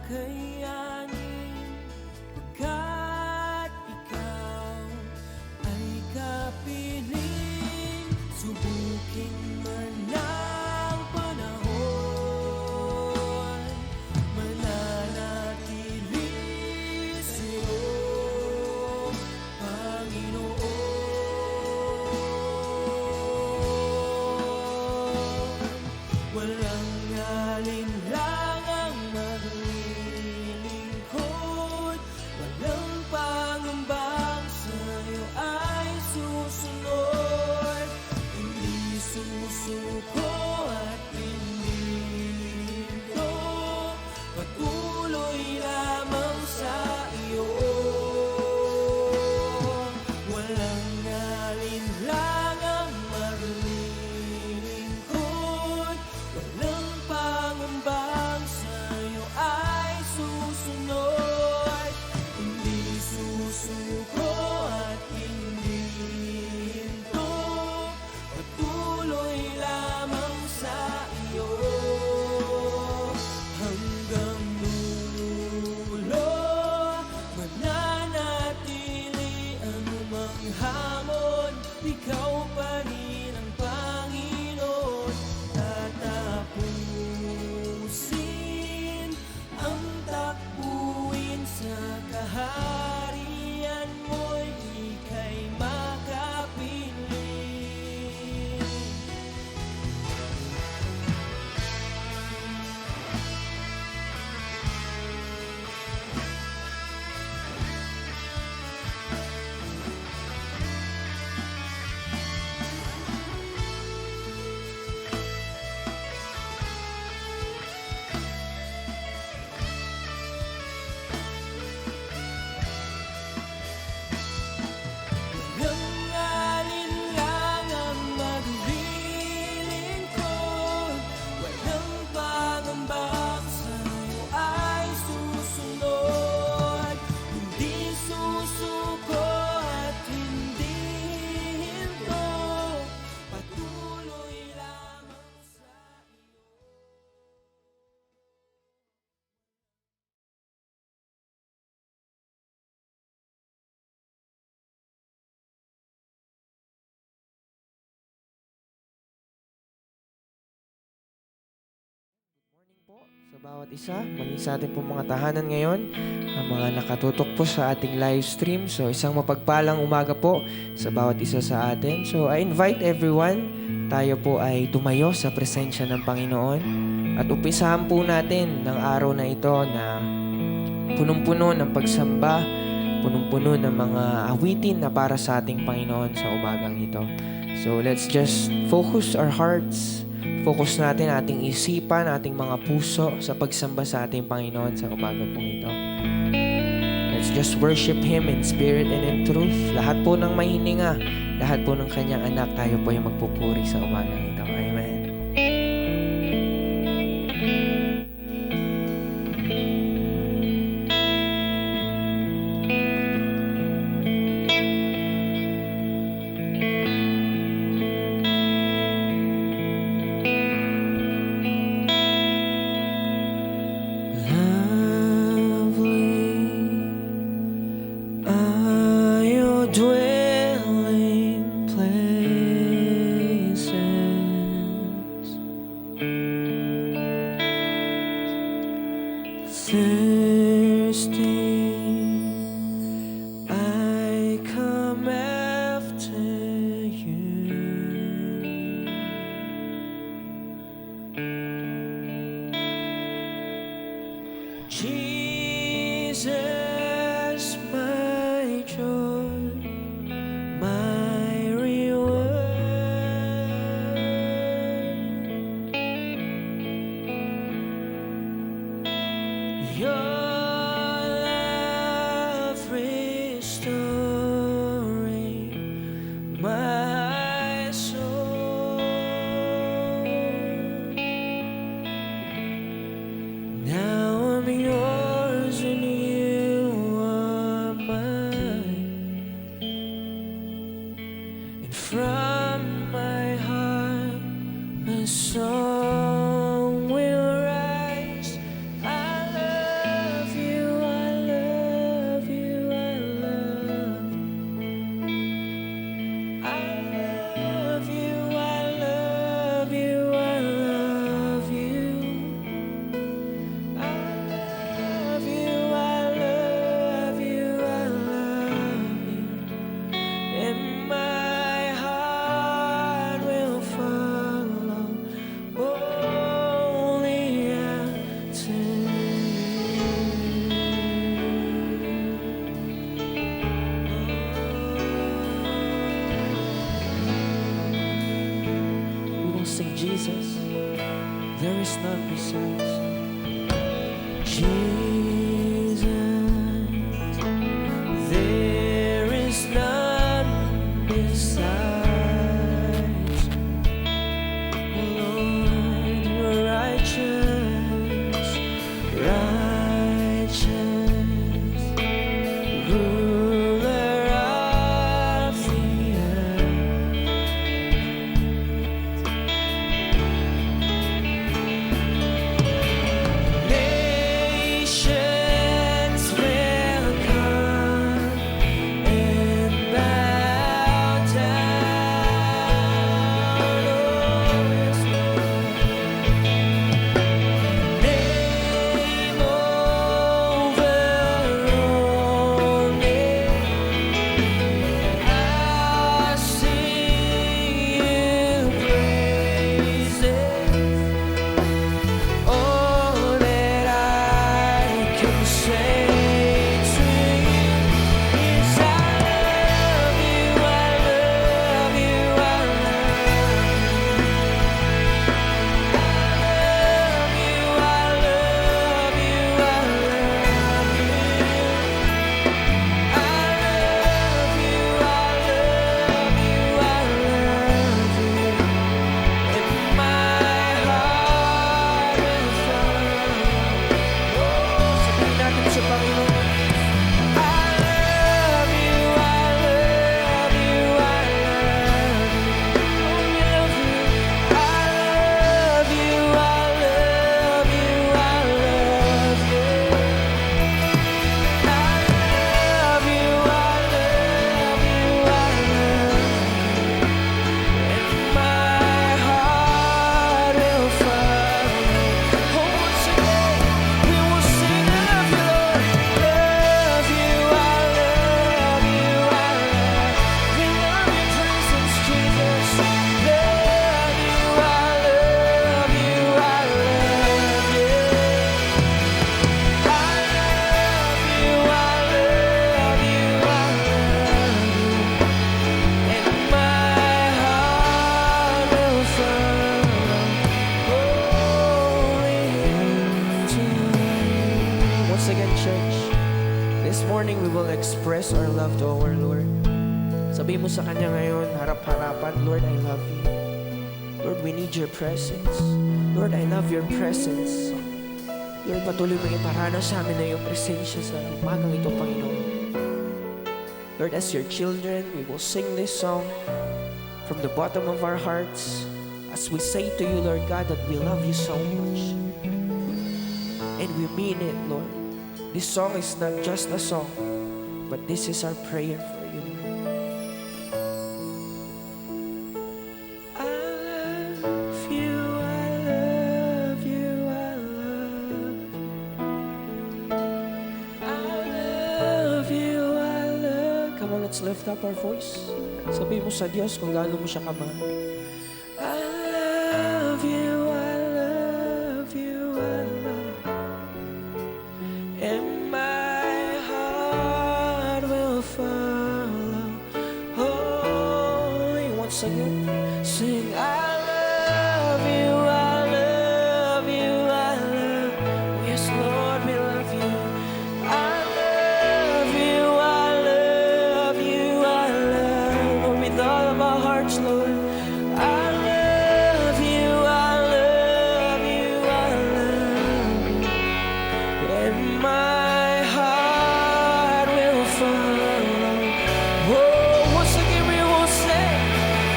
kakayanin, pagkat ikaw ay kapiling. Subukin man ng panahon, mananatili sa'yo, Panginoon. Walang alinlangang maglilingkod, walang pangambang sa'yo ay susunod. Hindi susuko at hindi hinto, patuloy lamang sa iyo. Walang alinlangang maglilingkod, walang pangambang sa'yo ay susunod. Hindi susuko at hindi hinto, patuloy lamang sa iyo. Hanggang dulo, mananatili anumang hamon, ikaw pa rin ang Panginoon. Tatapusin ang takbuhin sa kaharian mo'y ika'y makapiling. Walang alinlangang maglilingkod, walang pangambang sa'yo ay susunod. Hindi susuko at hindi hinto, patuloy lamang sa iyo. Morning po sa bawat isa, maging sa ating pong mga tahanan ngayon, ang mga nakatutok po sa ating live stream. So isang mapagpalang umaga po sa bawat isa sa atin. So I invite everyone, tayo po ay tumayo sa presensya ng Panginoon at umpisahan po natin ng araw na ito na punong-puno ng pagsamba, punong-puno ng mga awitin na para sa ating Panginoon sa umagang ito. So let's just focus our hearts, focus natin ating isipan, ating mga puso sa pagsamba sa ating Panginoon sa umaga pong ito. Let's just worship Him in spirit and in truth. Lahat po ng may hininga, lahat po ng kanyang anak, tayo po yung magpupuri sa umagang ito. Amen. Dwelling places, thirsty, I come after you. Jesus, my joy, my reward, your love restoring my soul. Now I'm yours and you are mine, and from my heart a song will rise. I love Jesus. There is none besides. Jesus, there is none besides. Lord, you're righteous, righteous, ruler of the nations will come and bow down. Oh, yes, name over all names, I sing you praises. All that I can say to you is I love you, I love you, I love you. I love you, I love you, I love you. I love you, I love you, I love you. And my heart will follow. Sabihin natin sa Panginoon. I love you, I love you, I love you. Oh, we love you. I love you, I love you, I love you. I love you, I love you, I love you. And my heart will follow. Oh, once again, we will sing, I love you, Lord. Love you, I love you, I love. We love your presence, Jesus. Love you, I love you, I love you. I love you, I love you, I love you. And my heart will follow. Holy to you. Once again, church, this morning we will express our love to our Lord. Sabihin mo sa Kanya ngayon, harap-harapan, Lord, I love you. Lord, we need your presence. Lord, I love your presence. Lord, patuloy mong iparana sa amin na iyong presensya sa umagang ito, Panginoon. Lord, as your children, we will sing this song from the bottom of our hearts as we say to you, Lord God, that we love you so much. And we mean it, Lord. This song is not just a song, but this is our prayer for you, Lord. I love you, I love you, I love you. I love you, I love. Come on, let's lift up our voice. Sabihin mo sa Diyos kung gaano mo siya kamahal. I love you, I love you, I love. And my heart will follow. Holy, once again, sing I love you, I love you, I love. Oh, yes, Lord, we love you. I love you, I love you, I love. Lord, with all of our hearts, Lord. I love you, I love you, I love you. And my heart will follow. Oh, once again we will say,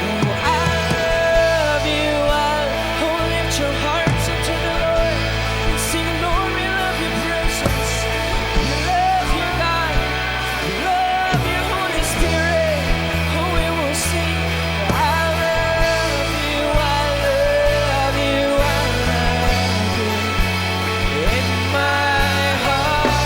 oh, I love you, oh, lift your hearts unto the Lord and sing, Lord, we love your presence. We love your God. We love your Holy Spirit. Oh, we will sing, I love you, I love you, I love you. In my heart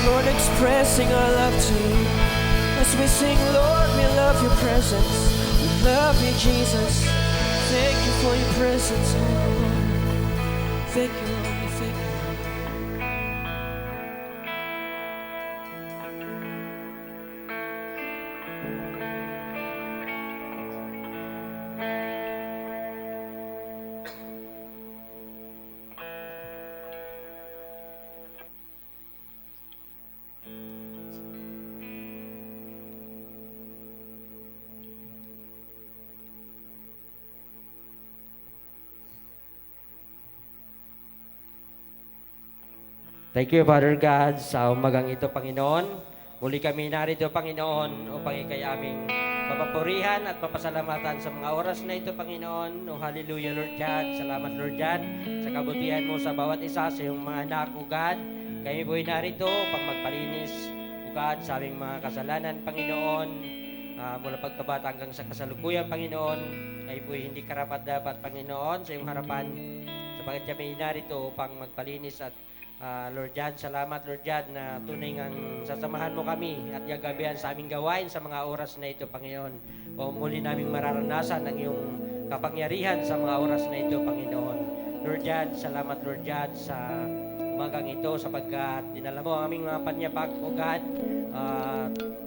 Lord, expressing our love to you. As we sing, Lord, we love your presence. We love you, Jesus. Thank you for your presence, Lord. Thank you, Lord. We thank you. Thank you, Father God, sa umagang ito, Panginoon. Muli kami narito, Panginoon, upang ikay aming papapurihan at papasalamatan sa mga oras na ito, Panginoon. O hallelujah, Lord God. Salamat, Lord God, sa kabutihan mo sa bawat isa sa iyong mga anak, O God. Kami po'y narito upang magpalinis, O God, sa aming mga kasalanan, Panginoon. Mula pagkabata hanggang sa kasalukuyan, Panginoon. Kami po'y hindi karapat-dapat, Panginoon, sa iyong harapan. Sapagat kami narito upang magpalinis at Lord God, salamat Lord God na tunay ngang sasamahan mo kami at yagabihan sa aming gawain sa mga oras na ito, Panginoon. O muli naming mararanasan ang iyong kapangyarihan sa mga oras na ito, Panginoon. Lord God, salamat Lord God sa umagang ito sapagkat dinala mo ang aming mga panyapak, O God.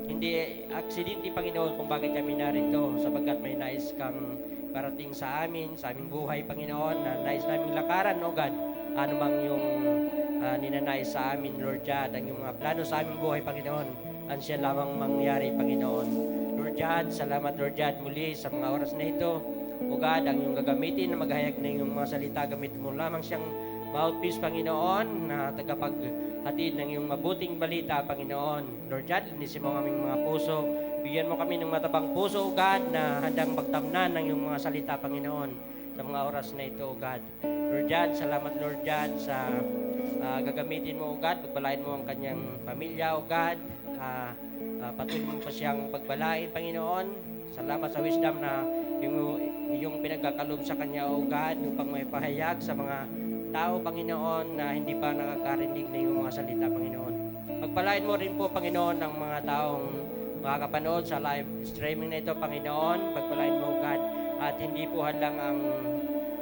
Hindi aksidente, Panginoon, kung bakit kami narito sapagkat may nais kang parating sa amin, sa aming buhay, Panginoon, na nais naming lakaran, O God. Ano mang yung ninanais sa amin, Lord God, ang yung mga plano sa aming buhay, Panginoon, ang siya lamang mangyari, Panginoon. Lord God, salamat, Lord God, muli sa mga oras na ito. O God, ang iyong gagamitin na maghayag na yung mga salita, gamit mo lamang siyang mouthpiece, Panginoon, na tagapaghatid ng iyong mabuting balita, Panginoon. Lord God, linisin mo ang aming mga puso. Bigyan mo kami ng matabang puso, O God, na handang magtamnan ng iyong mga salita, Panginoon, sa mga oras na ito, O God. Lord God, salamat, Lord God, sa gagamitin mo, O God. Pagbalain mo ang kanyang pamilya, O God. Patuloy mo pa siyang pagbalain, Panginoon. Salamat sa wisdom na yung pinagkakalob sa kanya, O God, upang may pahayag sa mga tao, Panginoon, na hindi pa nakakarinig na yung mga salita, Panginoon. Pagpalain mo rin po, Panginoon, ang mga taong makakapanood sa live streaming na ito, Panginoon. Pagpalain mo, O God, at hindi po hadlang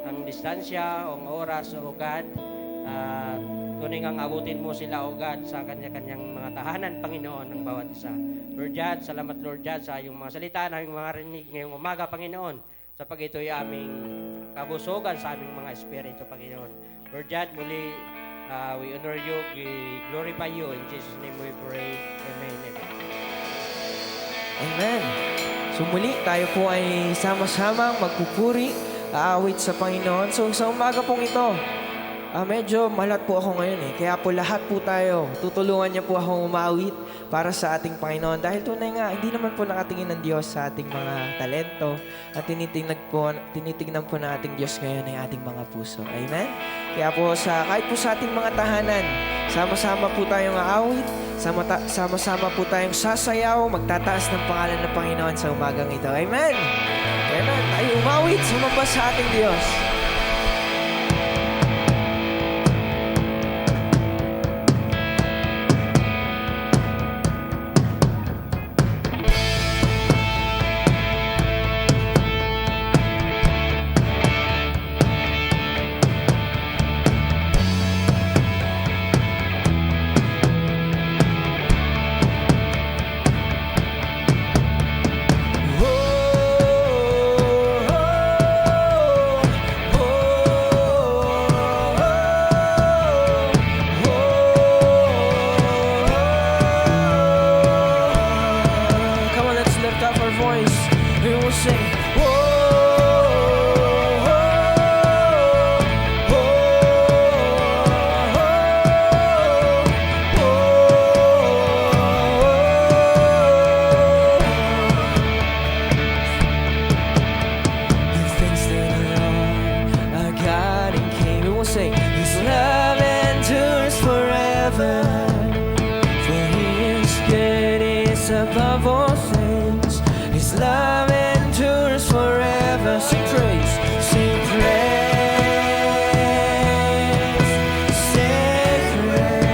ang distansya o ang oras, O God. Tunay ngang abutin mo sila, O God, sa kanya-kanyang mga tahanan, Panginoon, ng bawat isa. Lord God, salamat, Lord God, sa iyong mga salita na aming mga rinig ngayong umaga, Panginoon, sapag ito'y aming kabusugan sa aming mga espiritu, Panginoon. Lord God, muli, we honor you, we glorify you. In Jesus' name we pray. Amen. Amen. Amen. So muli, tayo po ay sama-samang magpupuri, aawit sa Panginoon. So sa umaga pong ito, medyo malat po ako ngayon eh. Kaya po lahat po tayo, tutulungan niya po akong umawit para sa ating Panginoon. Dahil tunay nga, hindi naman po nakatingin ng Diyos sa ating mga talento at tinitignan po ng ating Diyos ngayon ay ating mga puso. Amen? Kaya po kahit po sa ating mga tahanan, sama-sama po tayong aawit, sama-sama po tayong sasayaw, magtataas ng pangalan ng Panginoon sa umagang ito. Amen? Amen. Tayo umawit, sumamba sa ating Diyos. Above all things, His love endures forever. Sing praise, sing praise, sing praise.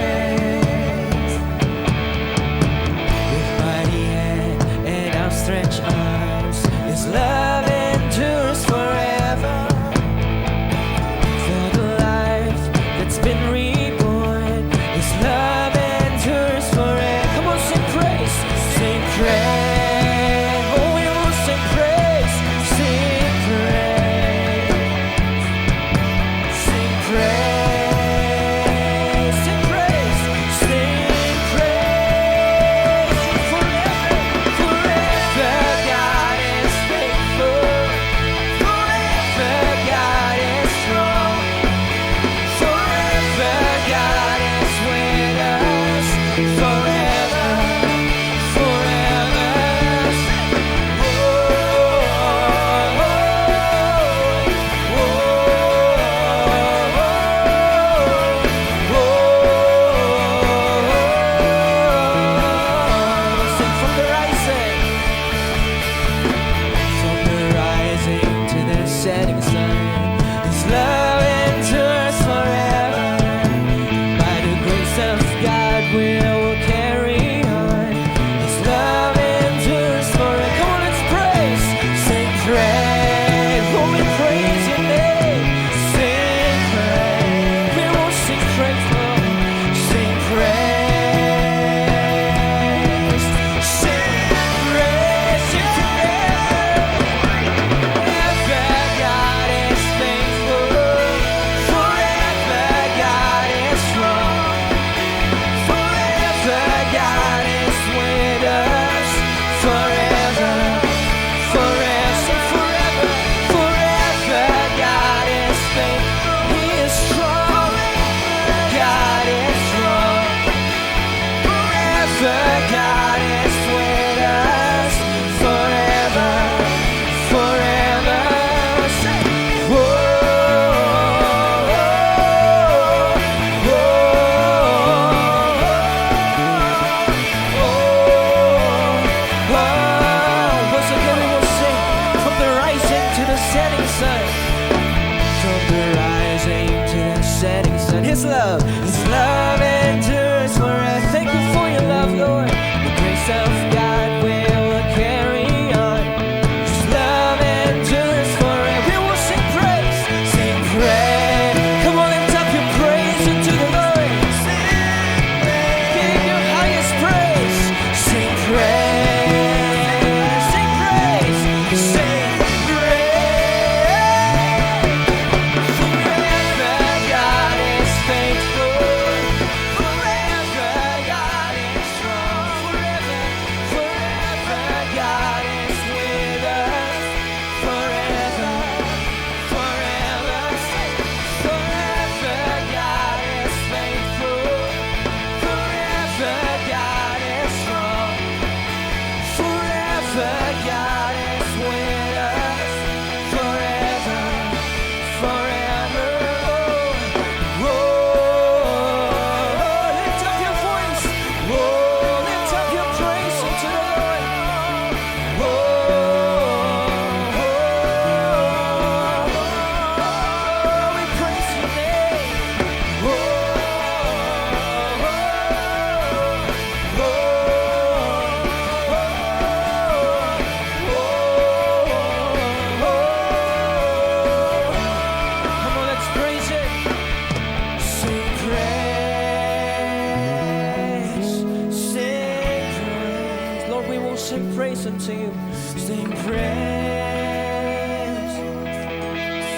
sing praise unto you. Sing praise.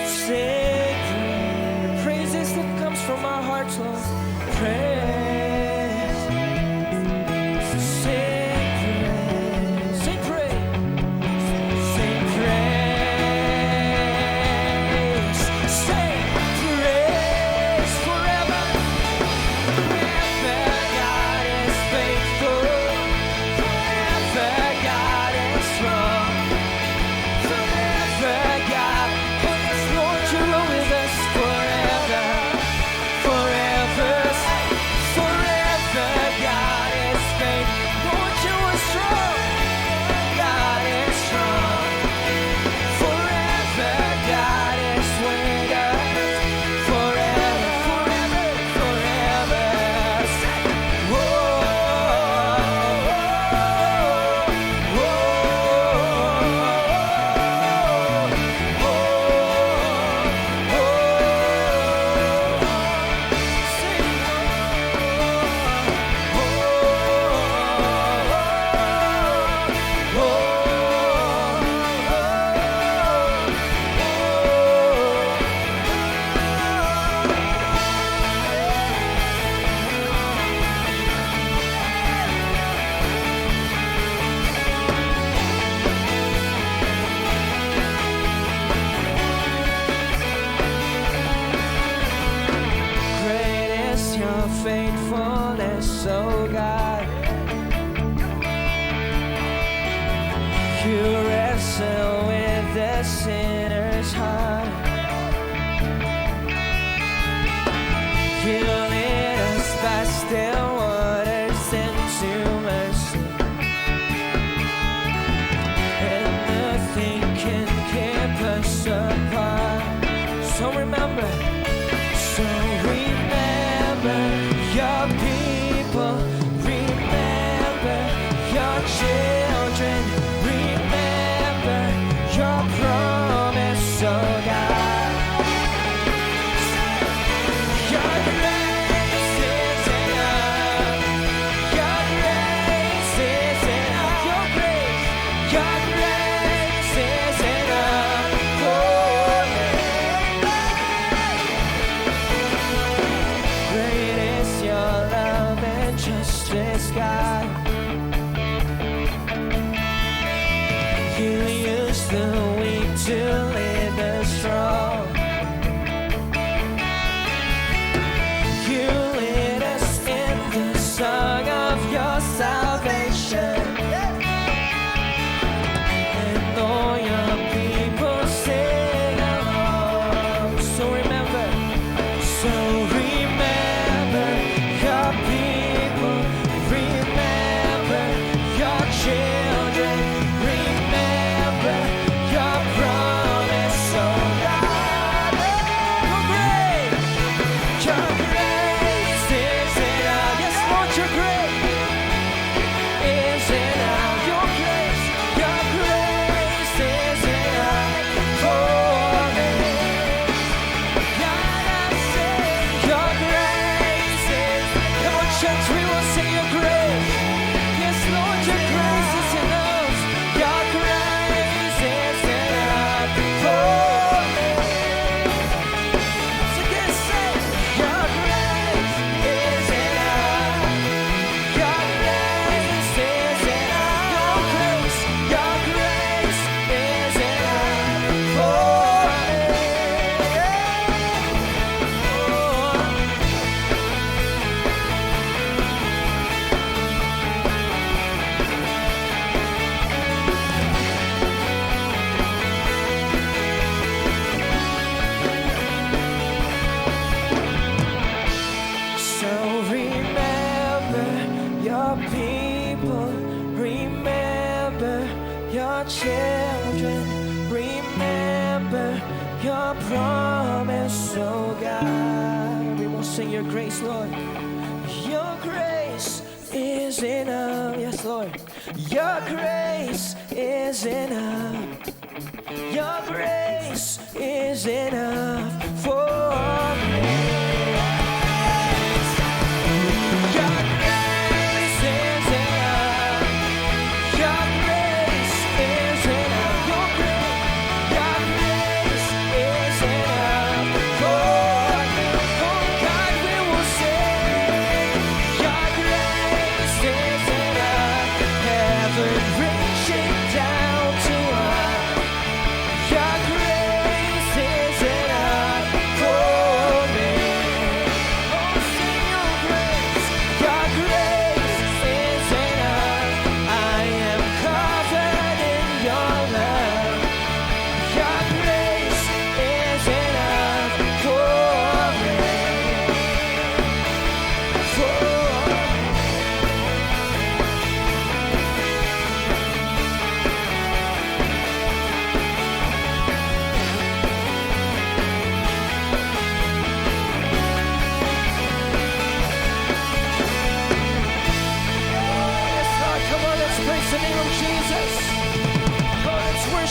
Sing praise. The praises that comes from our hearts, Lord. Praise. Sing praise. Sing praise. Sing praise. Sing praise forever. Forever God is faithful. Forever God is strong. Forever God. Oh yes, Lord, you're with us forever. Forever. Forever God is faithful. Lord, you are strong. God is strong. Forever God is with us. Forever, forever, forever. Great is your faithfulness, oh God. You wrestle with the sinner's heart. You lead us by still waters into mercy, and nothing can keep us apart. So remember your people, remember your children, remember your promise, oh God. Your grace is enough. Your grace is enough. Your grace is enough for me. Great is your love and justice, God. You use the weak to lead the strong. You lead us in the song of your salvation. And all your people sing along. So remember your people, remember your children, remember your promise, oh God. Your grace is enough. Yes, Lord, your grace is enough. Your grace is enough for me. God, I say your grace is. Come on, church, we will sing your grace. Yes, Lord, your grace is enough. Your grace is enough for me. So again, say, your grace is enough. Your grace is enough. Your grace is enough for me. So remember your people, remember your children, remember your promise, oh God. We will sing your grace, Lord. Your grace is enough, yes, Lord. Your grace is enough. Your grace is enough for me. Your grace is enough. Your grace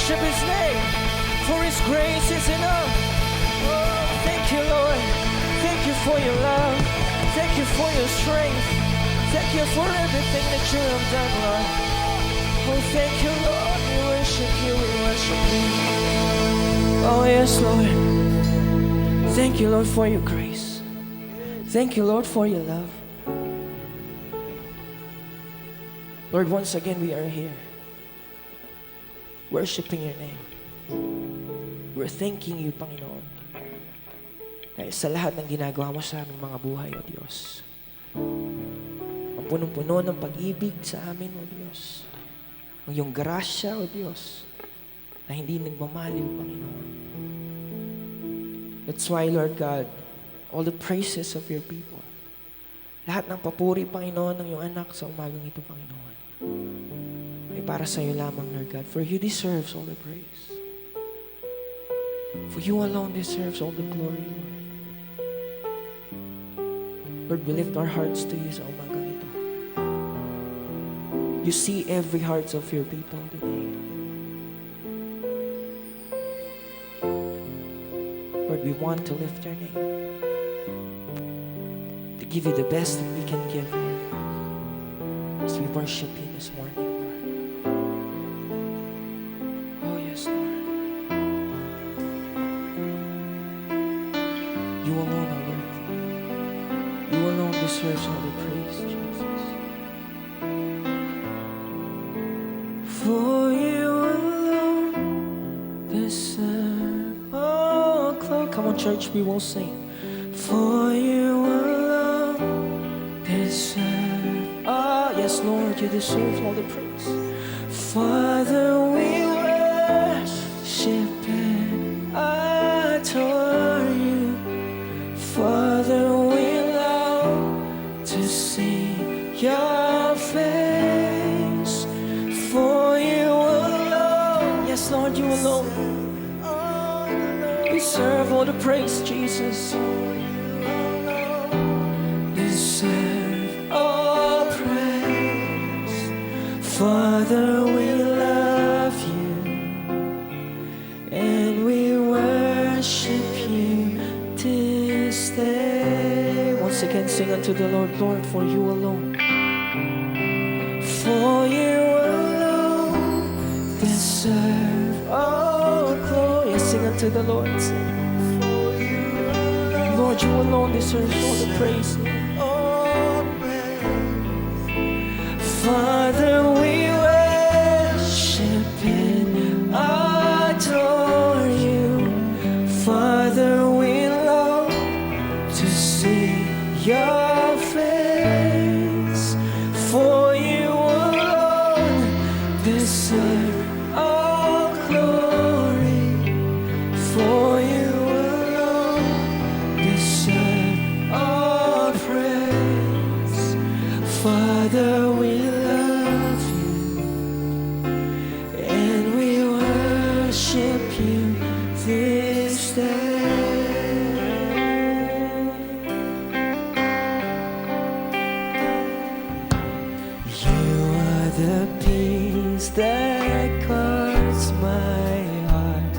worship His name, for His grace is enough. Oh, thank you, Lord. Thank you for your love. Thank you for your strength. Thank you for everything that you have done, Lord. Oh, thank you, Lord. We worship you. We worship you. Oh, yes, Lord. Thank you, Lord, for your grace. Thank you, Lord, for your love. Lord, once again, we are here, worshiping your name. We're thanking you, Panginoon, dahil sa lahat ng ginagawa mo sa aming mga buhay, O Diyos. Ang punong-puno ng pag-ibig sa amin, O Diyos. Ang iyong grasya, O Diyos, na hindi nagmamaliw, Panginoon. That's why, Lord God, all the praises of your people, lahat ng papuri, Panginoon, ng iyong anak sa umagang ito, Panginoon, ay para sa iyo lamang, Lord God. For you deserves all the praise. For you alone deserves all the glory, Lord. Lord, we lift our hearts to you sa umagang ito. You see every hearts of your people today. Lord, we want to lift your name, to give you the best that we can give, Lord, as we worship you this morning, Lord. Oh, yes, Lord. You alone are worthy. You alone deserves all the praise, Jesus. For you alone deserve all glory. Come on, church, we will sing. For you alone deserve. Ah, yes, Lord, you deserve all the praise. Father, we worship and adore you. Father, we love to see your face. For you alone, yes, Lord, you alone deserve all the praise, Jesus. Deserve all praise. Father, we love you and we worship you this day. Once again, sing unto the Lord, Lord, for you alone. For you alone deserve all glory. Yes, sing unto the Lord. Sing. Lord, you alone deserve all the praise. Father, we worship and adore you. Father, we love to see your face. For you alone deserve all glory. For you alone deserve all praise. Father, we love you and we worship you this day. You are the peace that guards my heart,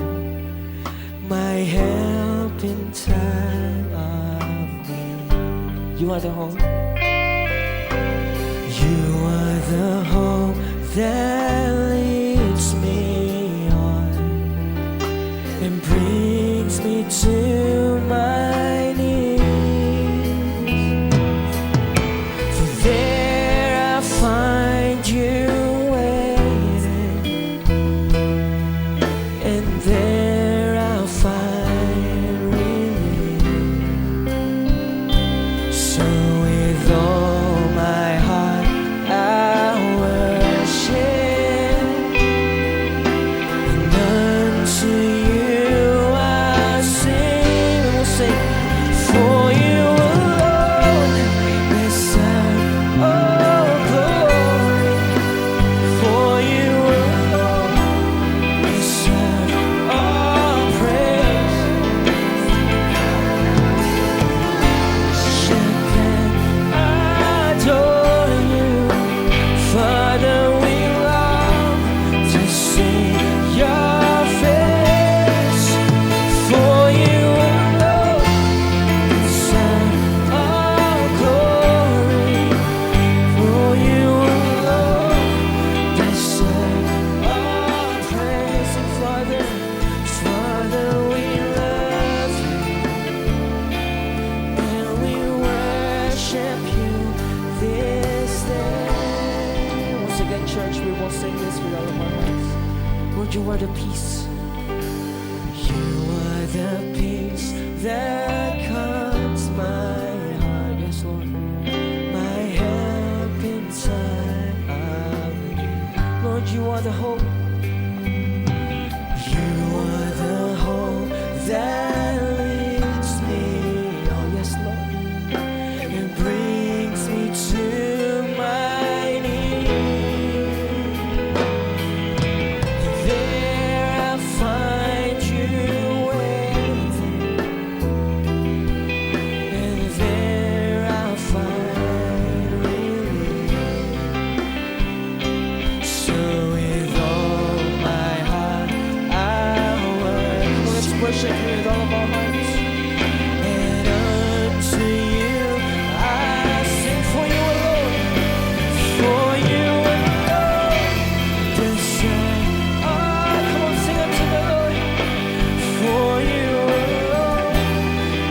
my help in time of need. You are the hope. You are the hope that leads me on and brings me to my knees. For there I find you waiting, and there I'll find relief. So with all my heart I worship church, we will sing this with all of our hearts. Lord, you are the peace. You are the peace that calms my heart. Yes, Lord. My help inside of you. Lord, you are the hope. You are the hope that lifts me. Oh, yes, Lord. And brings me to my knees. There I find you waiting, and there I find relief. So with all my heart I'll worship. Let's worship you with all of our hearts. And unto you I sing, for you alone, for you alone deserve. Oh, come on, sing unto the Lord. For you alone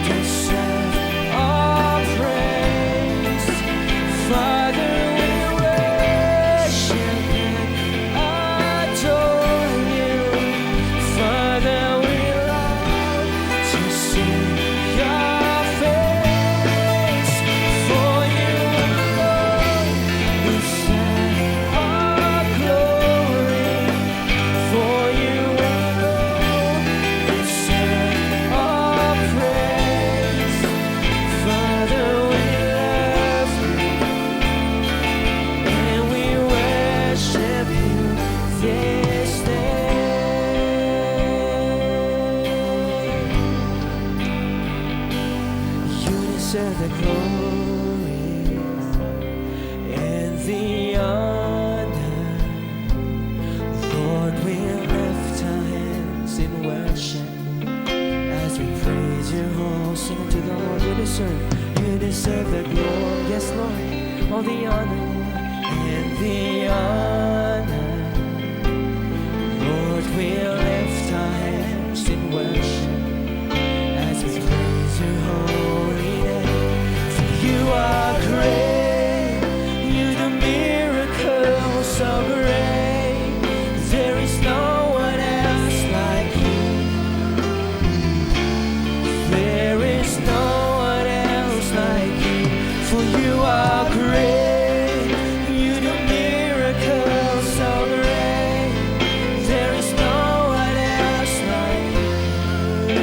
deserve all praise. Father, we worship and adore you. Father, we love to see your face. For you alone deserve all glory. For you alone deserve all praise. Father, we love you, and we worship you this day. You deserve the glory and the honor. Lord, we lift our hands in worship as we praise your whole. Sing to the Lord. You deserve the glory. Yes, Lord. All the honor and the honor. Lord, we lift our hands in worship as we praise your holy name. For you are great. You do miracles so great. There is no one else like you. There is no one else like you. For you are great. You do miracles so great. There is no one else like you.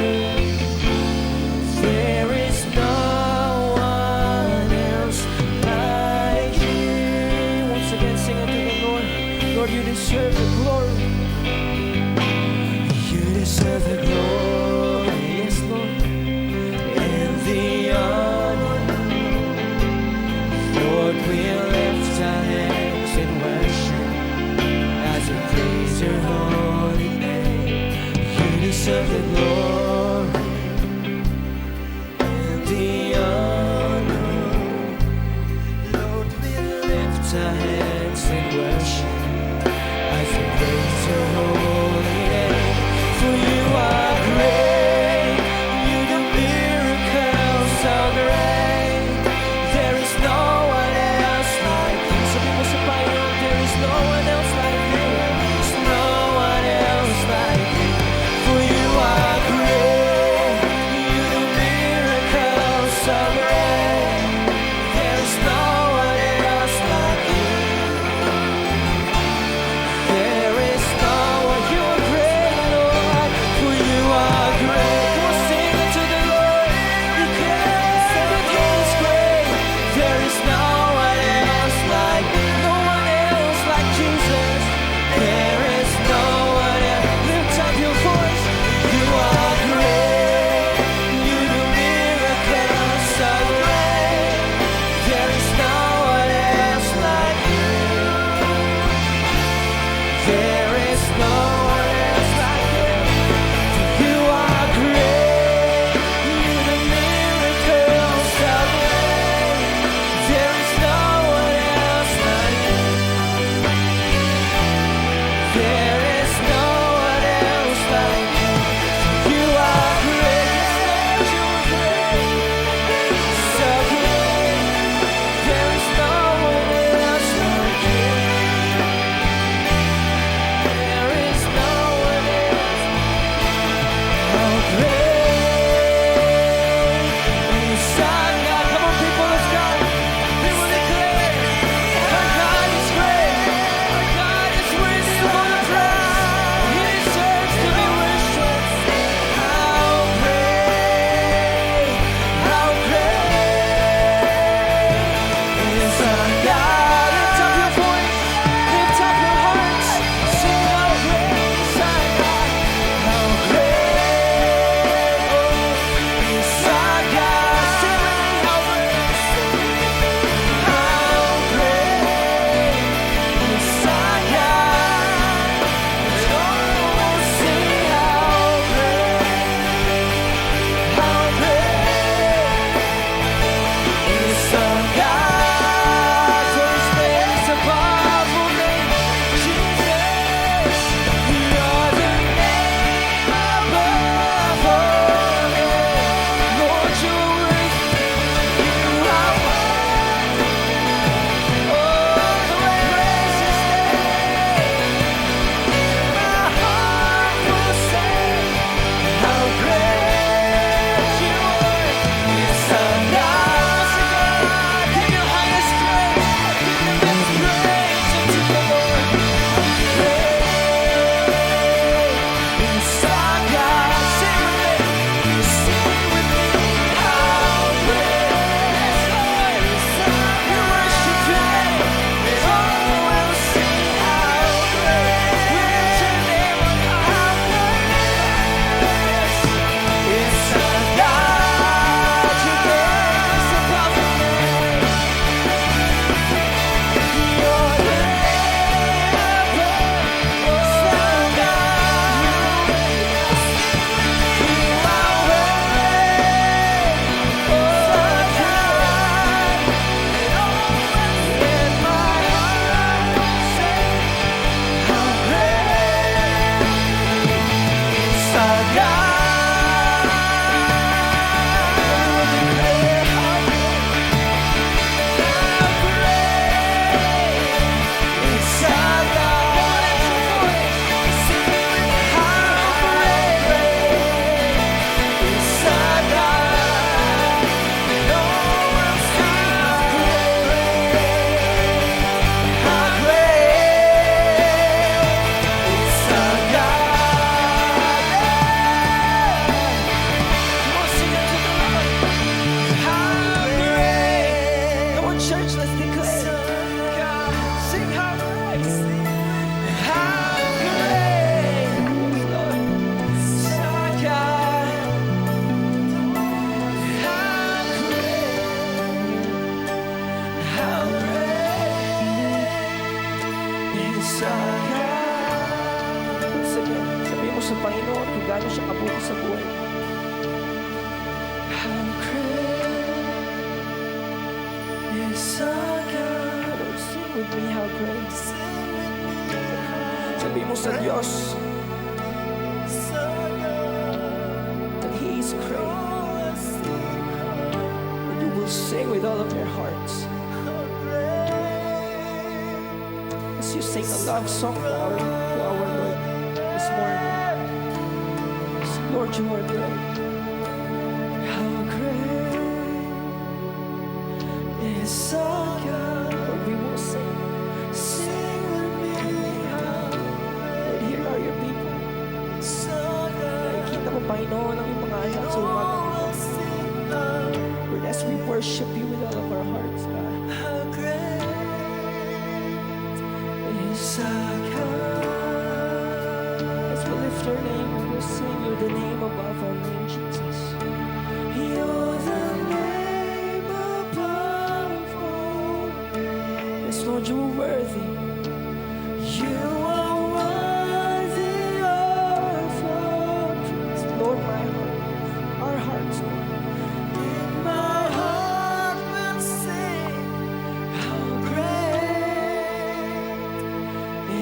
There is no one else like you. Once again, sing unto the Lord. Lord, you deserve the glory. You deserve the glory. Yes, Lord. And the honor. Lord, we lift our hands in worship as we praise your holy name. You deserve the glory and the honor. Lord, we lift our hands in worship as we praise your holy name. For you are great. You do miracles so great. There is no one else like you. Sabi mo sa bayan, there is no one else like you. There's no one else like you. For you are great. You do miracles so great. There is no one else like you. How great, Lord, is our God. How great is our God. Sige, sabihin mo sa Panginoon kung gaano siya kabuti sa buhay mo. How great is our God. Lord, sing with me how great. Sabihin mo sa Diyos that He is great. And you will sing with all of your hearts. As you sing a love song to our Lord this morning. Lord, you are great. How great is our God. Lord, we will sing. Sing with me how Lord, here are your people. is our God. Nakikita ko, Panginoon, ang iyong mga anak sa umagang ito. Lord, as we worship you with all of our hearts, God. How great is our God. As we lift your name, we will sing you the name above all name, Jesus. You're the name above all. Yes, Lord, you are worthy. You are worthy of all praise. Lord, my heart, our hearts, Lord. In my heart will sing. How great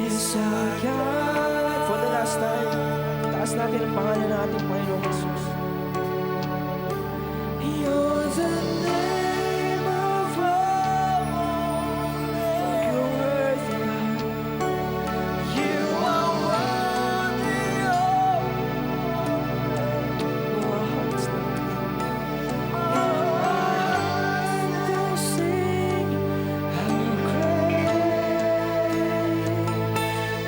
is our God. For the last time, taas natin ang pangalan ng ating Panginoong Jesus. You're the name above all names. You're worthy, God. You are worthy of Oh, our hearts, Lord. our hearts will sing. How great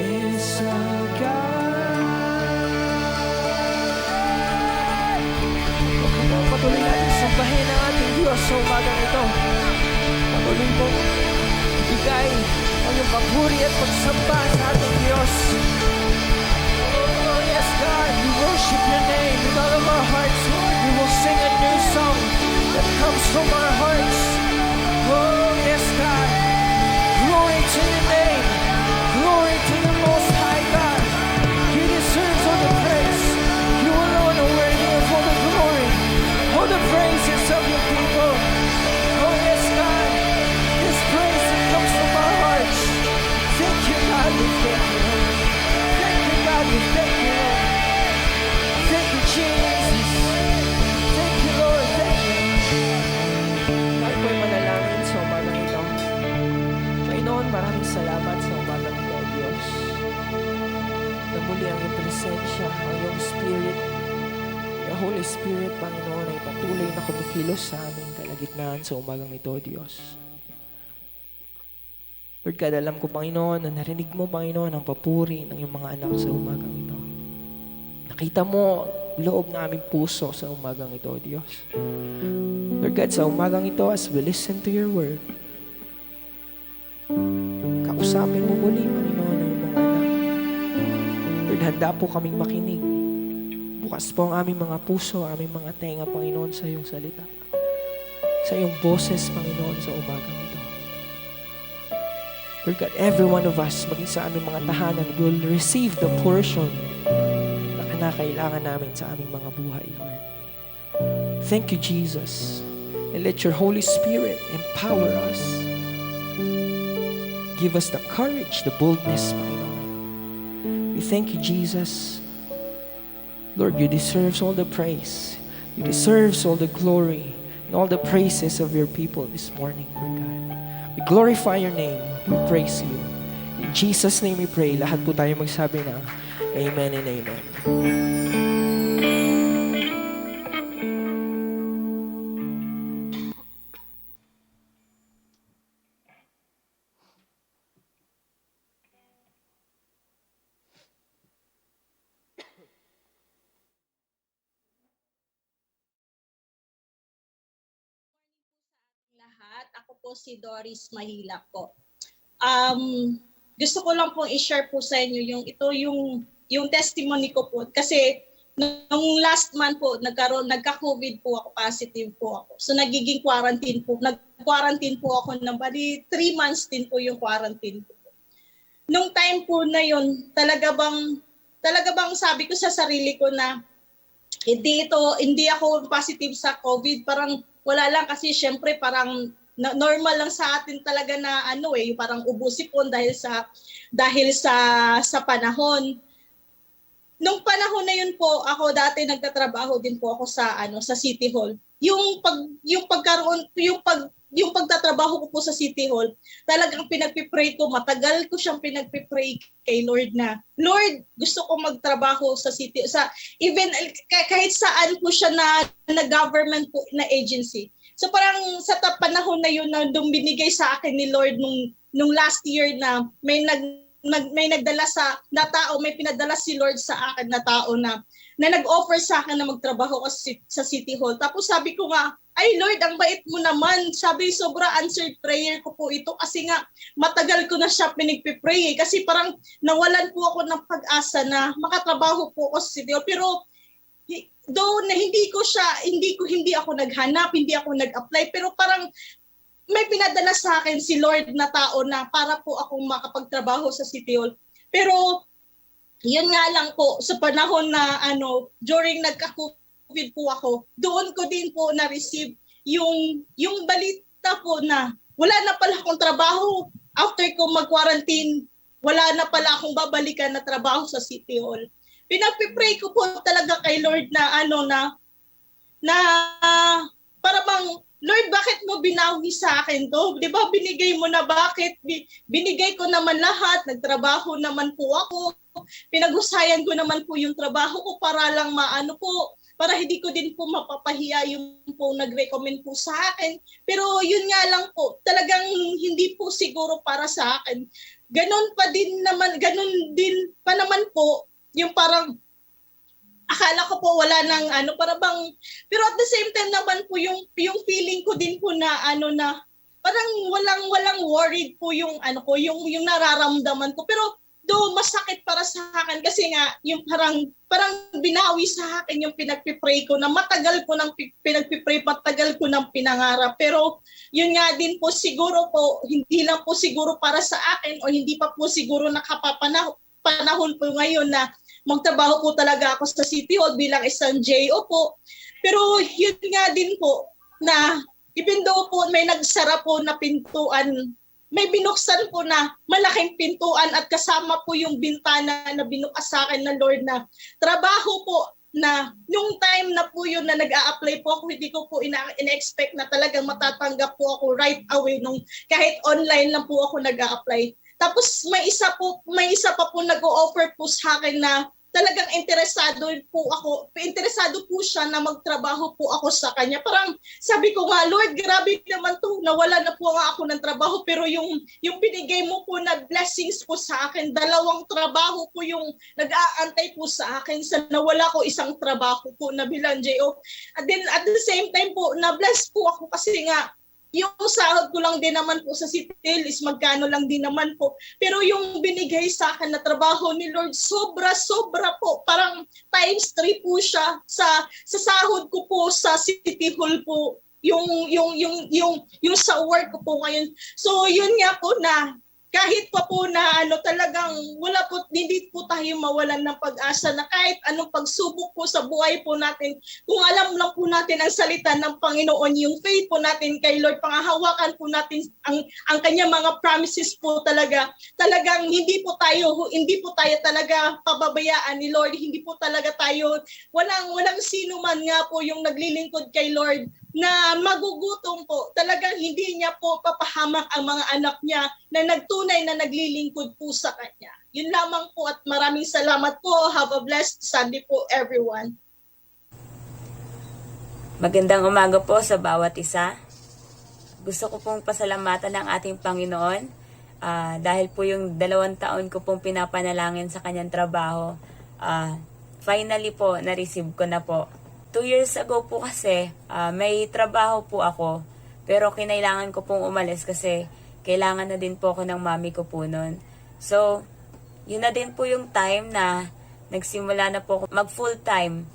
is our God. Patuloy natin sambahin ang ating Diyos sa umagang ito. Patuloy mong ibigay ang iyong pagburi at pagsamba sa ating Diyos. Oh, yes, God, we worship your name with all of our hearts, Lord. We will sing a new song that comes from our hearts. Oh, yes, God. Glory to your name. Glory to the Most High God. He deserves all the praise. You alone are worthy of all the glory, all the praises of your people. Oh, yes, God. This praise that comes from our hearts. Thank you, God. We thank you, Lord. Thank you, God. We thank you, Lord. Thank you, Jesus. Thank you, Lord. Thank you. Tayo po'y manalangin sa umagang ito. Panginoon, maraming salamat sa umagang ito, Diyos. Na muli ang iyong presensya, ang iyong Spirit, yung Holy Spirit, Panginoon, ay patuloy na kumikilos sa aming kalagitnaan sa umagang ito, Diyos. Lord God, alam ko, Panginoon, na narinig mo, Panginoon, ang papuri ng iyong mga anak sa umagang ito. Nakita mo loob ng aming puso sa umagang ito, Diyos. Lord God, sa umagang ito, as we listen to your word, kausapin mo muli, Panginoon, ang iyong mga anak. Lord, handa po kaming makinig. Bukas po ang aming mga puso, aming mga tenga, Panginoon, sa iyong salita. Sa iyong boses, Panginoon, sa umagang ito. Lord God, every one of us, maging sa aming mga tahanan, will receive the portion na kinakailangan namin sa aming mga buhay, Lord. Thank you, Jesus. And let your Holy Spirit empower us. Give us the courage, the boldness, Panginoon. We thank you, Jesus. Lord, you deserve all the praise. You deserve all the glory and all the praises of your people this morning, Lord God. We glorify your name. We praise you. In Jesus' name we pray. Lahat po tayo magsabi na amen and amen. Lahat. Ako po si Doris Mahila po. Um, gusto ko lang pong i-share po sa inyo yung testimony ko po. Kasi nung last month po, nagka-COVID po ako, positive po ako. So nagiging nag-quarantine po ako ng bali 3 months din po yung quarantine po. Nung time po na yun, talaga bang sabi ko sa sarili ko na hindi ako positive sa COVID, parang wala lang kasi syempre parang normal lang sa atin talaga na parang ubo-sipon dahil sa panahon. Nung panahon na yun po, ako dati nagtatrabaho din po ako sa City Hall. Yung pagtatrabaho ko po sa City Hall, talagang pinagpipray ko, matagal ko siyang pinagpipray kay Lord na, Lord, gusto ko magtrabaho sa City, even kahit saan po siya na government po na agency. So parang sa panahon na yun na binigay sa akin ni Lord nung last year na may nagdala na tao, may pinadala si Lord sa akin na tao na nag-offer sa akin na magtrabaho kasi sa City Hall. Tapos sabi ko nga, ay Lord, ang bait mo naman. Sabi, sobra answered prayer ko po ito kasi nga matagal ko na siya pinagpipray kasi parang nawalan po ako ng pag-asa na makatrabaho po ako sa City Hall. Pero though na hindi ako naghanap, hindi ako nag-apply, pero parang may pinadala sa akin si Lord na tao na para po akong makapagtrabaho sa City Hall. Pero yun nga lang po, sa panahon na during nagka-COVID po ako, doon ko din po na-receive yung balita po na wala na pala akong trabaho after ko mag-quarantine, wala na pala akong babalikan na trabaho sa City Hall. Pinagpipray ko po talaga kay Lord na na para bang, Lord, bakit mo binawi sa akin to? Di ba binigay mo na, bakit? Binigay ko naman lahat, nagtrabaho naman po ako, pinaghusayan ko naman po yung trabaho ko para lang para hindi ko din po mapapahiya yung po nag-recommend po sa akin. Pero yun nga lang po, talagang hindi po siguro para sa akin. Ganon din pa naman po, yung parang akala ko po wala nang para bang, pero at the same time naman po yung feeling ko din po na na parang walang worried po yung yung nararamdaman ko, pero do masakit para sa akin kasi nga yung parang binawi sa akin yung pinagpipray ko na matagal ko nang pinagpipray, matagal ko nang pinangarap. Pero yun nga din po siguro po, hindi lang po siguro para sa akin o hindi pa po siguro panahon po ngayon na magtrabaho po talaga ako sa City Hall bilang isang JO po. Pero yun nga din po na even though po may nagsara po na pintuan, may binuksan po na malaking pintuan at kasama po yung bintana na binukas sa akin ng Lord na trabaho po na yung time na po yun na nag-a-apply po ako, hindi ko po ina-expect na talagang matatanggap po ako right away kahit online lang po ako nag-a-apply. Tapos may isa pa po nag-o-offer po sa akin na talagang interesado po siya na magtrabaho po ako sa kanya. Parang sabi ko nga, Lord, grabe naman to, nawala na po nga ako ng trabaho, pero yung binigay mo po na blessings po sa akin, 2 trabaho po yung nag-aantay po sa akin sa nawala ko isang trabaho po na bilang JO. And then at the same time po, na-bless po ako kasi nga, yung sahod ko lang din naman po sa City Hall is magkano lang din naman po. Pero yung binigay sa akin na trabaho ni Lord, sobra po. Parang times 3 po siya sa sahod ko po sa City Hall po. Yung sa work ko po ngayon. So yun nga po na kahit pa po na talagang hindi po tayo mawalan ng pag-asa na kahit anong pagsubok po sa buhay po natin, kung alam lang po natin ang salita ng Panginoon, yung faith po natin kay Lord, pangahawakan po natin ang kanyang mga promises po talagang hindi po tayo talaga pababayaan ni Lord, hindi po talaga tayo, walang sino man nga po yung naglilingkod kay Lord na magugutom po. Talagang hindi niya po papahamak ang mga anak niya na nagtunay na naglilingkod po sa kanya. Yun lamang po at maraming salamat po. Have a blessed Sunday po, everyone. Magandang umaga po sa bawat isa. Gusto ko pong pasalamatan ng ating Panginoon dahil po yung 2 taon ko pong pinapanalangin sa kanyang trabaho. Finally po, na-receive ko na po. 2 years ago po kasi, may trabaho po ako, pero kinailangan ko pong umalis kasi kailangan na din po ako ng mami ko po noon. So, yun na din po yung time na nagsimula na po ako mag full-time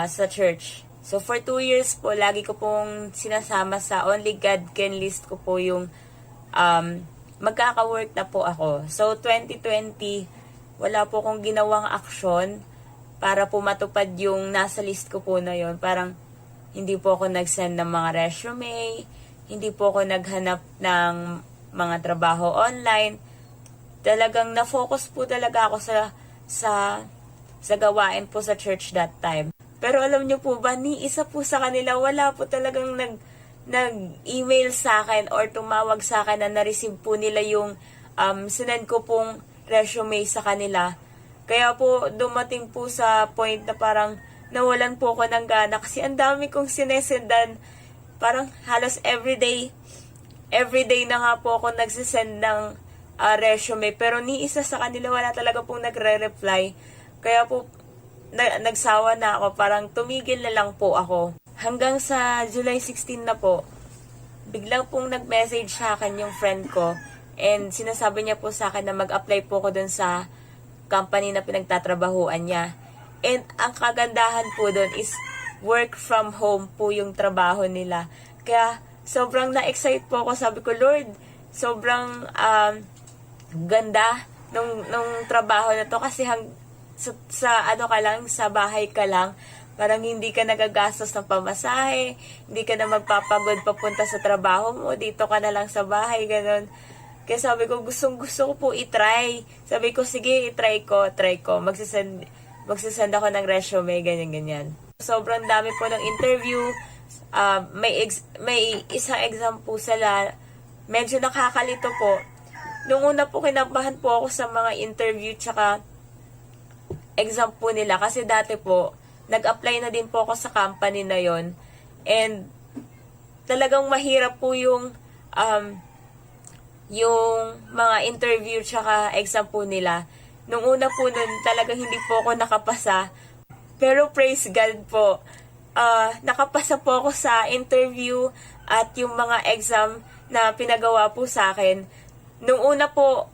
sa church. So, for 2 years po, lagi ko pong sinasama sa Only God Can list ko po yung magkaka-work na po ako. So, 2020, wala po akong ginawang aksyon para po matupad yung nasa list ko po na yon. Parang hindi po ako nag-send ng mga resume, hindi po ako naghanap ng mga trabaho online. Talagang na-focus po talaga ako sa gawain po sa church that time. Pero alam niyo po ba, ni isa po sa kanila, wala po talagang nag-email sa akin or tumawag sa akin na na-receive po nila yung sinend ko pong resume sa kanila. Kaya po dumating po sa point na parang nawalan po ako ng gana kasi ang dami kong sinesendan. Parang halos everyday na nga po ako nagsisend ng resume. Pero ni isa sa kanila wala talaga pong nagre-reply. Kaya po nagsawa na ako. Parang tumigil na lang po ako. Hanggang sa July 16 na po, biglang pong nag-message sa akin yung friend ko. And sinasabi niya po sa akin na mag-apply po ako dun sa company na pinagtatrabahuan niya. And ang kagandahan po dun is work from home po yung trabaho nila. Kaya sobrang na-excite po ako. Sabi ko, Lord, sobrang ganda nung trabaho na to kasi sa bahay ka lang. Parang hindi ka nagagastos ng pamasahe, hindi ka na magpapagod papunta sa trabaho mo, dito ka na lang sa bahay, ganun. Kaya sabi ko, gusto ko po i-try. Sabi ko, sige, try ko. Magsisend ako ng resume, ganyan. Sobrang dami po ng interview. May isang exam po sila. Medyo nakakalito po. Nung una po, kinabahan po ako sa mga interview tsaka exam po nila. Kasi dati po, nag-apply na din po ako sa company na yon. And talagang mahirap po yung mga interview tsaka exam po nila. Nung una po nun, talagang hindi po ako nakapasa. Pero praise God po, nakapasa po ako sa interview at yung mga exam na pinagawa po sa akin. Nung una po,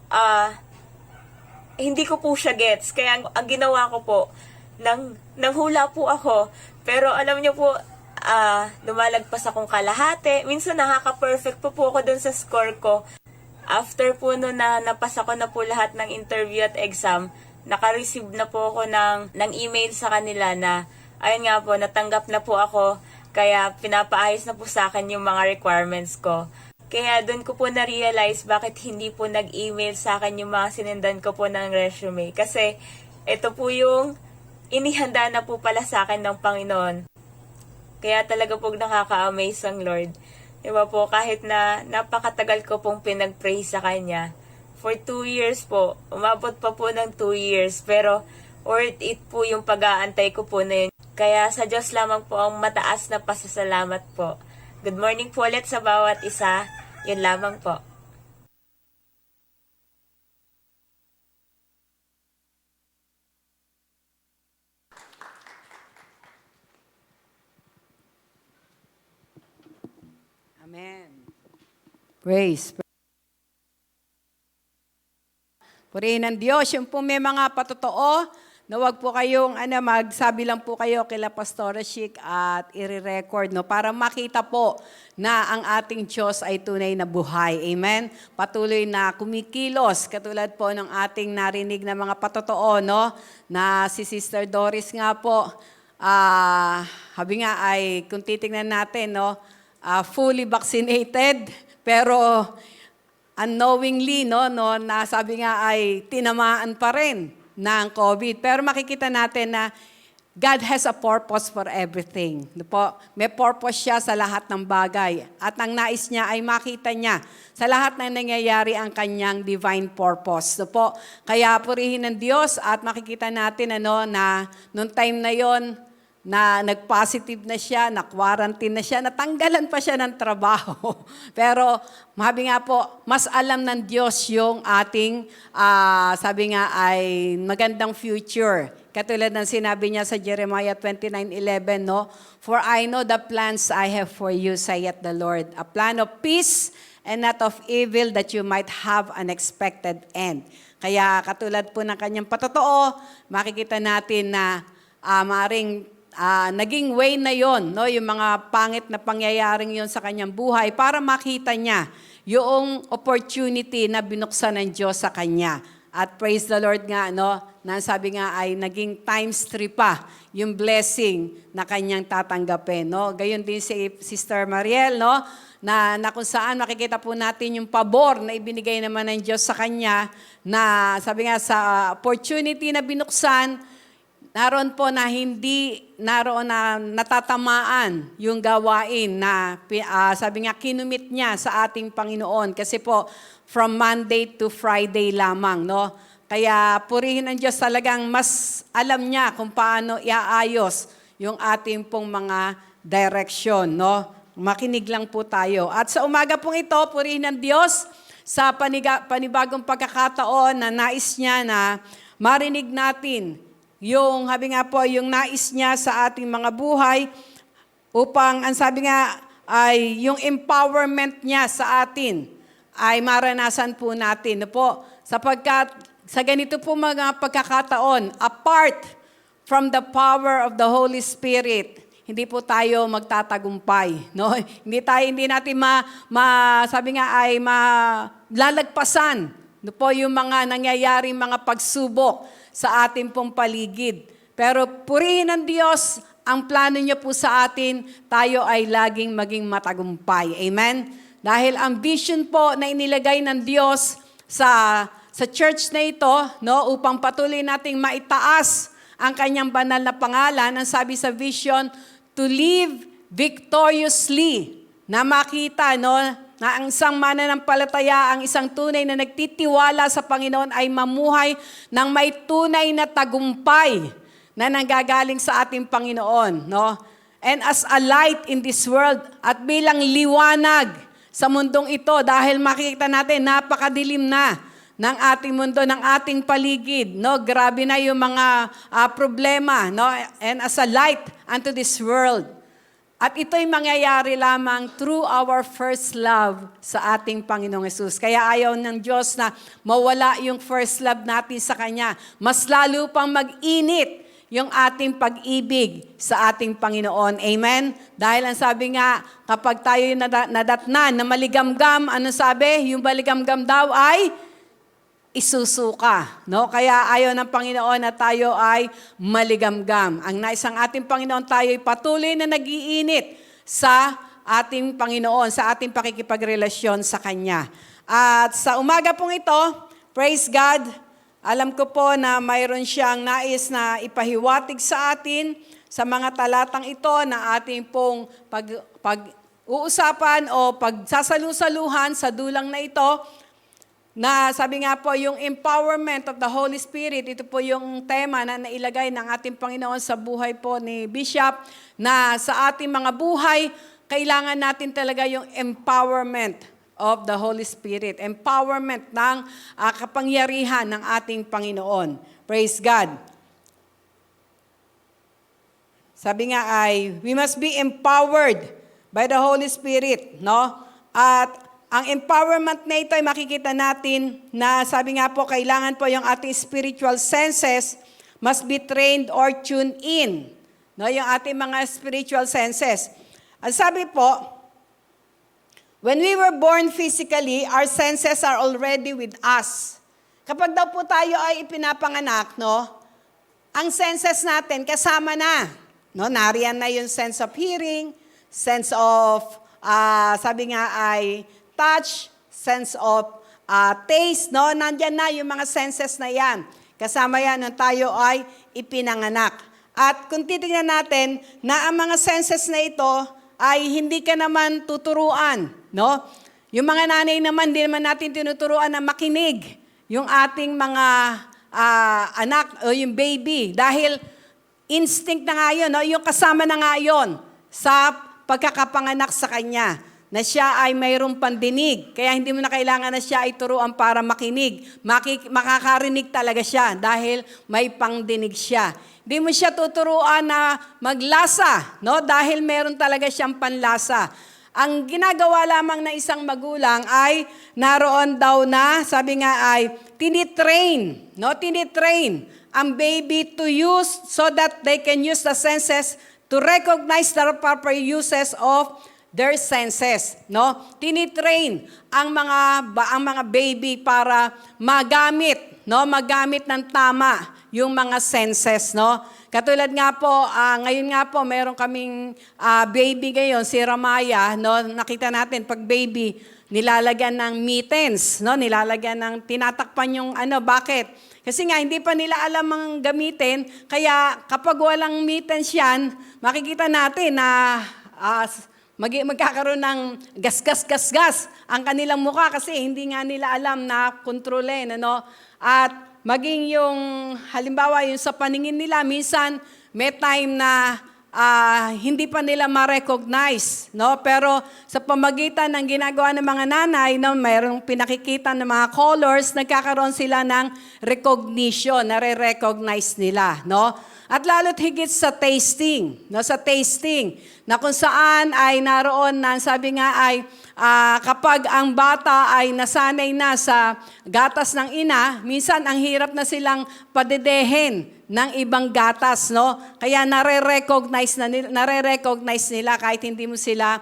hindi ko po siya gets. Kaya ang ginawa ko po, nanghula po ako. Pero alam niyo po, lumalagpas akong kalahati. Minsan nakaka-perfect po ako dun sa score ko. After po no na napasa ko na po lahat ng interview at exam, naka-receive na po ako ng email sa kanila na, ayun nga po, natanggap na po ako. Kaya pinapaayos na po sa akin yung mga requirements ko. Kaya doon ko po na-realize bakit hindi po nag-email sa akin yung mga sinendan ko po ng resume. Kasi ito po yung inihanda na po pala sa akin ng Panginoon. Kaya talaga po nakaka-amaze ang Lord. Diba po, kahit na napakatagal ko pong pinag-pray sa Kanya, for 2 years po, umabot pa po ng 2 years, pero worth it po yung pag-aantay ko po na yun. Kaya sa Diyos lamang po ang mataas na pasasalamat po. Good morning po ulit sa bawat isa. Yun lamang po. Amen. Praise. Purihin ng Diyos. Yung po may mga patotoo, na wag po kayong magsabi lang po kayo kila Pastora Chic at i-record para makita po na ang ating Diyos ay tunay na buhay. Amen? Patuloy na kumikilos katulad po ng ating narinig na mga patotoo, na si Sister Doris nga po, habi nga ay kung titingnan natin, fully vaccinated, pero unknowingly, na sabi nga ay tinamaan pa rin ng COVID. Pero makikita natin na God has a purpose for everything. May purpose siya sa lahat ng bagay. At ang nais niya ay makita niya sa lahat ng nangyayari ang kanyang divine purpose. Kaya purihin ng Diyos at makikita natin na noong time na yon na nag-positive na siya, na-quarantine na siya, natanggalan pa siya ng trabaho. Pero, mabi nga po, mas alam ng Diyos yung ating, sabi nga ay magandang future. Katulad ng sinabi niya sa Jeremiah 29:11, For I know the plans I have for you, saith the Lord, a plan of peace and not of evil, that you might have an expected end. Kaya katulad po ng kanyang patotoo, makikita natin na maring naging way na yon, no? Yung mga pangit na pangyayaring yon sa kanyang buhay para makita niya yung opportunity na binuksan ng Diyos sa kanya. At praise the Lord nga, no? Na sabi nga ay naging times 3 pa yung blessing na kanyang tatanggapin, no? Gayon din si Sister Mariel, no? Na kung saan makikita po natin yung pabor na ibinigay naman ng Diyos sa kanya, na sabi nga sa opportunity na binuksan, naroon po na hindi naroon na natatamaan yung gawain na sabi nga kinumit niya sa ating Panginoon, kasi po from Monday to Friday lamang, no? Kaya purihin ang Diyos, talagang mas alam niya kung paano iaayos yung ating pong mga direction, no? Makinig lang po tayo. At sa umaga pong ito, purihin ang Diyos sa panibagong pagkakataon na nais niya na marinig natin yung, habi nga po, yung nais niya sa ating mga buhay upang, ang sabi nga, ay yung empowerment niya sa atin ay maranasan po natin. Po, sapagkat sa ganito po mga pagkakataon, apart from the power of the Holy Spirit, hindi po tayo magtatagumpay, no? Hindi natin sabi nga ay malalagpasan, no po, yung mga nangyayaring mga pagsubok sa ating pong paligid. Pero purihin ng Diyos, ang plano niya po sa atin, tayo ay laging maging matagumpay. Amen? Dahil ang vision po na inilagay ng Diyos sa church na ito, no, upang patuloy nating maitaas ang kanyang banal na pangalan, ang sabi sa vision, to live victoriously, na makita, no, na ang isang mananampalataya, ang isang tunay na nagtitiwala sa Panginoon ay mamuhay ng may tunay na tagumpay na nanggagaling sa ating Panginoon, no? And as a light in this world, at bilang liwanag sa mundong ito, dahil makikita natin napakadilim na ng ating mundo, ng ating paligid, no? Grabe na yung mga problema, no? And as a light unto this world. At ito'y mangyayari lamang through our first love sa ating Panginoong Hesus. Kaya ayaw ng Diyos na mawala yung first love natin sa Kanya. Mas lalo pang mag-init yung ating pag-ibig sa ating Panginoon. Amen? Dahil ang sabi nga, kapag tayo nadatnan na maligamgam, ano sabi? Yung maligamgam daw ay isusuka, no? Kaya ayaw ng Panginoon na tayo ay maligamgam. Ang nais ng ating Panginoon, tayo ay patuloy na nag-iinit sa ating Panginoon, sa ating pakikipagrelasyon sa Kanya. At sa umaga pong ito, praise God, alam ko po na mayroon siyang nais na ipahiwatig sa atin sa mga talatang ito na ating pong pag-uusapan o pagsasalusaluhan sa dulang na ito, na sabi nga po, yung empowerment of the Holy Spirit, ito po yung tema na nailagay ng ating Panginoon sa buhay po ni Bishop, na sa ating mga buhay, kailangan natin talaga yung empowerment of the Holy Spirit, empowerment ng kapangyarihan ng ating Panginoon. Praise God. Sabi nga ay, we must be empowered by the Holy Spirit, no? At ang empowerment na ito ay makikita natin na sabi nga po, kailangan po yung ating spiritual senses must be trained or tuned in. No, yung ating mga spiritual senses. Ang sabi po, when we were born physically, our senses are already with us. Kapag daw po tayo ay ipinapanganak, no, ang senses natin kasama na. No, nariyan na yung sense of hearing, sense of, sabi nga ay, touch, sense of taste, no? Nandyan na yung mga senses na yan. Kasama yan nung tayo ay ipinanganak. At kung titingnan natin na ang mga senses na ito ay hindi ka naman tuturuan, no? Yung mga nanay naman, hindi naman natin tinuturuan na makinig yung ating mga anak o yung baby. Dahil instinct na nga yun, no? Yung kasama na nga yun sa pagkakapanganak sa kanya, na siya ay mayroong pandinig. Kaya hindi mo na kailangan na siya ay turuan para makinig. Makakarinig talaga siya dahil may pangdinig siya. Hindi mo siya tuturuan na maglasa, no? Dahil meron talaga siyang panlasa. Ang ginagawa lamang ng isang magulang ay naroon daw na, sabi nga ay, tinitrain, no? Tinitrain ang baby to use so that they can use the senses to recognize the proper uses of their senses, no? Tinitrain ang mga baby para magamit, no? Magamit ng tama yung mga senses, no? Katulad nga po, ngayon nga po, meron kaming baby ngayon, si Ramaya, no? Nakita natin, pag baby, nilalagyan ng mittens, no? Nilalagyan ng, tinatakpan yung bakit? Kasi nga, hindi pa nila alam ang gamitin, kaya kapag walang mittens yan, makikita natin na magkakaroon ng gas ang kanilang mukha kasi hindi nga nila alam na kontrolin, ano? At maging yung, halimbawa, yung sa paningin nila, minsan may time na hindi pa nila ma-recognize, no? Pero sa pamagitan ng ginagawa ng mga nanay, no, mayroong pinakikita ng mga colors, nagkakaroon sila ng recognition, nare-recognize nila, no? At lalo't higit sa tasting, no? Sa tasting, na kung saan ay naroon na, sabi nga ay, kapag ang bata ay nasanay na sa gatas ng ina, minsan ang hirap na silang padedehin ng ibang gatas, no? Kaya nare-recognize nila kahit hindi mo sila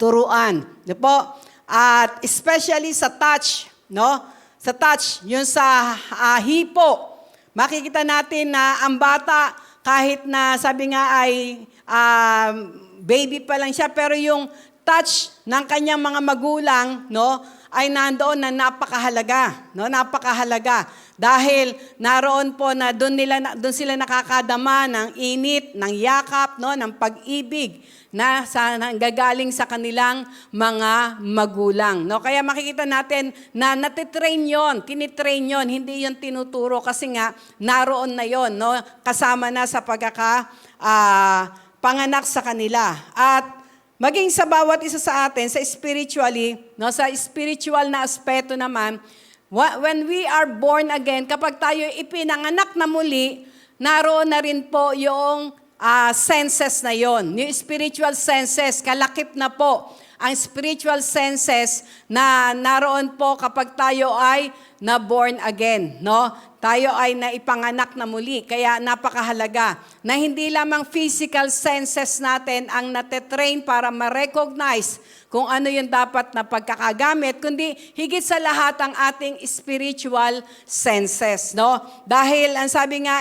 turuan. Di po? At especially sa touch, no? Sa touch, yun sa hipo. Makikita natin na ang bata, kahit na sabi nga ay baby pa lang siya, pero yung touch ng kanyang mga magulang, no, ay nandoon na napakahalaga, no, napakahalaga. Dahil naroon po na doon sila nakakadama ng init, ng yakap, no, ng pag-ibig na gagaling sa kanilang mga magulang, no. Kaya makikita natin na natitrain yon, tinitrain yon, hindi yon tinuturo kasi nga naroon na yon, no, kasama na sa panganak sa kanila. At maging sa bawat isa sa atin, sa spiritually, no, sa spiritual na aspeto naman, when we are born again, kapag tayo ipinanganak na muli, naroon na rin po yung senses na yon. Yung spiritual senses, kalakip na po ang spiritual senses na naroon po kapag tayo ay na-born again, no? Tayo ay naipanganak na muli. Kaya napakahalaga na hindi lamang physical senses natin ang natitrain para ma-recognize kung ano yung dapat na pagkakagamit, kundi higit sa lahat ang ating spiritual senses, no? Dahil ang sabi nga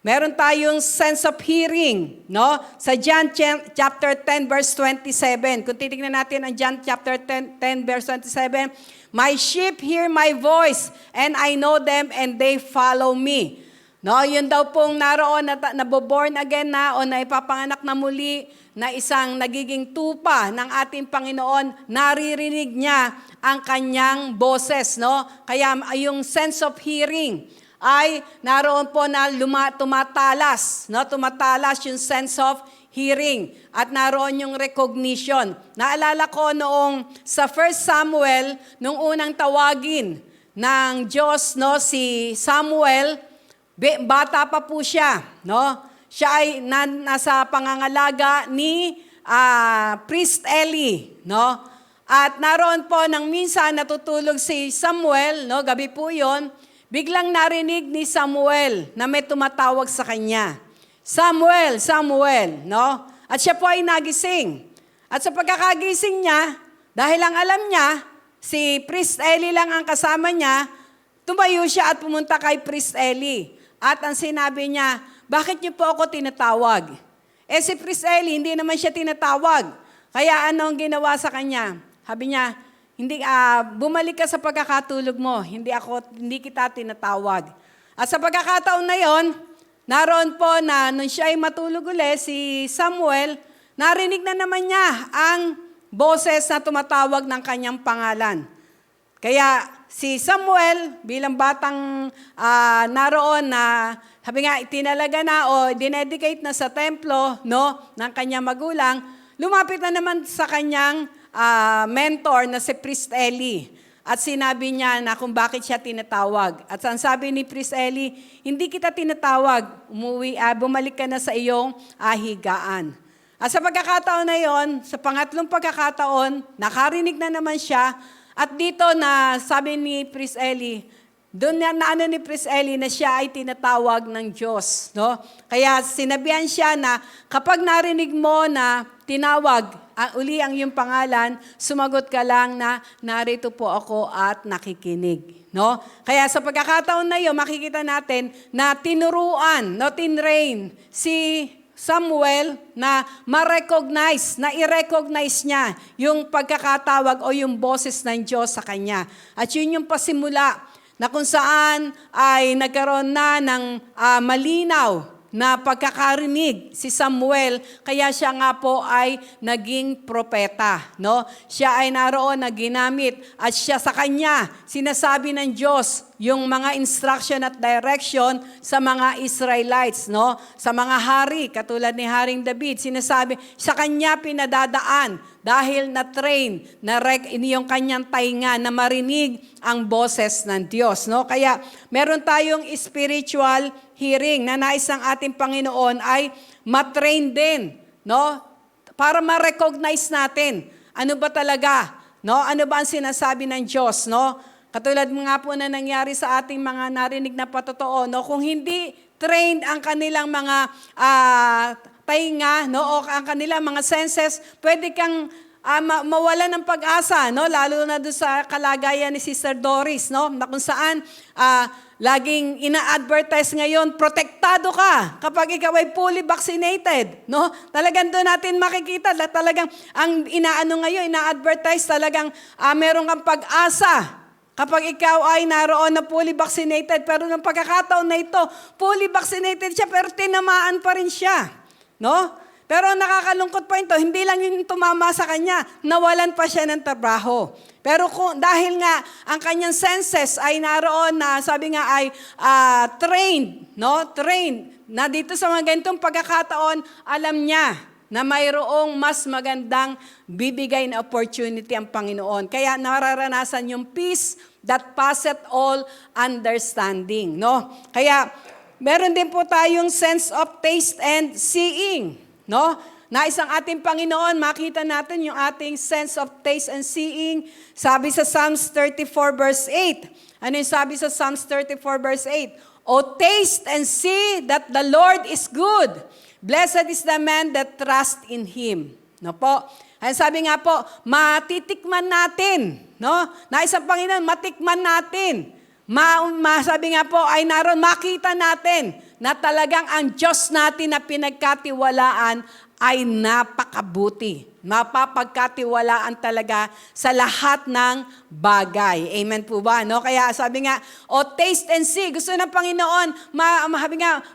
meron tayong sense of hearing, no? Sa John chapter 10 verse 27. Kung titingnan natin ang John chapter 10 verse 27, "My sheep hear my voice, and I know them, and they follow me." No, yun daw pong naroon na naboborn again na o na ipapanganak na muli na isang nagiging tupa ng ating Panginoon, naririnig niya ang kanyang boses, no? Kaya yung sense of hearing ay naroon po na tumatalas, no? Tumatalas yung sense of hearing at naroon yung recognition. Naalala ko noong sa 1 Samuel, nung unang tawagin ng Diyos, no, si Samuel, bata pa po siya, no? Siya ay nasa pangangalaga ni Priest Eli, no? At naroon po nang minsan natutulog si Samuel, no? Gabi po 'yon. Biglang narinig ni Samuel na may tumatawag sa kanya. Samuel, Samuel, no? At siya po ay nagising. At sa pagkakagising niya, dahil ang alam niya, si Priest Eli lang ang kasama niya, tumayo siya at pumunta kay Priest Eli. At ang sinabi niya, "Bakit niyo po ako tinatawag?" Si Priest Eli, hindi naman siya tinatawag. Kaya anong ginawa sa kanya? Sabi niya, bumalik ka sa pagkakatulog mo. Hindi kita tinatawag. At sa pagkakataon na yon, naroon po na nung siya ay matulog uli, si Samuel, narinig na naman niya ang boses na tumatawag ng kanyang pangalan. Kaya si Samuel, bilang batang naroon na, sabi nga, itinalaga na o dinedicate na sa templo, no, ng kanyang magulang, lumapit na naman sa kanyang mentor na si Priest Eli. at sinabi niya na kung bakit siya tinatawag. At ang sabi ni Priest Eli, hindi kita tinatawag, bumalik ka na sa iyong higaan. At sa pagkakataon na yon, sa pangatlong pagkakataon, nakarinig na naman siya, at dito na sabi ni Priest Eli, doon na ni Priest Eli na siya ay tinatawag ng Diyos. No? Kaya sinabihan siya na kapag narinig mo na tinawag uli ang iyong pangalan, sumagot ka lang na narito po ako at nakikinig. No? Kaya sa pagkakataon na iyon, makikita natin na tinuruan, no, tinrain si Samuel na ma-recognize, na i-recognize niya yung pagkakatawag o yung boses ng Diyos sa kanya. At yun yung pasimula na kung saan ay nagkaroon na ng malinaw na pagkakarinig si Samuel, kaya siya nga po ay naging propeta. No? Siya ay naroon na ginamit at siya sa kanya, sinasabi ng Diyos yung mga instruction at direction sa mga Israelites, no? Sa mga hari, katulad ni Haring David, sinasabi, sa kanya pinadadaan dahil na-train, yung kanyang tainga na marinig ang boses ng Diyos, no? Kaya meron tayong spiritual hearing na nais ng ating Panginoon ay matrain din, no? Para ma-recognize natin ano ba talaga, no? Ano ba ang sinasabi ng Diyos, no? Katulad nga po na nangyari sa ating mga narinig na patotoo, no? Kung hindi trained ang kanilang mga tainga, no? O ang kanilang mga senses, pwede kang mawala ng pag-asa, no? Lalo na doon sa kalagayan ni Sister Doris, no? Na kung saan laging ina-advertise ngayon, protektado ka kapag ikaw ay fully vaccinated, no? Talagang doon natin makikita, talagang ang inaano ngayon, ina-advertise talagang meron kang pag-asa. Kapag ikaw ay naroon na fully vaccinated, pero ng pagkakataon na ito, fully vaccinated siya, pero tinamaan pa rin siya. No? Pero nakakalungkot pa ito, hindi lang yung tumama sa kanya, nawalan pa siya ng trabaho. Pero dahil nga ang kanyang senses ay naroon na, sabi nga ay trained, no? Trained, na dito sa mga ganitong pagkakataon, alam niya na mayroong mas magandang bibigay na opportunity ang Panginoon. Kaya nararanasan yung peace that passeth all understanding. No? Kaya meron din po tayong sense of taste and seeing. No? Nais ang ating Panginoon, makita natin yung ating sense of taste and seeing. Sabi sa Psalms 34 verse 8. Ano yung sabi sa Psalms 34 verse 8? O taste and see that the Lord is good. Blessed is the man that trusts in Him. No po? Ay sabi nga po, matitikman natin. No? Nais ang Panginoon, matikman natin. Sabi nga po, ay naroon, makita natin na talagang ang Diyos natin na pinagkatiwalaan ay napakabuti. Mapapagkatiwalaan talaga sa lahat ng bagay. Amen po ba? No? Kaya sabi nga, taste and see. Gusto ng Panginoon,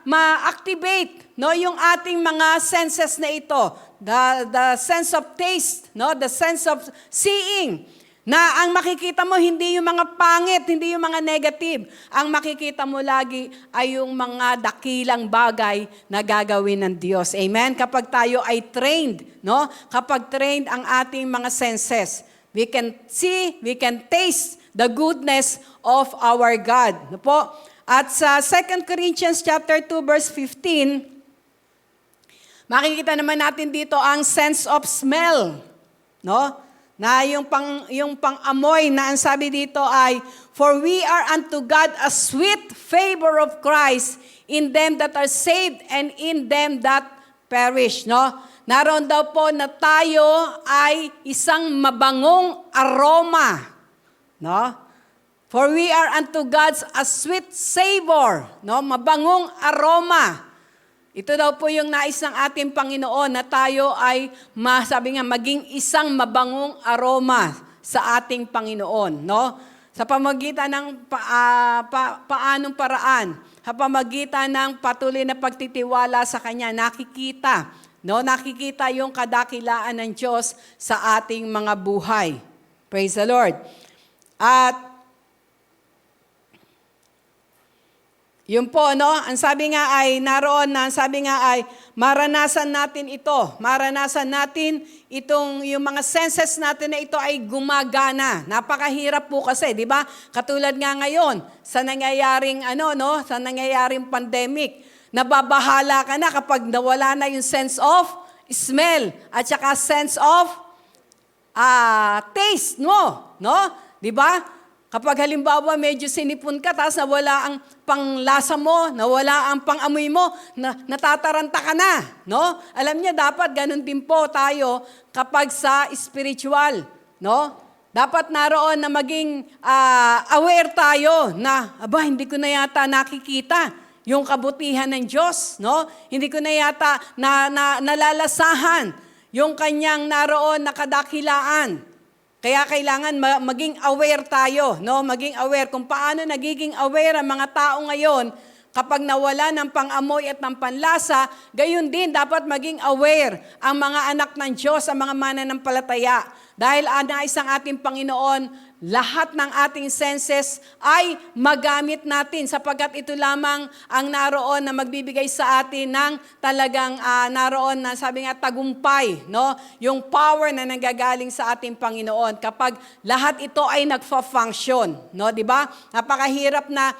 ma-activate, no, yung ating mga senses na ito. The sense of taste, no, the sense of seeing. Na ang makikita mo, hindi yung mga pangit, hindi yung mga negative. Ang makikita mo lagi ay yung mga dakilang bagay na gagawin ng Diyos. Amen? Kapag tayo ay trained, no? Kapag trained ang ating mga senses, we can see, we can taste the goodness of our God. No po? At sa 2 Corinthians chapter 2 verse 15, makikita naman natin dito ang sense of smell, no? Na yung pang-amoy na ang sabi dito ay, for we are unto God a sweet favor of Christ in them that are saved and in them that perish. No? Naroon daw po na tayo ay isang mabangong aroma. No? For we are unto God a sweet savor. No? Mabangong aroma. Ito daw po yung nais ng ating Panginoon na tayo ay, sabi nga, maging isang mabangong aroma sa ating Panginoon. No? Sa pamagitan ng paanong paraan, sa pamagitan ng patuloy na pagtitiwala sa Kanya, nakikita, no? Nakikita yung kadakilaan ng Diyos sa ating mga buhay. Praise the Lord. At Yun po, no? Ang sabi nga ay, naroon na, ang sabi nga ay, maranasan natin ito. Maranasan natin itong, yung mga senses natin na ito ay gumagana. Napakahirap po kasi, di ba? Katulad nga ngayon, sa nangyayaring, sa nangyayaring pandemic, nababahala ka na kapag nawala na yung sense of smell at saka sense of taste mo, no? Di ba? Kapag halimbawa medyo sinipon ka, tapos nawala ang panglasa mo, nawala ang pangamoy mo, natataranta ka na, no? Alam niyo, dapat ganun din po tayo kapag sa spiritual, no? Dapat naroon na maging aware tayo na, hindi ko na yata nakikita yung kabutihan ng Diyos, no? Hindi ko na yata nalalasahan yung kanyang naroon na kadakilaan. Kaya kailangan maging aware tayo, no? Maging aware kung paano nagiging aware ang mga tao ngayon kapag nawala ng pang-amoy at ng panlasa, gayon din dapat maging aware ang mga anak ng Diyos, ang mga mananampalataya. Dahil nais ang ating Panginoon, lahat ng ating senses ay magamit natin sapagkat ito lamang ang naroon na magbibigay sa atin ng talagang naroon na sabi nga tagumpay, no? Yung power na nanggagaling sa ating Panginoon kapag lahat ito ay nagfa-function, no? 'Di ba? Napakahirap na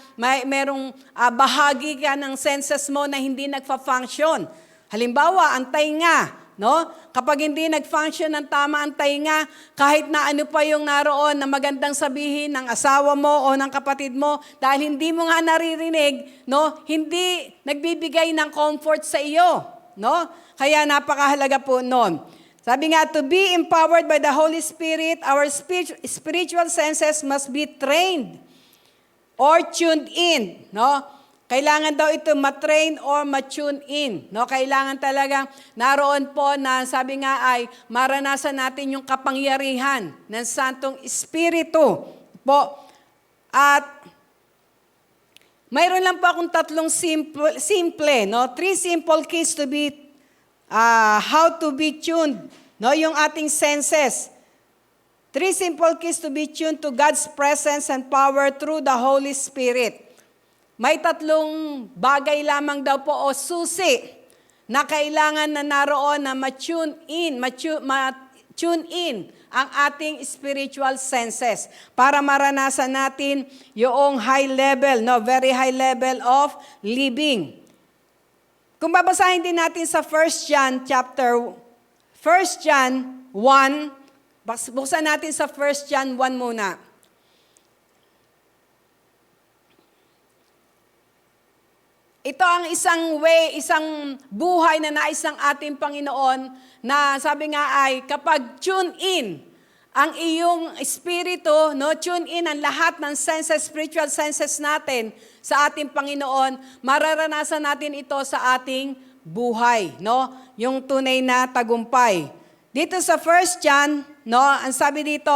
merong bahagi ka ng senses mo na hindi nagfa-function. Halimbawa, ang tainga, no? Kapag hindi nag-function ng tama ang tainga, kahit na ano pa yung naroon na magandang sabihin ng asawa mo o ng kapatid mo, dahil hindi mo nga naririnig, no? Hindi nagbibigay ng comfort sa iyo, no? Kaya napakahalaga po noon. Sabi nga, to be empowered by the Holy Spirit, our spiritual senses must be trained or tuned in, no? Kailangan daw ito matrain or ma-tune in. No? Kailangan talagang naroon po na sabi nga ay maranasan natin yung kapangyarihan ng Santong Espiritu po. At mayroon lang po akong tatlong simple, no? 3 simple keys to be, how to be tuned, no? Yung ating senses. 3 simple keys to be tuned to God's presence and power through the Holy Spirit. May 3 bagay lamang daw po o susi na kailangan na naroon na ma-tune in ang ating spiritual senses para maranasan natin yung high level, no, very high level of living. Kung babasahin din natin sa 1 John 1, buksan natin sa 1 John 1 muna. Ito ang isang way, isang buhay na nais ng ating Panginoon na sabi nga ay kapag tune in ang iyong espiritu, no, tune in ang lahat ng senses, spiritual senses natin sa ating Panginoon, mararanasan natin ito sa ating buhay, no? Yung tunay na tagumpay. Dito sa 1 John, no, ang sabi dito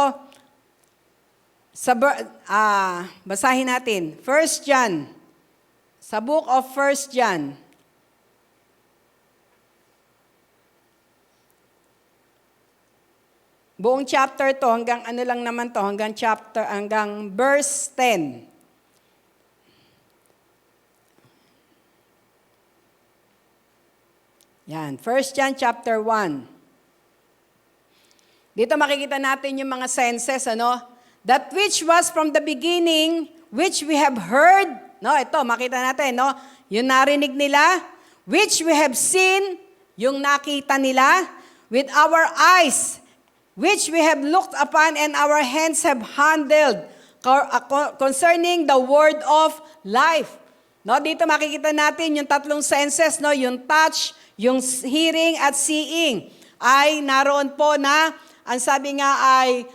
basahin natin. 1 John. Sa book of 1 John, buong chapter to, hanggang hanggang verse 10. Yan, 1 John chapter 1. Dito makikita natin yung mga senses, That which was from the beginning, which we have heard. No, ito, makita natin, no? Yung narinig nila, which we have seen, yung nakita nila, with our eyes, which we have looked upon and our hands have handled, concerning the word of life. No, dito makikita natin yung 3 senses, no? Yung touch, yung hearing at seeing, ay naroon po na, ang sabi nga ay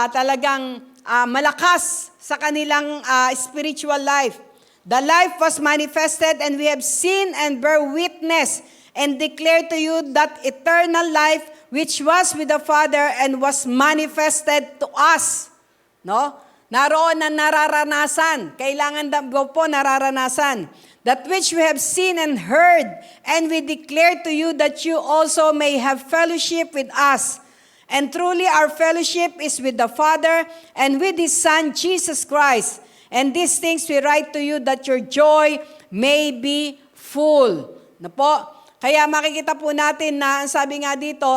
talagang malakas sa kanilang spiritual life. The life was manifested and we have seen and bear witness and declare to you that eternal life which was with the Father and was manifested to us. No? Naroon na nararanasan. Kailangan daw po nararanasan. That which we have seen and heard, and we declare to you that you also may have fellowship with us. And truly our fellowship is with the Father and with His Son, Jesus Christ. And these things we write to you that your joy may be full. Na po? Kaya makikita po natin na ang sabi nga dito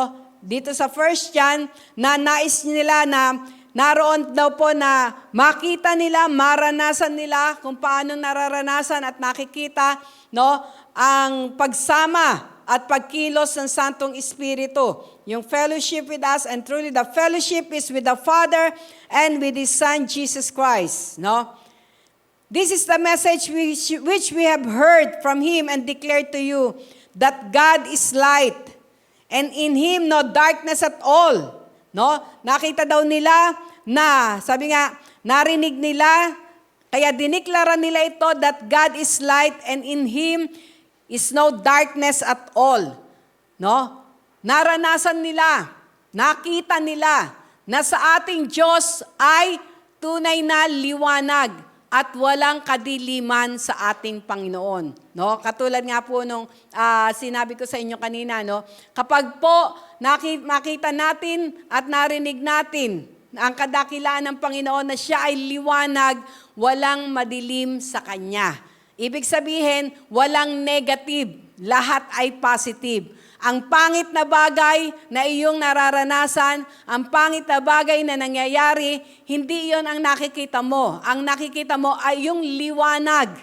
sa 1 John, na nais nila na naroon daw po na makita nila, maranasan nila kung paano nararanasan at nakikita, no, ang pagsama at pagkilos ng Santong Espiritu. Yung fellowship with us, and truly the fellowship is with the Father and with His Son, Jesus Christ. No? This is the message which we have heard from Him and declared to you, that God is light, and in Him no darkness at all. No? Nakita daw nila na, sabi nga, narinig nila, kaya diniklara nila ito that God is light and in Him is no darkness at all. No? Naranasan nila, nakita nila na sa ating Diyos ay tunay na liwanag at walang kadiliman sa ating Panginoon. No? Katulad nga po nung sinabi ko sa inyo kanina, no? Kapag po makita natin at narinig natin ang kadakilaan ng Panginoon na siya ay liwanag, walang madilim sa Kanya. Ibig sabihin, walang negative, lahat ay positive. Ang pangit na bagay na iyong nararanasan, ang pangit na bagay na nangyayari, hindi iyon ang nakikita mo. Ang nakikita mo ay yung liwanag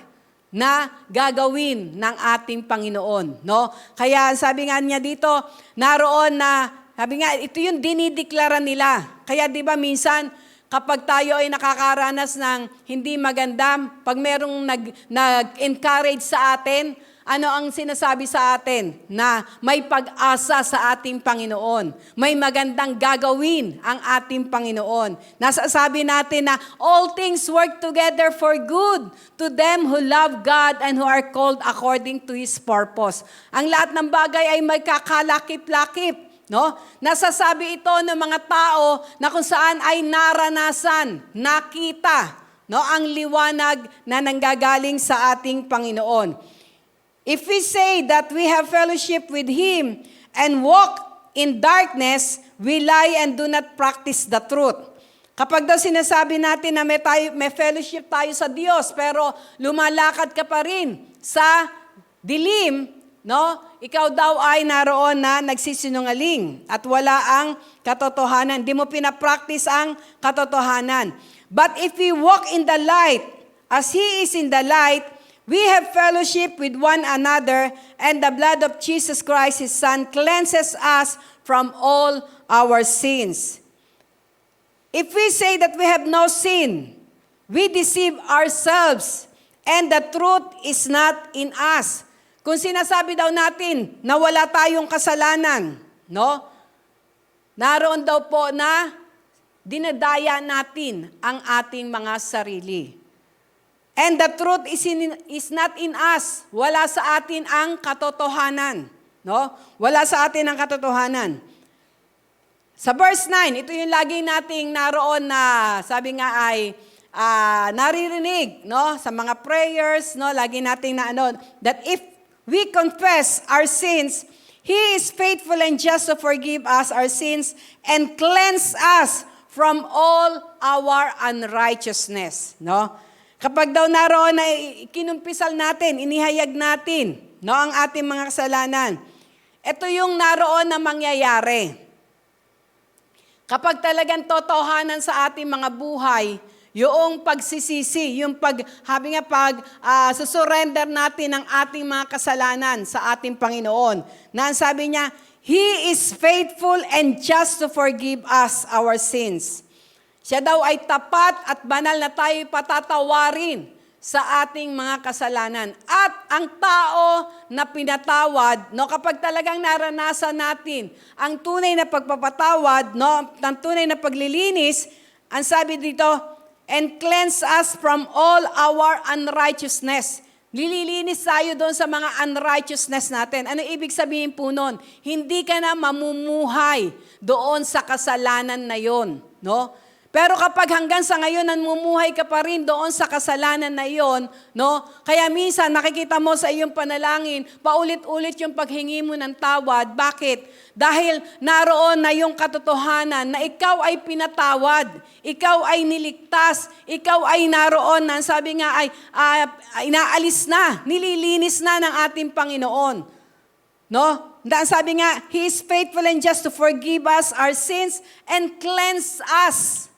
na gagawin ng ating Panginoon. No? Kaya sabi nga niya dito, naroon na, sabi nga, ito yung dinideklara nila. Kaya di ba minsan, kapag tayo ay nakakaranas ng hindi maganda, pag merong nag-encourage sa atin, ano ang sinasabi sa atin? Na may pag-asa sa ating Panginoon. May magandang gagawin ang ating Panginoon. Nasasabi natin na all things work together for good to them who love God and who are called according to His purpose. Ang lahat ng bagay ay may kakalakip-lakip. No? Nasasabi ito ng mga tao na kung saan ay naranasan, nakita, no, ang liwanag na nanggagaling sa ating Panginoon. If we say that we have fellowship with Him and walk in darkness, we lie and do not practice the truth. Kapag daw sinasabi natin na may fellowship tayo sa Diyos, pero lumalakad ka pa rin sa dilim, no? Ikaw daw ay naroon na nagsisinungaling at wala ang katotohanan. Hindi mo pinapractice ang katotohanan. But if we walk in the light, as He is in the light, we have fellowship with one another, and the blood of Jesus Christ, His Son, cleanses us from all our sins. If we say that we have no sin, we deceive ourselves, and the truth is not in us. Kung sinasabi daw natin na wala tayong kasalanan, no? Naroon daw po na dinadaya natin ang ating mga sarili. And the truth is not in us. Wala sa atin ang katotohanan. No? Wala sa atin ang katotohanan. Sa verse 9, ito yung lagi nating naroon na sabi nga ay naririnig, no? Sa mga prayers, no? Lagi nating na that if we confess our sins, He is faithful and just to forgive us our sins and cleanse us from all our unrighteousness, no? Kapag daw naroon na kinumpisal natin, inihayag natin, no, ang ating mga kasalanan, ito yung naroon na mangyayari. Kapag talagang totohanan sa ating mga buhay, yung pagsisisi, yung susurrender natin ang ating mga kasalanan sa ating Panginoon. Na ang sabi niya, He is faithful and just to forgive us our sins. Siya daw ay tapat at banal na tayo patatawarin sa ating mga kasalanan. At ang tao na pinatawad, no, kapag talagang naranasan natin ang tunay na pagpapatawad, no, ang tunay na paglilinis, ang sabi dito, and cleanse us from all our unrighteousness. Lililinis tayo doon sa mga unrighteousness natin. Ano ibig sabihin po nun? Hindi ka na mamumuhay doon sa kasalanan na yon, no? Pero kapag hanggang sa ngayon namumuhay ka pa rin doon sa kasalanan na iyon, no? Kaya minsan makikita mo sa iyong panalangin, paulit-ulit yung paghingi mo ng tawad. Bakit? Dahil naroon na yung katotohanan na ikaw ay pinatawad, ikaw ay niligtas, ikaw ay naroon na, sabi nga ay inaalis na, nililinis na ng ating Panginoon. No? Sabi nga, He is faithful and just to forgive us our sins and cleanse us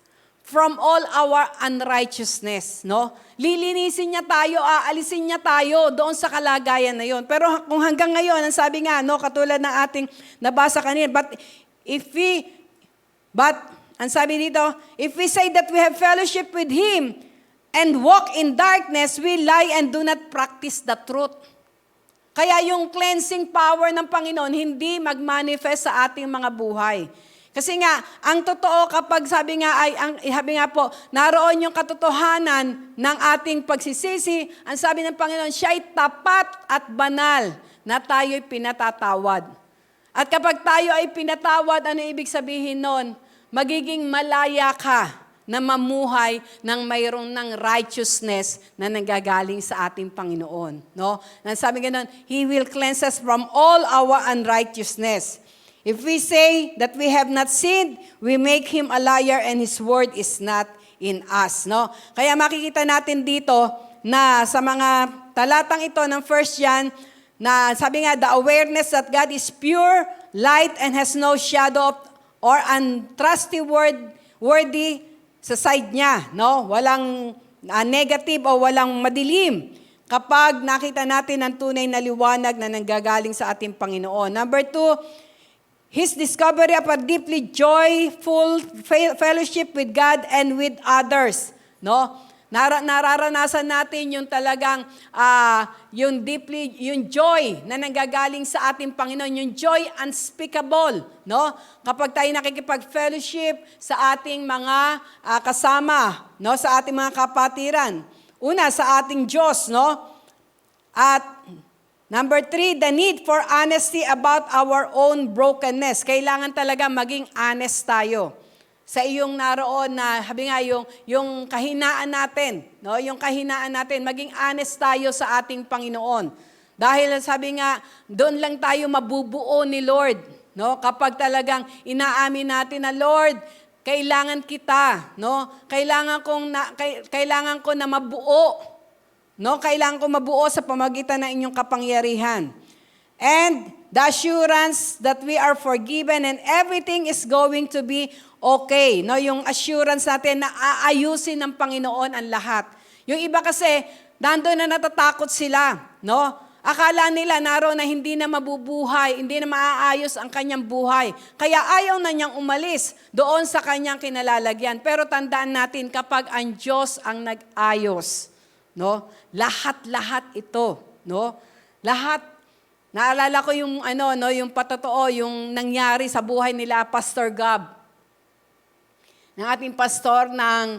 from all our unrighteousness, no? Lilinisin niya tayo, aalisin niya tayo doon sa kalagayan na yon. Pero kung hanggang ngayon, ang sabi nga, no, katulad ng ating nabasa kanina, ang sabi dito, if we say that we have fellowship with Him and walk in darkness, we lie and do not practice the truth. Kaya yung cleansing power ng Panginoon hindi mag-manifest sa ating mga buhay. Kasi nga, ang totoo kapag sabi nga po, naroon yung katotohanan ng ating pagsisisi, ang sabi ng Panginoon, siya ay tapat at banal na tayo'y pinatatawad. At kapag tayo ay pinatawad, ano ibig sabihin nun? Magiging malaya ka na mamuhay ng mayroong ng righteousness na nanggagaling sa ating Panginoon. No? Nang sabi ganoon, He will cleanse us from all our unrighteousness. If we say that we have not sinned, we make Him a liar and His word is not in us. No? Kaya makikita natin dito na sa mga talatang ito ng 1 John, na sabi nga, the awareness that God is pure, light, and has no shadow or untrustworthy sa side niya. No? Walang negative o walang madilim kapag nakita natin ang tunay na liwanag na nanggagaling sa ating Panginoon. Number 2, His discovery of a deeply joyful fellowship with God and with others. No? Nararanasan natin yung talagang yung joy na nanggagaling sa ating Panginoon, yung joy unspeakable, no? Kapag tayo nakikipag-fellowship sa ating mga kasama, no, sa ating mga kapatiran. Una, sa ating Diyos, no? At number 3, the need for honesty about our own brokenness. Kailangan talaga maging honest tayo sa iyong naroon na, sabi nga, yung kahinaan natin, no? Yung kahinaan natin, maging honest tayo sa ating Panginoon. Dahil sabi nga, doon lang tayo mabubuo ni Lord, no? Kapag talagang inaamin natin na, Lord, kailangan kita, no? Kailangan ko na mabuo, no? Kailangan ko mabuo sa pamagitan ng inyong kapangyarihan. And the assurance that we are forgiven and everything is going to be okay. No, yung assurance natin na aayusin ng Panginoon ang lahat. Yung iba kasi, nandoon na natatakot sila. No? Akala nila naroon na hindi na mabubuhay, hindi na maaayos ang kanyang buhay. Kaya ayaw na niyang umalis doon sa kanyang kinalalagyan. Pero tandaan natin, kapag ang Diyos ang nag-ayos, no? Lahat-lahat ito, no? Lahat. Naalala ko yung yung patotoo, yung nangyari sa buhay nila Pastor Gab, ng ating pastor ng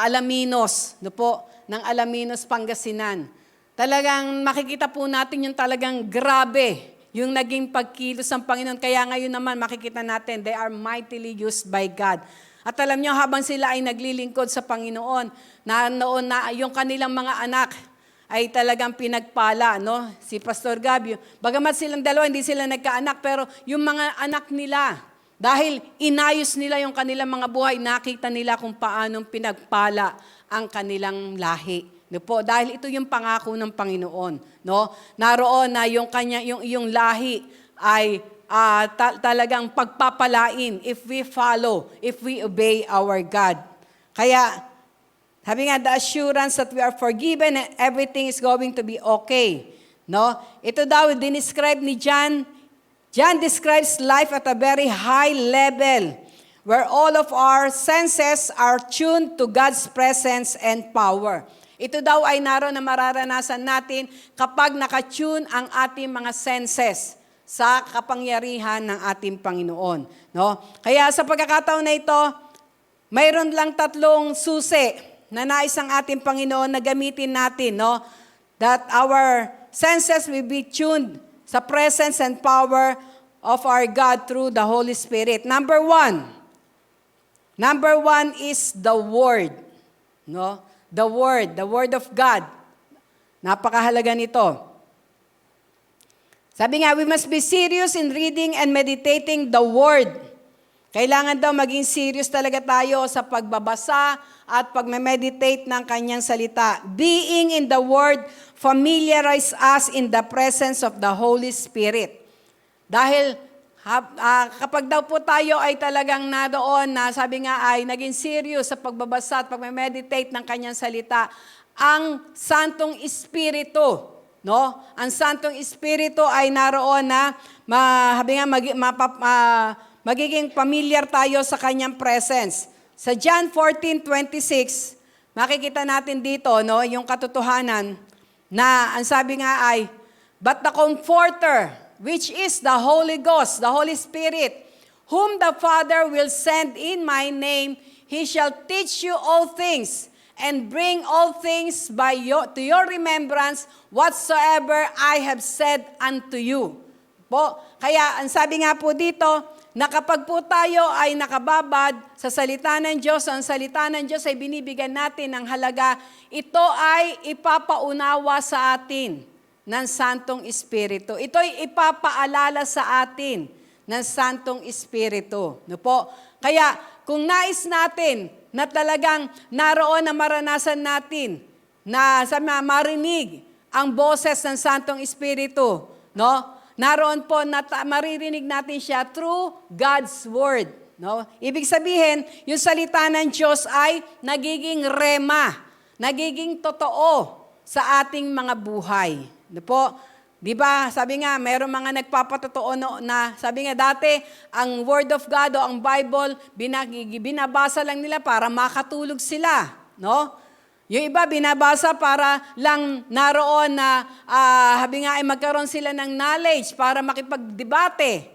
Alaminos, no po, ng Alaminos, Pangasinan. Talagang makikita po natin yung talagang grabe, yung naging pagkilos ng Panginoon. Kaya ngayon naman makikita natin, they are mightily used by God. At alam nyo, habang sila ay naglilingkod sa Panginoon, na noon na yung kanilang mga anak ay talagang pinagpala, no? Si Pastor Gabio, bagamat silang dalawa, hindi sila nagkaanak, pero yung mga anak nila, dahil inayos nila yung kanilang mga buhay, nakita nila kung paanong pinagpala ang kanilang lahi. No po, dahil ito yung pangako ng Panginoon, no? Naroon na yung lahi ay talagang pagpapalain if we follow, if we obey our God. Kaya sabi nga, the assurance that we are forgiven and everything is going to be okay. No? Ito daw, dinescribe ni John. John describes life at a very high level where all of our senses are tuned to God's presence and power. Ito daw ay naroon na mararanasan natin kapag nakatune ang ating mga senses sa kapangyarihan ng ating Panginoon. No? Kaya sa pagkakataon na ito, mayroon lang 3 susi na nais ang ating Panginoon na gamitin natin, no? That our senses will be tuned sa presence and power of our God through the Holy Spirit. Number 1, Number 1 is the Word. No? The Word of God. Napakahalaga nito. Sabi nga, we must be serious in reading and meditating the Word. Kailangan daw maging serious talaga tayo sa pagbabasa at pagme-meditate ng kanyang salita. Being in the Word familiarize us in the presence of the Holy Spirit. Dahil kapag daw po tayo ay talagang nadoon na sabi nga ay naging serious sa pagbabasa at pagme-meditate ng kanyang salita, ang Santong Espiritu, no? Ang Santong Espiritu ay naroon na magiging familiar tayo sa kanyang presence. Sa John 14:26, makikita natin dito, no, yung katotohanan na ang sabi nga ay, but the Comforter, which is the Holy Ghost, the Holy Spirit, whom the Father will send in my name, He shall teach you all things, and bring all things to your remembrance whatsoever I have said unto you. Po, kaya ang sabi nga po dito, na kapag po tayo ay nakababad sa salita ng Diyos, ang salita ng Diyos ay binibigyan natin ng halaga, ito ay ipapaunawa sa atin ng Santong Espiritu. Ito'y ipapaalala sa atin ng Santong Espiritu. No po? Kaya kung nais natin na talagang naroon na maranasan natin na marinig ang boses ng Santong Espiritu, no? Naroon po maririnig natin siya through God's Word, no? Ibig sabihin, yung salita ng Diyos ay nagiging rema, nagiging totoo sa ating mga buhay. No po? 'Di ba? Sabi nga, mayroong mga nagpapatotoo na sabi nga dati, ang Word of God o ang Bible binabasa lang nila para makatulog sila, no? Yung iba binabasa para lang naroon na sabi nga ay magkaroon sila ng knowledge para makipagdebate.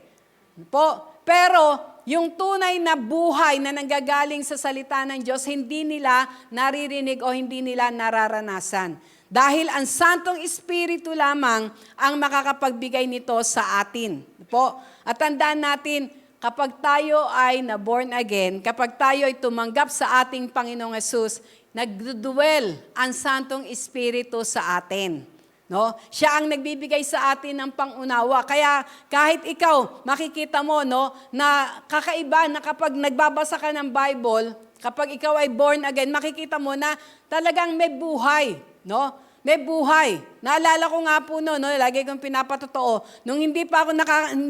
Po, pero yung tunay na buhay na nanggagaling sa salita ng Diyos, hindi nila naririnig o hindi nila nararanasan. Dahil ang Santong Espiritu lamang ang makakapagbigay nito sa atin. Po? At tandaan natin, kapag tayo ay na-born again, kapag tayo ay tumanggap sa ating Panginoong Hesus, nagduduel ang Santong Espiritu sa atin. No? Siya ang nagbibigay sa atin ng pangunawa. Kaya kahit ikaw, makikita mo, no, na kakaiba na kapag nagbabasa ka ng Bible, kapag ikaw ay born again, makikita mo na talagang may buhay. No? May buhay. Naalala ko nga po no, lagi kong pinapatotoo. Nung hindi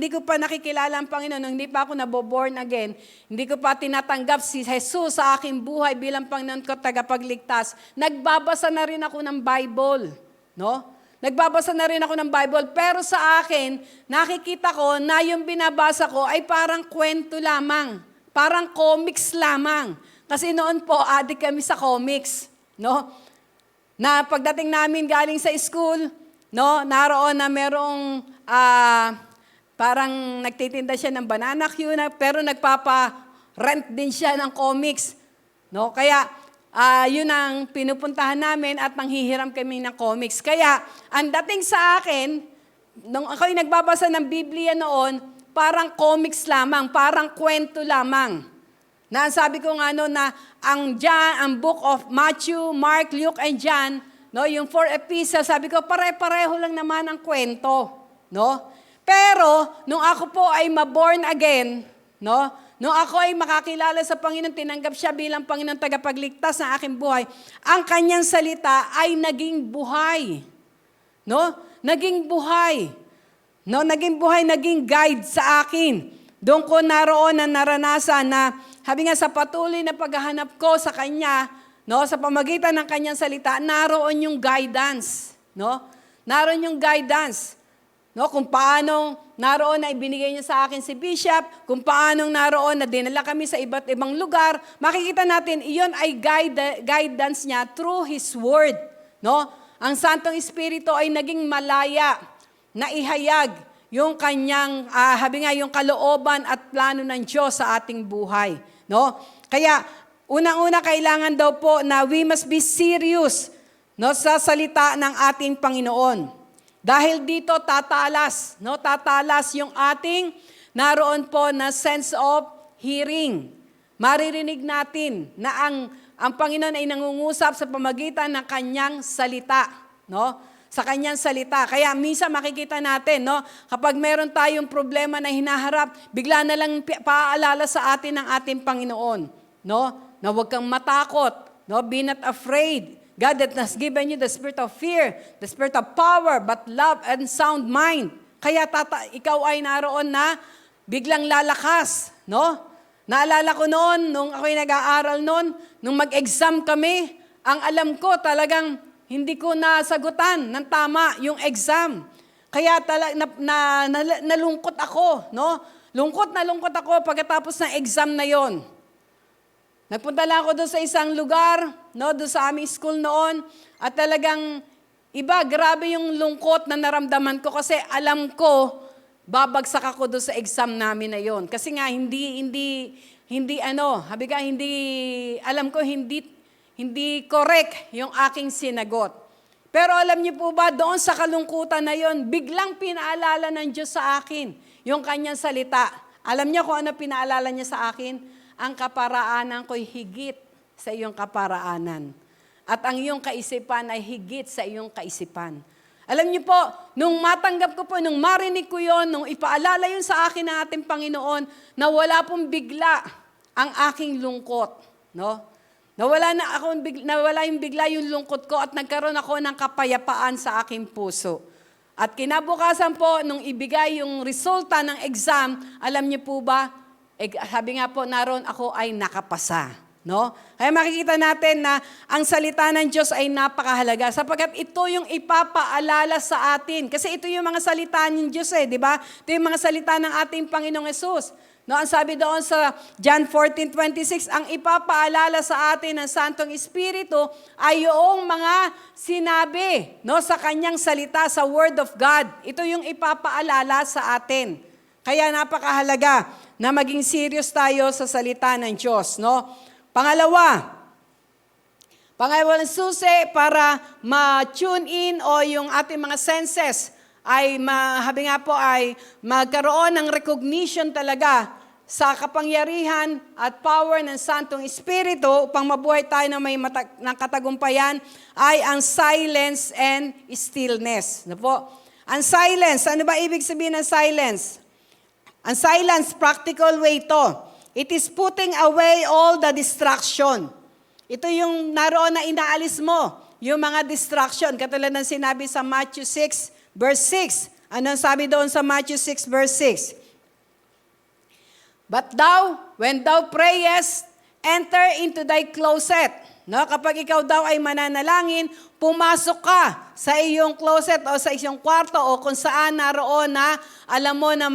ko pa nakikilala ang Panginoon, nung hindi pa ako naboborn again, hindi ko pa tinatanggap si Jesus sa aking buhay bilang Panginoon ko tagapagligtas, nagbabasa na rin ako ng Bible. No? Nagbabasa na rin ako ng Bible, pero sa akin, nakikita ko na yung binabasa ko ay parang kwento lamang. Parang comics lamang. Kasi noon po, adik kami sa comics. No? Na pagdating namin galing sa school, no, naroon na merong parang nagtitinda siya ng banana queue pero nagpapa-rent din siya ng comics. No? Kaya yun ang pinupuntahan namin at nanghihiram kami ng comics. Kaya ang dating sa akin, nung ako'y nagbabasa ng Biblia noon, parang comics lamang, parang kwento lamang. Na sabi ko nga na ang book of Matthew, Mark, Luke, and John, no, yung 4 epistles, sabi ko pare-pareho lang naman ang kwento, no? Pero nung ako po ay ma-born again, no? Nung ako ay makakilala sa Panginoon, tinanggap siya bilang Panginoon tagapagligtas ng aking buhay, ang kanyang salita ay naging buhay. No? Naging buhay. No, naging buhay, naging guide sa akin. Doon ko naroon na naranasan na sabi nga sa patuloy na paghahanap ko sa Kanya, no, sa pamagitan ng Kanyang salita, naroon yung guidance. No? Naroon yung guidance. No? Kung paanong naroon na ibinigay niya sa akin si Bishop, kung paanong naroon na dinala kami sa iba't ibang lugar, makikita natin, iyon ay guidance niya through His Word. No? Ang Santong Espiritu ay naging malaya na ihayag yung kanyang, habi nga, yung kalooban at plano ng Diyos sa ating buhay. No? Kaya, unang-una kailangan daw po na we must be serious, no, sa salita ng ating Panginoon. Dahil dito tatalas, no, tatalas yung ating naroon po na sense of hearing. maririnig natin na ang Panginoon ay nangungusap sa pamagitan ng kanyang salita, no? Sa kanyang salita. Kaya minsan makikita natin, no, kapag meron tayong problema na hinaharap, bigla na lang paaalala sa atin ng ating Panginoon, no? Na huwag kang matakot, no? Be not afraid. God that has given you the spirit of fear, the spirit of power, but love and sound mind. Kaya ikaw ay naroon na biglang lalakas, no? Naalala ko noon, nung ako'y nag-aaral noon, nung mag-exam kami, ang alam ko talagang hindi ko nasagutan ng tama yung exam. Kaya nalungkot ako, no? Lungkot ako pagkatapos ng exam na yon. Nagpunta lang ako doon sa isang lugar, no, doon sa aming school noon, at talagang iba, grabe yung lungkot na naramdaman ko kasi alam ko, babagsak ako doon sa exam namin na yon. Kasi nga, hindi correct yung aking sinagot. Pero alam niyo po ba, doon sa kalungkutan na yon, biglang pinaalala ng Diyos sa akin yung kanyang salita. Alam niyo kung ano pinaalala niya sa akin? Ang kaparaanan ko'y higit sa iyong kaparaanan. At ang iyong kaisipan ay higit sa iyong kaisipan. Alam niyo po, nung matanggap ko po, nung marinig ko yon, nung ipaalala yun sa akin ng ating Panginoon, na wala pong bigla ang aking lungkot. No? Nawala yung bigla yung lungkot ko at nagkaroon ako ng kapayapaan sa aking puso. At kinabukasan po, nung ibigay yung resulta ng exam, alam niyo po ba, sabi nga po, naroon ako ay nakapasa. No? Kaya makikita natin na ang salita ng Diyos ay napakahalaga sapagkat ito yung ipapaalala sa atin. Kasi ito yung mga salita ng Diyos di ba? Ito yung mga salita ng ating Panginoong Yesus. No, ang sabi doon sa John 14:26, ang ipapaalala sa atin ng Santong Espiritu ay yung mga sinabi, no, sa kanyang salita, sa Word of God. Ito yung ipapaalala sa atin. Kaya napakahalaga na maging serious tayo sa salita ng Diyos, no? Pangalawang susi para ma-tune in o yung ating mga senses ay magkaroon ng recognition talaga sa kapangyarihan at power ng Santong Espiritu upang mabuhay tayo na may ng katagumpayan ay ang silence and stillness. No po? Ang silence, ano ba ibig sabihin ng silence? Ang silence, practical way to. It is putting away all the distraction. Ito yung naroon na inaalis mo, yung mga distraction. Katulad ng sinabi sa Matthew 6, verse 6. Anong sabi doon sa Matthew 6, verse 6? But thou, when thou prayest, enter into thy closet. No, kapag ikaw daw ay mananalangin, pumasok ka sa iyong closet o sa iyong kwarto o kung saan naroon na alam mo na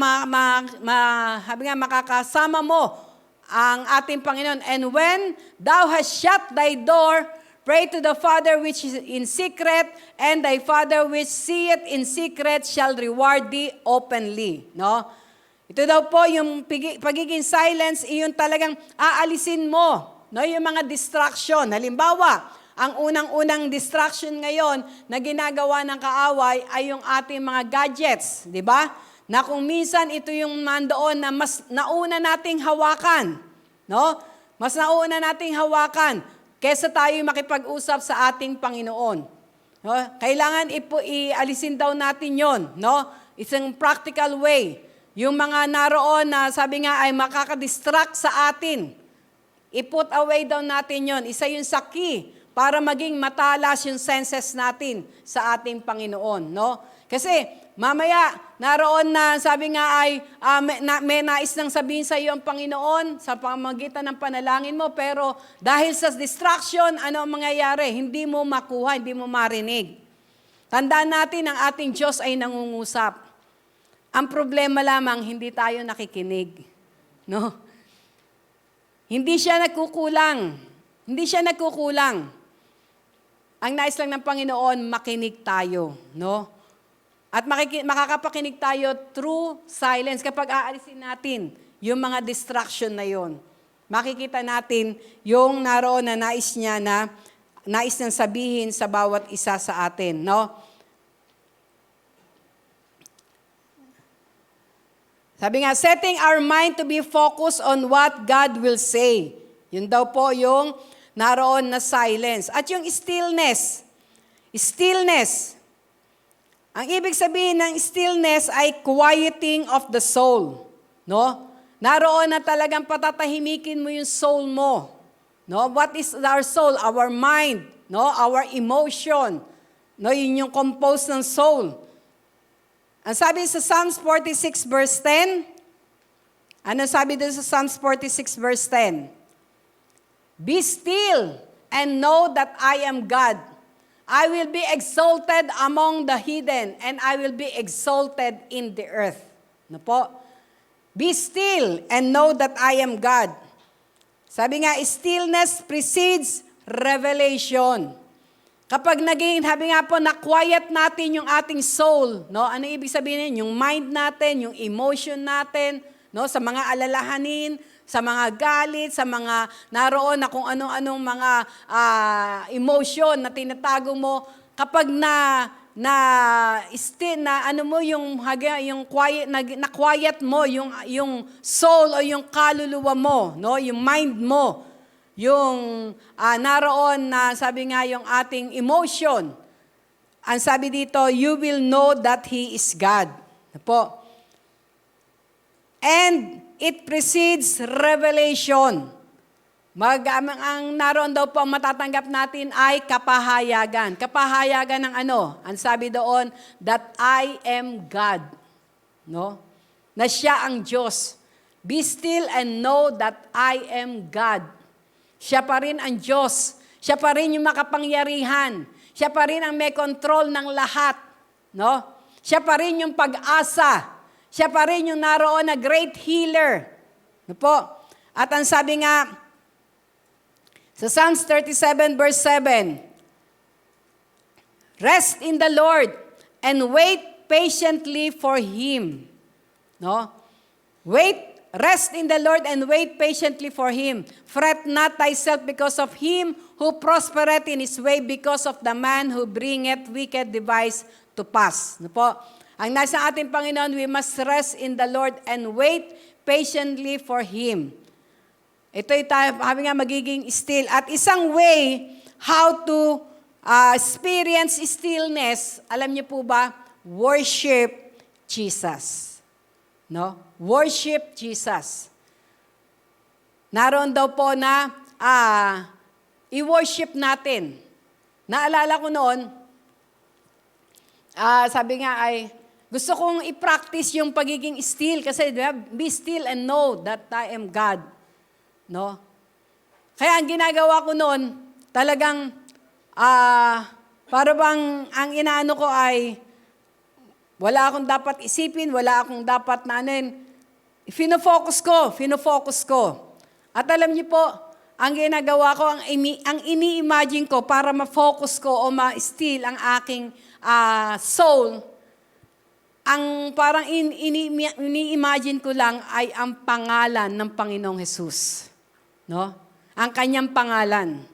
makakasama mo ang ating Panginoon. And when thou hast shut thy door, pray to the Father which is in secret, and thy Father which seeth in secret shall reward thee openly. No? Ito daw po yung pagiging silence, iyon talagang aalisin mo. No, yung mga distraction. Halimbawa, ang unang-unang distraction ngayon na ginagawa ng kaaway ay yung ating mga gadgets, di ba? Na kung minsan ito yung nandoon na mas nauna nating hawakan, no? Mas nauna nating hawakan kaysa tayo makipag-usap sa ating Panginoon. No? Kailangan ialisin daw natin yon, no? Isang practical way. Yung mga naroon na sabi nga ay makakadistract sa atin. I-put away daw natin yon. Isa yung sa key para maging matalas yung senses natin sa ating Panginoon. No? Kasi mamaya, naroon na sabi nga ay may nais nang sabihin sa iyo ang Panginoon sa pamamagitan ng panalangin mo, pero dahil sa distraction, ano ang mangyayari? Hindi mo makuha, hindi mo marinig. Tandaan natin ang ating Diyos ay nangungusap. Ang problema lamang, hindi tayo nakikinig. No? Hindi siya nagkukulang. Hindi siya nagkukulang. Ang nais lang ng Panginoon, makinig tayo. No? At makakapakinig tayo through silence. Kapag aalisin natin yung mga distraction na yon, makikita natin yung naroon na nais niya na nais niyang sabihin sa bawat isa sa atin. No? Sabi nga, setting our mind to be focused on what God will say. Yun daw po yung naroon na silence. At yung stillness. Stillness. Ang ibig sabihin ng stillness ay quieting of the soul. No? Naroon na talagang patatahimikin mo yung soul mo. No? What is our soul? Our mind. No? Our emotion. No? Yun yung compose ng soul. Ang sabi sa Psalms 46 verse 10, ano sabi doon sa Psalms 46 verse 10? Be still and know that I am God. I will be exalted among the heathen and I will be exalted in the earth. Ano po? Be still and know that I am God. Sabi nga, stillness precedes revelation. Kapag sabi nga po, na-quiet natin yung ating soul, no? Ano ibig sabihin? Yung mind natin, yung emotion natin, no? Sa mga alalahanin, sa mga galit, sa mga naroon na kung anong mga emotion na tinatago mo, kapag na-quiet mo yung soul o yung kaluluwa mo, no? Yung mind mo, yung naroon na sabi nga yung ating emotion. Ang sabi dito, you will know that He is God. Po. And it precedes revelation. Ang naroon daw po ang matatanggap natin ay kapahayagan. Kapahayagan ng ano? Ang sabi doon, that I am God. No? Na siya ang Diyos. Be still and know that I am God. Siya pa rin ang Diyos. Siya pa rin yung makapangyarihan. Siya pa rin ang may control ng lahat. No? Siya pa rin yung pag-asa. Siya pa rin yung naroon na great healer. No po? At ang sabi nga, sa Psalms 37 verse 7, rest in the Lord and wait patiently for Him. No? Rest in the Lord and wait patiently for Him. Fret not thyself because of him who prospereth in his way, because of the man who bringeth wicked device to pass. No po? Ang nasa ating Panginoon, we must rest in the Lord and wait patiently for Him. Ito'y sabi nga magiging still. At isang way how to experience stillness, alam niyo po ba? Worship Jesus. No? Worship Jesus. Naroon daw po na i-worship natin. Naalala ko noon, sabi nga ay, gusto kong i-practice yung pagiging still kasi be still and know that I am God. No? Kaya ang ginagawa ko noon, talagang para bang ang inaano ko ay wala akong dapat isipin, wala akong dapat Fino-focus ko. At alam niyo po, ang ginagawa ko, ang ini-imagine ko para ma-focus ko o ma-still ang aking soul, ang parang ini-imagine ko lang ay ang pangalan ng Panginoong Jesus. No? Ang kanyang pangalan.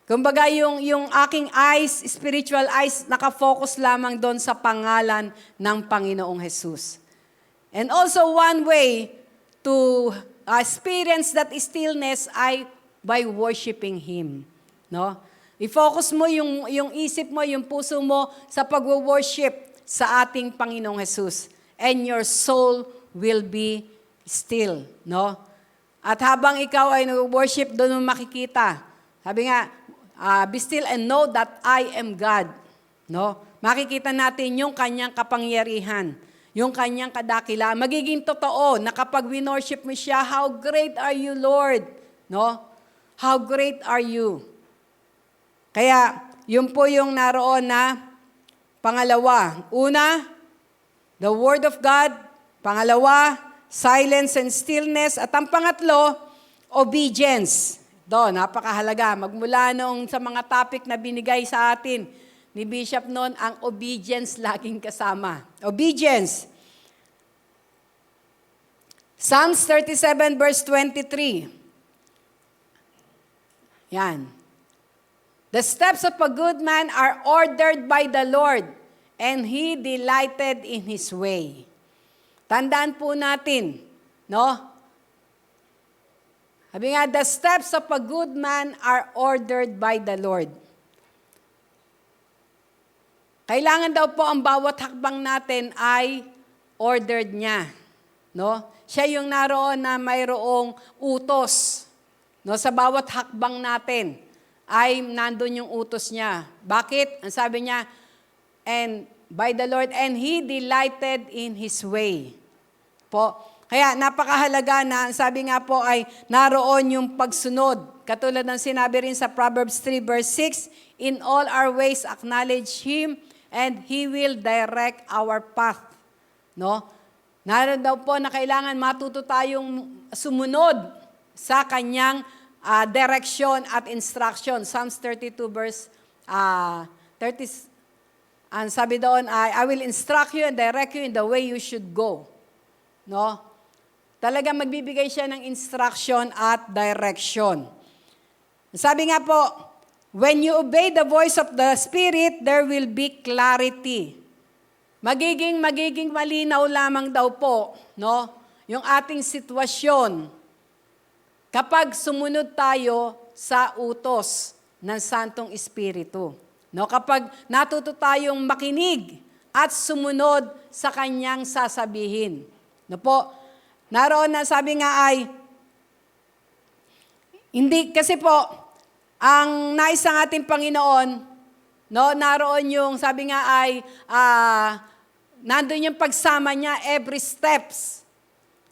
Kumbaga yung aking eyes, spiritual eyes, nakafocus lamang doon sa pangalan ng Panginoong Jesus. And also one way to experience that stillness ay by worshiping Him. No? I-focus mo yung isip mo, yung puso mo sa pag-worship sa ating Panginoong Jesus. And your soul will be still. No? At habang ikaw ay nag-worship, doon mo makikita. Sabi nga, be still and know that I am God. No? Makikita natin yung kanyang kapangyarihan, yung kanyang kadakila. Magiging totoo na kapag winorship mo siya, how great are you, Lord? No? How great are you? Kaya, yun po yung naroon na pangalawa. Una, the Word of God. Pangalawa, silence and stillness. At ang pangatlo, obedience. Napakahalaga. Magmula noong sa mga topic na binigay sa atin ni Bishop noon, ang obedience laging kasama. Obedience. Psalms 37 verse 23. Yan. The steps of a good man are ordered by the Lord, and he delighted in his way. Tandaan po natin, no? Sabi nga, the steps of a good man are ordered by the Lord. Kailangan daw po ang bawat hakbang natin ay ordered niya. No? Siya yung naroon na mayroong utos. No? Sa bawat hakbang natin ay nandun yung utos niya. Bakit? Ang sabi niya, and by the Lord, and He delighted in His way. Po. Kaya napakahalaga na, ang sabi nga po ay naroon yung pagsunod. Katulad ng sinabi rin sa Proverbs 3 verse 6, in all our ways acknowledge Him and He will direct our path. No? Naroon daw po na kailangan matuto tayong sumunod sa kanyang direction at instruction. Psalms 32 verse 30, ang sabi doon ay, I will instruct you and direct you in the way you should go. No? Talaga magbibigay siya ng instruction at direction. Sabi nga po, when you obey the voice of the Spirit, there will be clarity. Magiging malinaw lamang daw po, no? Yung ating sitwasyon kapag sumunod tayo sa utos ng Santong Espiritu. No? Kapag natuto tayong makinig at sumunod sa kanyang sasabihin. No po? Naroon na sabi nga ay, hindi kasi po, ang nais ng ating Panginoon, no, naroon yung sabi nga ay, nandun yung pagsama niya every steps.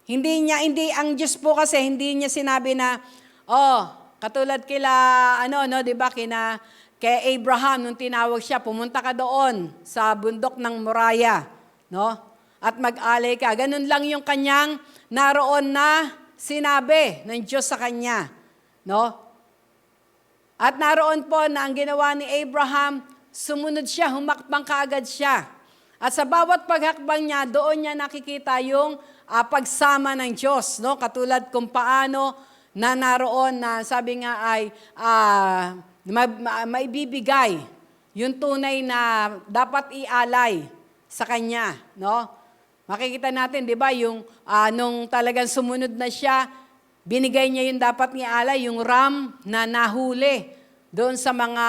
Hindi ang Diyos po kasi, hindi niya sinabi na, katulad di ba, kay Abraham, nung tinawag siya, pumunta ka doon sa bundok ng Moriah, no? At mag-alay ka. Ganun lang yung kanyang naroon na sinabi ng Diyos sa kanya, no? At naroon po na ang ginawa ni Abraham, sumunod siya, humakbang kaagad siya. At sa bawat paghakbang niya, doon niya nakikita yung pagsama ng Diyos, no? Katulad kung paano na naroon na sabi nga ay maibibigay yung tunay na dapat ialay sa kanya, no? Makikita natin, 'di ba, yung nung talagang sumunod na siya, binigay niya yung dapat ialay, yung ram na nahuli doon sa mga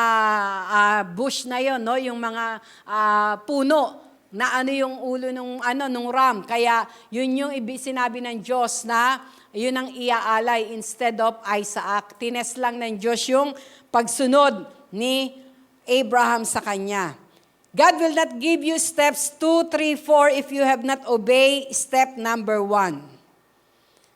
bush na 'yon, no? Yung mga puno na yung ulo nung ram. Kaya yun yung sinabi ng Diyos na yun ang iaalay instead of Isaac. Tines lang ng Diyos yung pagsunod ni Abraham sa kanya. God will not give you steps 2, 3, 4 if you have not obeyed step number 1.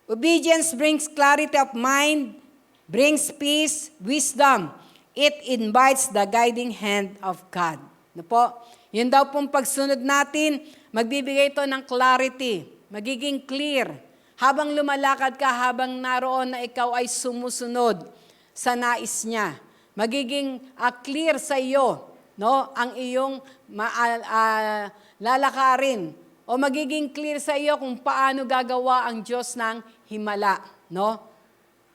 Obedience brings clarity of mind, brings peace, wisdom. It invites the guiding hand of God. Ano po? Yun daw pong pagsunod natin, magbibigay ito ng clarity, magiging clear. Habang lumalakad ka, habang naroon na ikaw ay sumusunod sa nais niya. Magiging clear sa iyo, no, ang iyong lalakarin. O magiging clear sa iyo kung paano gagawa ang Diyos ng himala, no?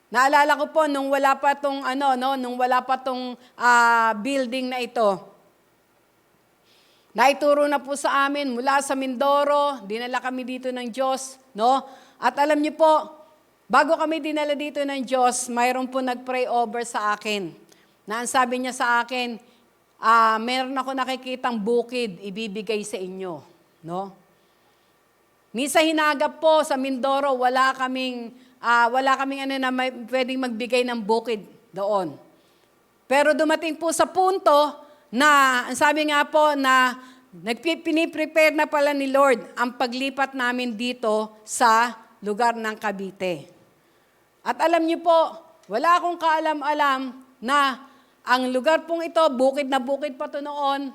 Naalala ko po nung wala pa tong building na ito. Naituro na po sa amin mula sa Mindoro, dinala kami dito ng Diyos, no? At alam niyo po, bago kami dinala dito ng Diyos, mayroon po nag-pray over sa akin. Na ang sabi niya sa akin, meron ako nakikitang bukid ibibigay sa inyo, no? Misa hinagap po sa Mindoro, wala kaming pwedeng magbigay ng bukid doon. Pero dumating po sa punto na, ang sabi nga po na piniprepare na pala ni Lord ang paglipat namin dito sa lugar ng Cavite. At alam niyo po, wala akong kaalam-alam na ang lugar pong ito, bukid na bukid pa to noon,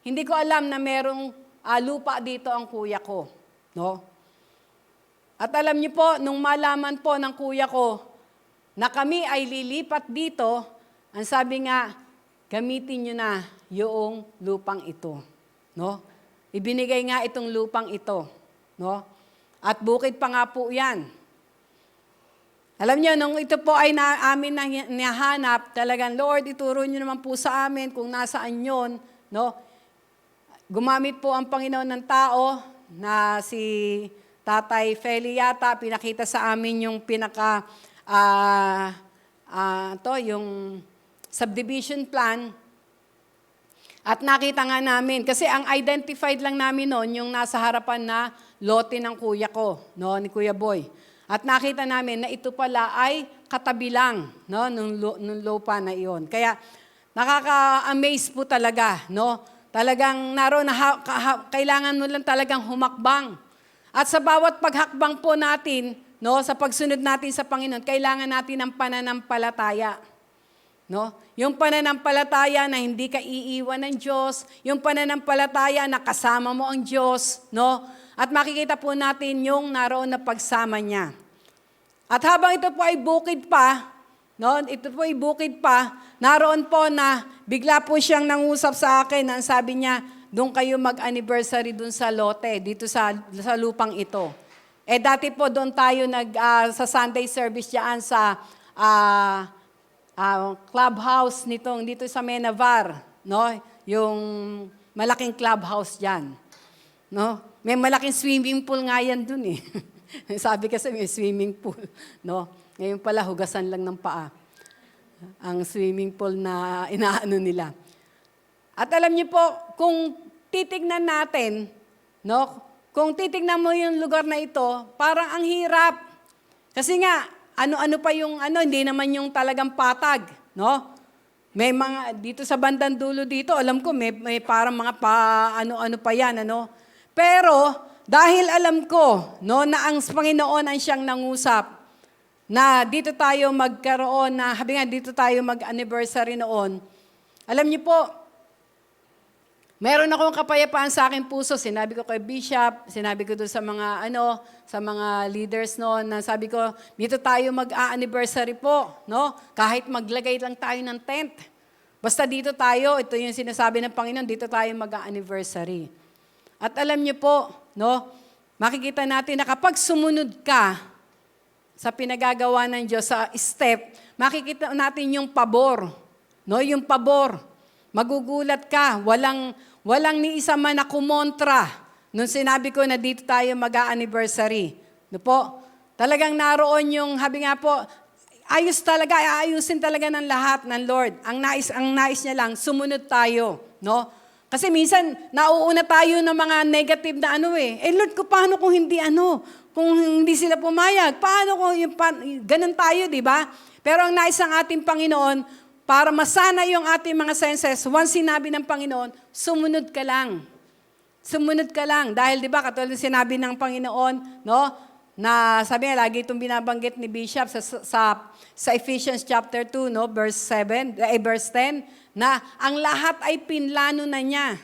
hindi ko alam na merong lupa dito ang kuya ko. No? At alam niyo po, nung malaman po ng kuya ko na kami ay lilipat dito, ang sabi nga, gamitin niyo na yung lupang ito. No? Ibinigay nga itong lupang ito. No? At bukid pa nga po yan. Alam niyo, nung ito po ay amin nahanap, talagang, Lord, ituro niyo naman po sa amin kung nasaan yun. No? Gumamit po ang Panginoon ng tao na si Tatay Feli yata, pinakita sa amin yung yung subdivision plan. At nakita nga namin, kasi ang identified lang namin noon, yung nasa harapan na lote ng kuya ko, no, ni Kuya Boy. At nakita namin na ito pala ay katabi lang, no, nung lupa na iyon. Kaya nakaka-amaze po talaga, no? Talagang naroon na kailangan mo lang talagang humakbang. At sa bawat paghakbang po natin, no, sa pagsunod natin sa Panginoon, kailangan natin ng pananampalataya. No? Yung pananampalataya na hindi ka iiwan ng Diyos, yung pananampalataya na kasama mo ang Diyos, no? At makikita po natin yung naroon na pagsama niya. At habang ito po ay bukid pa, no? Ito po ay bukid pa, naroon po na bigla po siyang nangusap sa akin, ang sabi niya, doon kayo mag-anniversary doon sa lote, dito sa lupang ito. Dati po doon tayo sa Sunday service diyan sa clubhouse dito sa Menavar, no? Yung malaking clubhouse diyan, no? May malaking swimming pool nga yan dun eh. Sabi kasi may swimming pool, no? Ngayon pala hugasan lang ng paa. Ang swimming pool na inaano nila. At alam niyo po, kung titignan natin, no? Kung titignan mo yung lugar na ito, parang ang hirap. Kasi nga ano-ano pa yung hindi naman yung talagang patag, no? May mga, dito sa bandang dulo dito, alam ko, may parang mga ano-ano pa yan, ano? Pero, dahil alam ko, no, na ang Panginoon ang siyang nangusap, na dito tayo magkaroon, dito tayo mag-anniversary noon, alam niyo po, meron akong kapayapaan sa aking puso. Sinabi ko kay Bishop, sinabi ko doon sa mga leaders noon, na sabi ko, dito tayo mag-a-anniversary po, no? Kahit maglagay lang tayo ng tent. Basta dito tayo, ito yung sinasabi ng Panginoon, dito tayo mag-a-anniversary. At alam niyo po, no? Makikita natin na kapag sumunod ka sa pinagagawa ng Diyos, sa step, makikita natin yung pabor, no? Yung pabor. Magugulat ka, walang ni isa man na kumontra nung sinabi ko na dito tayo mag-a-anniversary. No po? Talagang naroon yung, habi nga po, aayusin talaga ng lahat ng Lord. Ang nais niya lang, sumunod tayo. No? Kasi minsan, nauuna tayo ng mga negative na Lord, paano kung hindi kung hindi sila pumayag? Paano kung ganun tayo, di ba? Pero ang nais ng ating Panginoon, para masana yung ating mga senses, once sinabi ng Panginoon, sumunod ka lang. Sumunod ka lang. Dahil, di ba, katulad sinabi ng Panginoon, no, na sabi niya, lagi itong binabanggit ni Bishop sa Ephesians chapter 2, no, verse 10, na ang lahat ay pinlano na niya.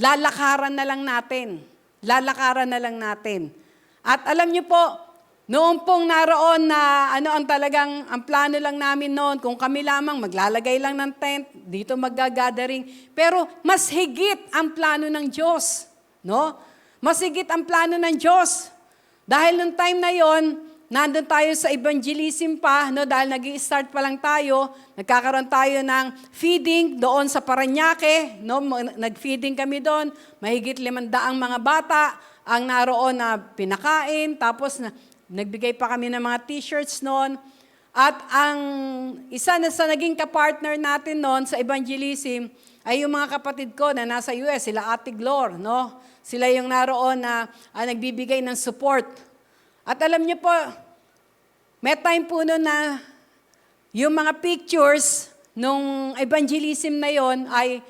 Lalakaran na lang natin. Lalakaran na lang natin. At alam niyo po, noon pong naroon na ang plano lang namin noon, kung kami lamang maglalagay lang ng tent, dito mag-gathering, pero mas higit ang plano ng Diyos, no? Mas higit ang plano ng Diyos. Dahil nung time na yon, nandun tayo sa evangelism pa, no? Dahil nag-i-start pa lang tayo, nagkakaroon tayo ng feeding doon sa Parañaque, no? Nag-feeding kami doon, mahigit 500 mga bata ang naroon na pinakain, tapos nagbigay pa kami ng mga t-shirts noon. At ang isa na sa naging kapartner natin noon sa evangelism ay yung mga kapatid ko na nasa US, sila Ate Glor, no? Sila yung naroon na nagbibigay ng support. At alam niyo po, may time po noon na yung mga pictures nung evangelism na yon ay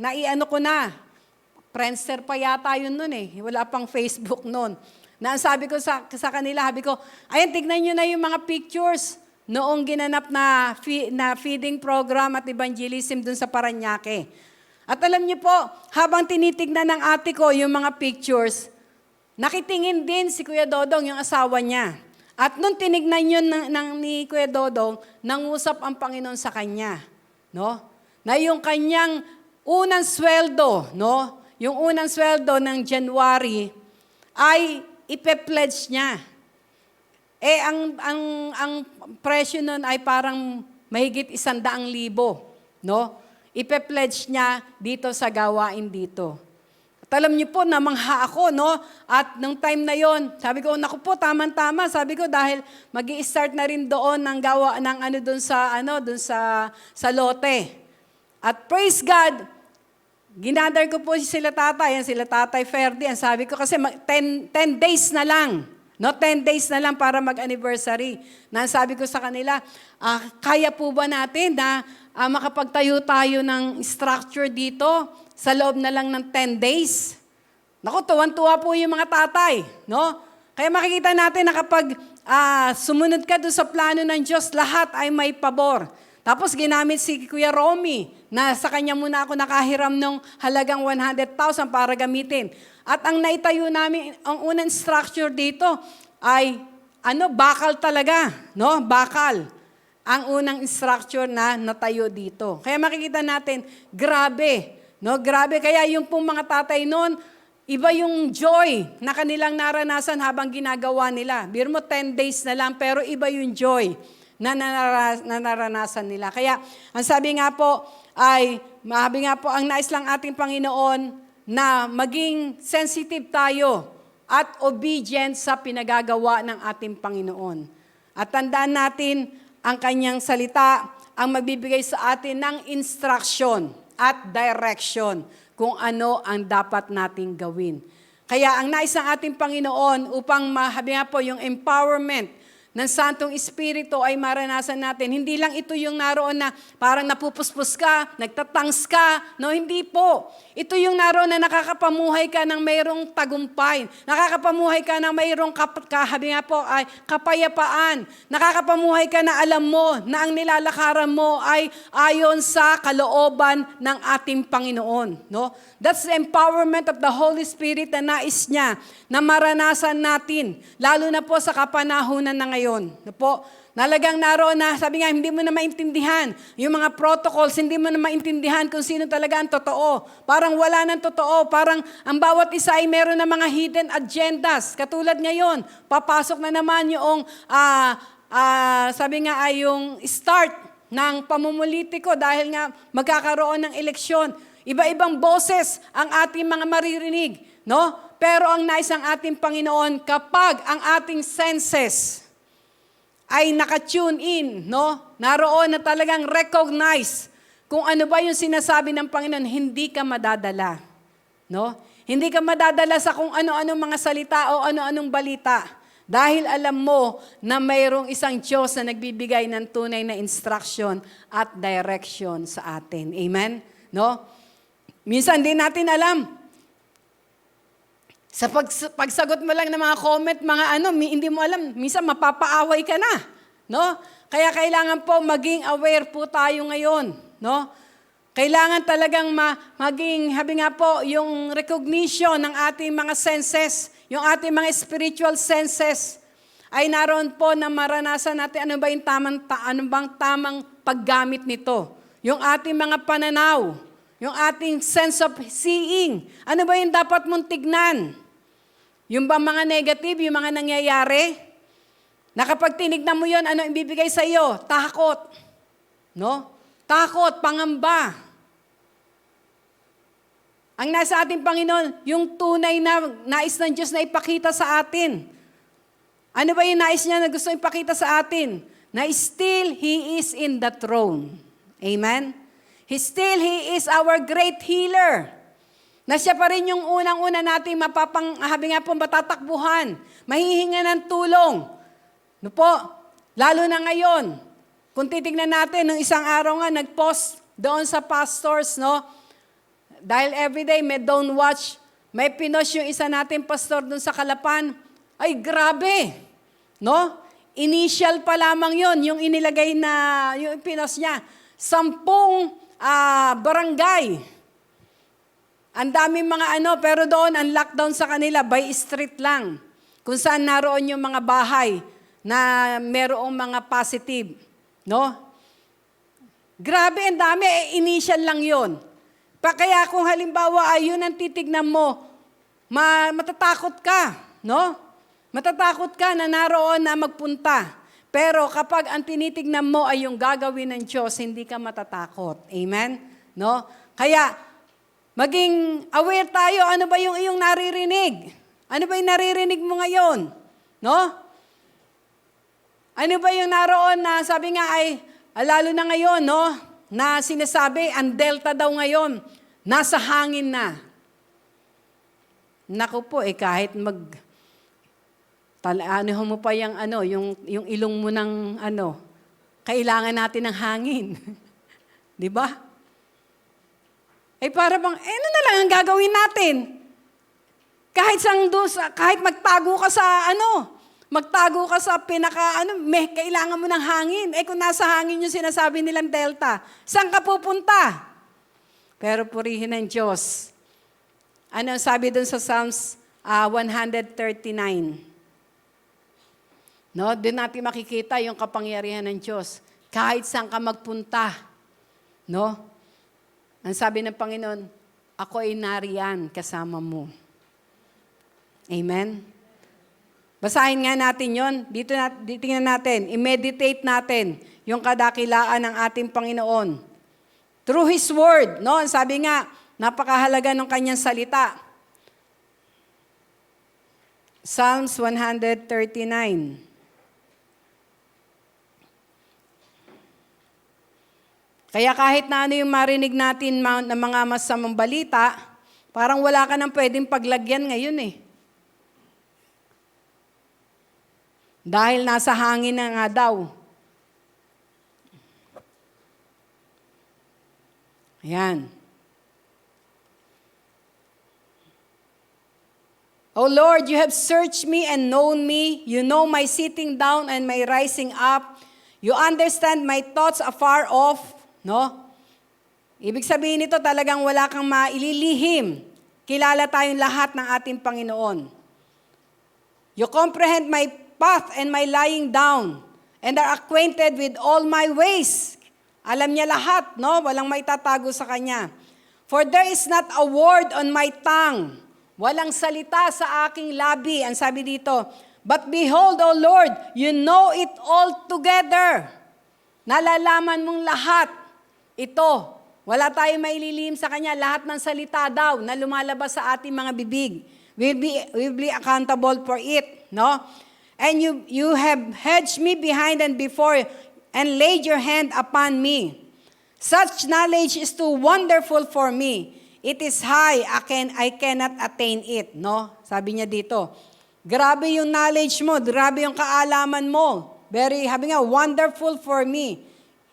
nai-ano ko na. Friendster pa yata yun noon eh. Wala pang Facebook noon. Na sabi ko sa kanila, sabi ko, ayan, tignan nyo na yung mga pictures noong ginanap na feeding program at evangelism dun sa Parañaque. At alam niyo po, habang tinitignan ng ate ko yung mga pictures, nakitingin din si Kuya Dodong, yung asawa niya. At nung tinignan yun ni Kuya Dodong, nangusap ang Panginoon sa kanya. No? Na yung kanyang unang sweldo, no? Yung unang sweldo ng January ay ipe-pledge niya. Ang presyo nun ay parang mahigit 100,000, no? Ipe-pledge niya dito sa gawain dito. At alam niyo po, namangha ako, no? At nung time na yon, sabi ko, naku po, tama-tama. Sabi ko, dahil mag-i-start na rin doon ng gawa ng doon sa lote. At praise God, ginadar ko po sila tatay, sila tatay Ferdy. Sabi ko kasi 10 days na lang. No, 10 days na lang para mag-anniversary. Sabi ko sa kanila, kaya po ba natin na makapagtayo tayo ng structure dito sa loob na lang ng 10 days? Naku, tuwan-tuwa po yung mga tatay. No? Kaya makikita natin na kapag sumunod ka doon sa plano ng Diyos, lahat ay may pabor. Tapos ginamit si Kuya Romy na sa kanya muna ako nakahiram ng halagang 100,000 para gamitin. At ang naitayo namin, ang unang structure dito ay bakal talaga, no? Bakal. Ang unang structure na natayo dito. Kaya makikita natin, grabe, no? Grabe kaya yung pong mga tatay noon, iba yung joy na kanilang naranasan habang ginagawa nila. Biro mo 10 days na lang pero iba yung joy na naranasan nila. Kaya ang sabi nga po ang nais lang ating Panginoon na maging sensitive tayo at obedient sa pinagagawa ng ating Panginoon. At tandaan natin, ang kanyang salita ang magbibigay sa atin ng instruction at direction kung ano ang dapat nating gawin. Kaya ang nais ng ating Panginoon upang mahabi nga po yung empowerment ng Santong Espiritu ay maranasan natin. Hindi lang ito yung naroon na parang napupuspos ka, nagtatangs ka. No, hindi po. Ito yung naroon na nakakapamuhay ka ng mayroong tagumpay. Nakakapamuhay ka ng mayroong kapayapaan. Nakakapamuhay ka na alam mo na ang nilalakaran mo ay ayon sa kalooban ng ating Panginoon. No? That's the empowerment of the Holy Spirit na nais niya na maranasan natin. Lalo na po sa kapanahunan na ngayon. No po? Nalagang naroon na, sabi nga, hindi mo na maintindihan yung mga protocols, hindi mo na maintindihan kung sino talaga ang totoo. Parang wala nang totoo, parang ang bawat isa ay meron na mga hidden agendas. Katulad ngayon, papasok na naman yung, sabi nga ay yung start ng pamumulitiko dahil nga magkakaroon ng eleksyon. Iba-ibang boses ang ating mga maririnig, no? Pero ang nais ng ating Panginoon, kapag ang ating senses ay naka-tune in, no? Naroon na talagang recognize kung ano ba yung sinasabi ng Panginoon, hindi ka madadala. No? Hindi ka madadala sa kung ano-anong mga salita o ano-anong balita. Dahil alam mo na mayroong isang Diyos na nagbibigay ng tunay na instruction at direction sa atin. Amen? No? Minsan din natin alam. Sa pagsagot mo lang ng mga comment, hindi mo alam, minsan mapapaaway ka na, no? Kaya kailangan po maging aware po tayo ngayon, no? Kailangan talagang maging, habi nga po, yung recognition ng ating mga senses, yung ating mga spiritual senses, ay naroon po na maranasan natin ano bang tamang paggamit nito. Yung ating mga pananaw, yung ating sense of seeing. Ano ba yung dapat mong tignan? Yung ba mga negative, yung mga nangyayari? Na kapag tinignan mo yun, ano ibibigay sa iyo? Takot. No? Takot, pangamba. Ang nasa ating Panginoon, yung tunay na nais ng Diyos na ipakita sa atin. Ano ba yung nais niya na gusto ipakita sa atin? Na still He is in the throne. Amen? He is our great healer. Na siya pa rin yung unang-una natin matatakbuhan. Mahihinga ng tulong. No po? Lalo na ngayon. Kung titignan natin, nung isang araw nga, nag-post doon sa pastors, no? Dahil everyday may don't watch, may pinost yung isa natin pastor doon sa Kalapan. Ay, grabe. No? Initial pa lamang yon yung inilagay na, yung pinost niya. 10 barangay. Ang daming mga pero doon, ang lockdown sa kanila, by street lang. Kung saan naroon yung mga bahay na merong mga positive. No? Grabe, ang dami. Initial lang yon. Kaya kung halimbawa ay yun ang titignan mo, matatakot ka. No? Matatakot ka na naroon na magpunta. Pero kapag ang tinitignan mo ay yung gagawin ng Diyos, hindi ka matatakot. Amen? No? Kaya, Maging aware tayo, ano ba yung iyong naririnig? Ano ba yung naririnig mo ngayon? No? Ano ba yung naroon na sabi nga ay, lalo na ngayon, no? Na sinasabi, ang delta daw ngayon, nasa hangin na. Naku po, kahit ano mo pa yung yung ilong mo ng kailangan natin ng hangin. Di ba? Para bang, ano na lang ang gagawin natin? Kahit magtago ka sa magtago ka sa kailangan mo ng hangin. Kung nasa hangin yung sinasabi nilang delta, saan ka pupunta? Pero purihin ng Diyos. Ano ang sabi dun sa Psalms 139? No, doon natin makikita yung kapangyarihan ng Diyos. Kahit saan ka magpunta. No? Ang sabi ng Panginoon, ako ay nariyan kasama mo. Amen? Basahin nga natin yon. Dito tingnan natin, i-meditate natin yung kadakilaan ng ating Panginoon. Through His Word, no? Ang sabi nga, napakahalaga ng kanyang salita. Psalms 139. Kaya kahit na ano yung marinig natin ng mga masamang balita, parang wala ka nang pwedeng paglagyan ngayon Dahil nasa hangin na nga daw. Ayan. O Lord, you have searched me and known me. You know my sitting down and my rising up. You understand my thoughts afar off. No? Ibig sabihin nito talagang wala kang maililihim. Kilala tayong lahat ng ating Panginoon. You comprehend my path and my lying down and are acquainted with all my ways. Alam niya lahat, no? Walang maitatago sa kanya. For there is not a word on my tongue. Walang salita sa aking labi. Ang sabi dito, but behold, O Lord, you know it all together. Nalalaman mong lahat. Ito, wala tayong maililihim sa kanya. Lahat ng salita daw na lumalabas sa ating mga bibig. We'll be accountable for it, no? And you have hedged me behind and before and laid your hand upon me. Such knowledge is too wonderful for me. It is high, I cannot attain it. No? Sabi niya dito, grabe yung knowledge mo, grabe yung kaalaman mo. Sabi nga, wonderful for me.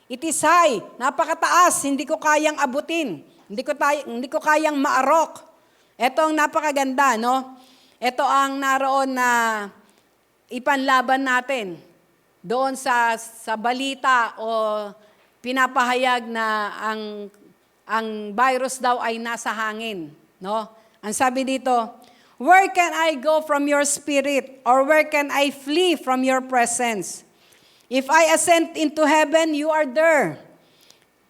It is high, napakataas, hindi ko kayang abutin. Hindi ko kayang maarok. Ito ang napakaganda, no? Ito ang naroon na ipanlaban natin doon sa balita o pinapahayag na ang virus daw ay nasa hangin, no? Ang sabi dito, where can I go from your spirit, or where can I flee from your presence? If I ascend into heaven, you are there.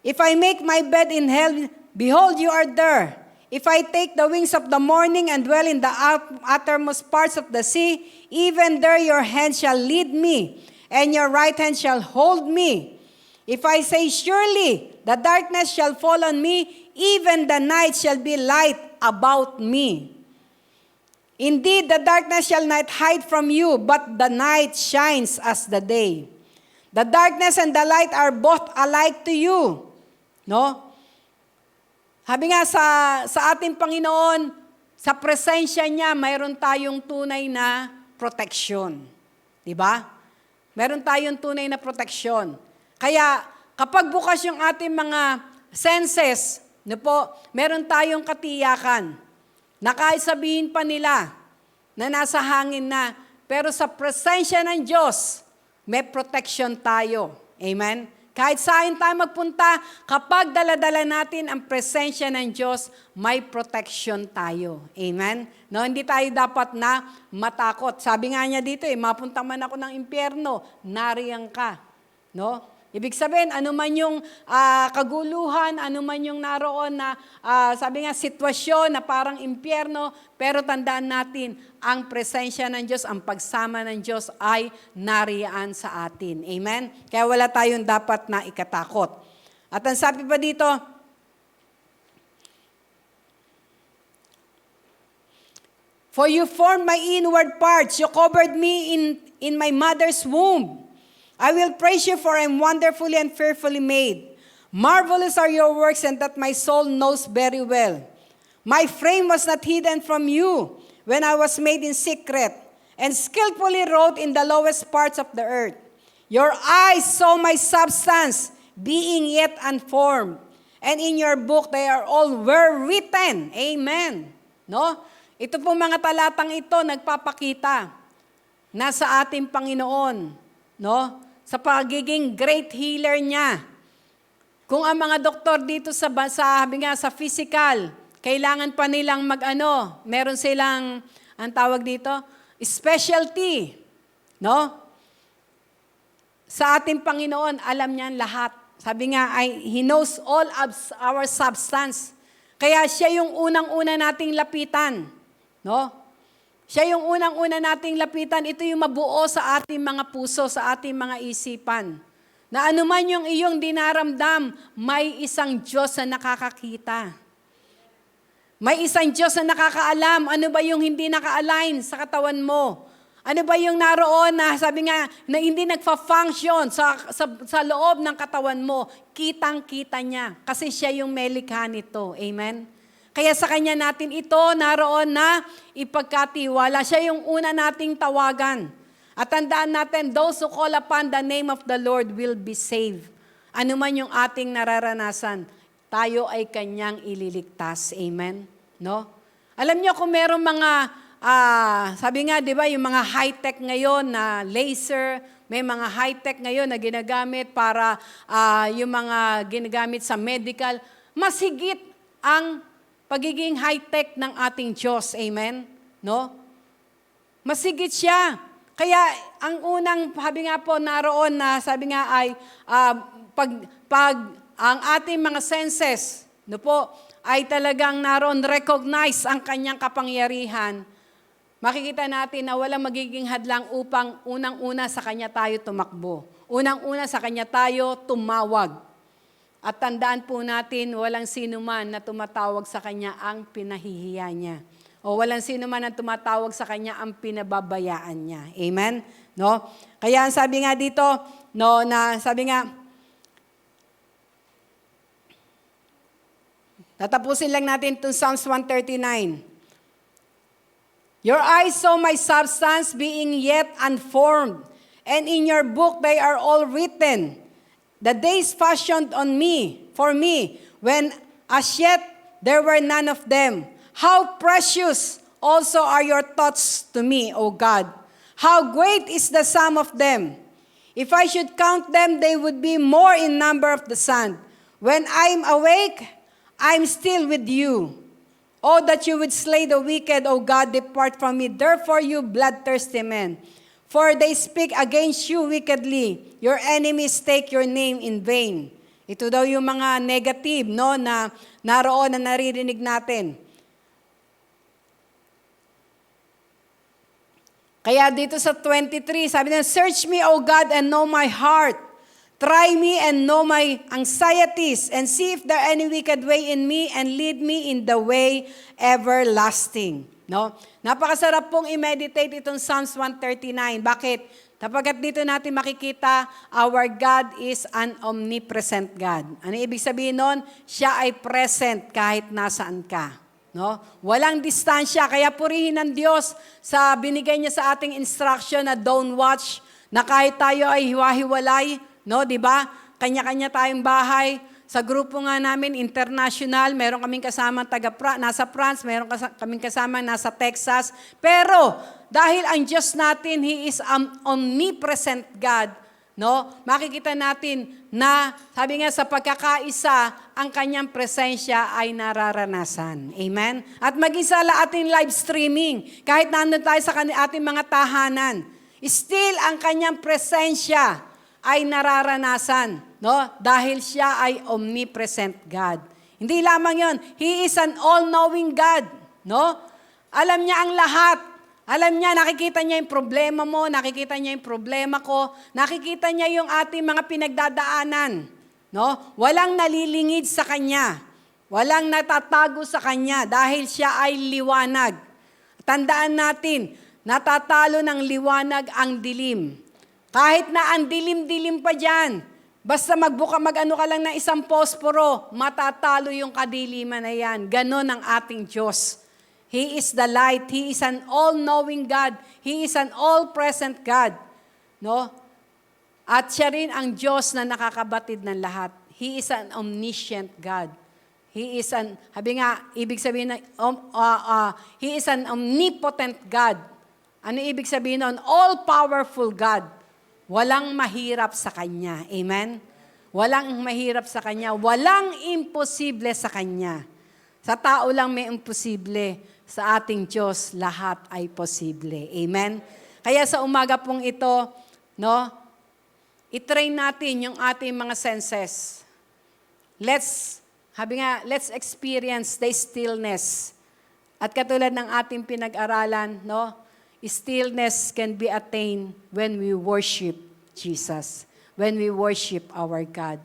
If I make my bed in hell, behold, you are there. If I take the wings of the morning and dwell in the uttermost parts of the sea, even there your hand shall lead me, and your right hand shall hold me. If I say, surely the darkness shall fall on me, even the night shall be light about me. Indeed, the darkness shall not hide from you, but the night shines as the day. The darkness and the light are both alike to you. No? Sabi nga sa ating Panginoon, sa presensya niya, mayroon tayong tunay na proteksyon. Diba? Meron tayong tunay na proteksyon. Kaya kapag bukas yung ating mga senses, meron tayong katiyakan na kahit sabihin pa nila na nasa hangin na, pero sa presensya ng Diyos, may protection tayo. Amen? Kahit saan tayo magpunta, kapag daladala natin ang presensya ng Diyos, may protection tayo. Amen? No, hindi tayo dapat na matakot. Sabi nga niya dito, mapunta man ako ng impyerno, nariyan ka. No? Ibig sabihin, ano man yung kaguluhan, ano man yung naroon na, sabi nga, sitwasyon na parang impyerno, pero tandaan natin, ang presensya ng Diyos, ang pagsama ng Diyos ay nariyaan sa atin. Amen? Kaya wala tayong dapat na ikatakot. At ang sabi pa dito, For you formed my inward parts. You covered me in my mother's womb. I will praise you, for I am wonderfully and fearfully made. Marvelous are your works, and that my soul knows very well. My frame was not hidden from you when I was made in secret, and skillfully wrote in the lowest parts of the earth. Your eyes saw my substance, being yet unformed. And in your book, they are all were written. Amen. No? Ito po mga talatang ito, nagpapakita na sa ating Panginoon, no? Sa pagiging great healer niya. Kung ang mga doktor dito sabi nga, sa physical, kailangan pa nilang meron silang, ang tawag dito, specialty. No? Sa ating Panginoon, alam niyan lahat. Sabi nga, He knows all of our substance. Kaya siya yung unang-una nating lapitan. No? Siya yung unang-una nating lapitan. Ito yung mabuo sa ating mga puso, sa ating mga isipan. Na anuman yung iyong dinaramdam, may isang Diyos na nakakakita. May isang Diyos na nakakaalam. Ano ba yung hindi naka-align sa katawan mo? Ano ba yung naroon na sabi nga na hindi nagfa-function sa loob ng katawan mo? Kitang-kita niya kasi siya yung may likha nito. Amen? Kaya sa Kanya natin ito naroon na ipagkatiwala. Siya yung una nating tawagan. At tandaan natin, those who call upon the name of the Lord will be saved. Ano man yung ating nararanasan, tayo ay Kanyang ililigtas. Amen? No? Alam niyo kung merong mga sabi nga, di ba, yung mga high-tech ngayon na laser, may mga high-tech ngayon na ginagamit para yung mga ginagamit sa medical, mas higit ang pagiging high-tech ng ating Diyos. Amen? No? Mas higit siya. Kaya ang unang, sabi nga po, naroon na, sabi nga ay, pag ang ating mga senses, no po, ay talagang naroon recognize ang kanyang kapangyarihan, makikita natin na walang magiging hadlang upang unang-una sa Kanya tayo tumakbo. Unang-una sa Kanya tayo tumawag. At tandaan po natin, walang sino man na tumatawag sa Kanya ang pinahihiya niya. O walang sino man na tumatawag sa Kanya ang pinababayaan niya. Amen? No? Kaya ang sabi nga dito, no, na sabi nga, tatapusin lang natin itong Psalms 139. Your eyes saw my substance being yet unformed, and in your book they are all written. The days fashioned for me, when as yet there were none of them. How precious also are your thoughts to me, O God. How great is the sum of them. If I should count them, they would be more in number of the sand. When I am awake, I am still with you. Oh, that you would slay the wicked, O God, depart from me. Therefore, you bloodthirsty men. For they speak against you wickedly. Your enemies take your name in vain. Ito daw yung mga negative, no, na naroon na naririnig natin. Kaya dito sa 23, sabi na, search me, O God, and know my heart. Try me and know my anxieties, and see if there any wicked way in me, and lead me in the way everlasting. No? Napakasarap pong i-meditate itong Psalms 139. Bakit? Tapagkat dito natin makikita, our God is an omnipresent God. Ano ibig sabihin nun? Siya ay present kahit nasaan ka. No? Walang distansya, kaya purihin ng Diyos sa binigay niya sa ating instruction na don't watch, na kahit tayo ay hiwa-hiwalay, no, di ba? Kanya-kanya tayong bahay. Sa grupo nga namin, international, meron kaming kasama nasa France, meron kaming kasama nasa Texas. Pero, dahil ang Diyos natin, He is an omnipresent God, no? Makikita natin na, sabi nga sa pagkakaisa, ang kanyang presensya ay nararanasan. Amen? At mag-isa la ating live streaming, kahit nandun tayo sa ating mga tahanan, still ang kanyang presensya ay nararanasan, no? Dahil siya ay omnipresent God. Hindi lamang 'yon, He is an all-knowing God, no? Alam niya ang lahat. Alam niya, nakikita niya yung problema mo, nakikita niya yung problema ko, nakikita niya yung ating mga pinagdadaanan, no? Walang nalilingid sa kanya. Walang natatago sa kanya dahil siya ay liwanag. Tandaan natin, natatalo ng liwanag ang dilim. Kahit na ang dilim-dilim pa dyan, basta mag-ano ka lang ng isang posporo, matatalo yung kadiliman na yan. Ganon ang ating Diyos. He is the light. He is an all-knowing God. He is an all-present God. No? At siya rin ang Diyos na nakakabatid ng lahat. He is an omniscient God. He is an, ibig sabihin na, He is an omnipotent God. Ano ibig sabihin nun? All-powerful God. Walang mahirap sa Kanya. Amen? Walang mahirap sa Kanya. Walang imposible sa Kanya. Sa tao lang may imposible. Sa ating Diyos, lahat ay posible. Amen? Kaya sa umaga pong ito, no, i-train natin yung ating mga senses. Let's experience the stillness. At katulad ng ating pinag-aralan, no, stillness can be attained when we worship Jesus, when we worship our God.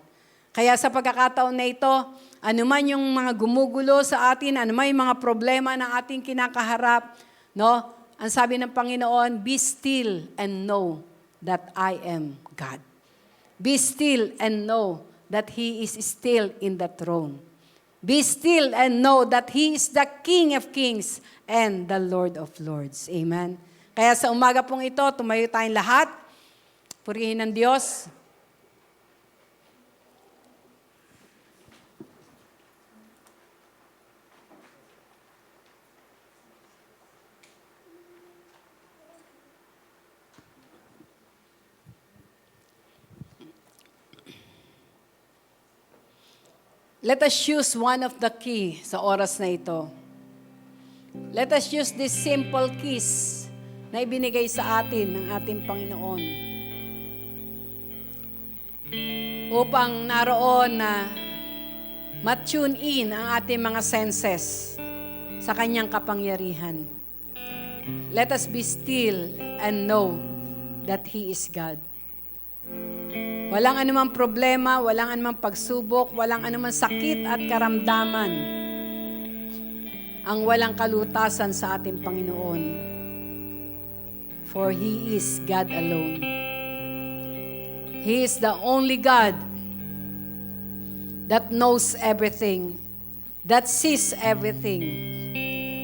Kaya sa pagkakataon na ito, anuman yung mga gumugulo sa atin, anuman yung mga problema na ating kinakaharap, no, ang sabi ng Panginoon, be still and know that I am God. Be still and know that He is still in the throne. Be still and know that He is the King of kings and the Lord of lords. Amen. Kaya sa umaga pong ito, tumayo tayong lahat. Purihin ng Diyos. Let us use one of the key sa oras na ito. Let us use this simple keys na ibinigay sa atin ng ating Panginoon upang naroon na ma-tune in ang ating mga senses sa Kanyang kapangyarihan. Let us be still and know that He is God. Walang anumang problema, walang anumang pagsubok, walang anumang sakit at karamdaman ang walang kalutasan sa ating Panginoon. For He is God alone. He is the only God that knows everything, that sees everything.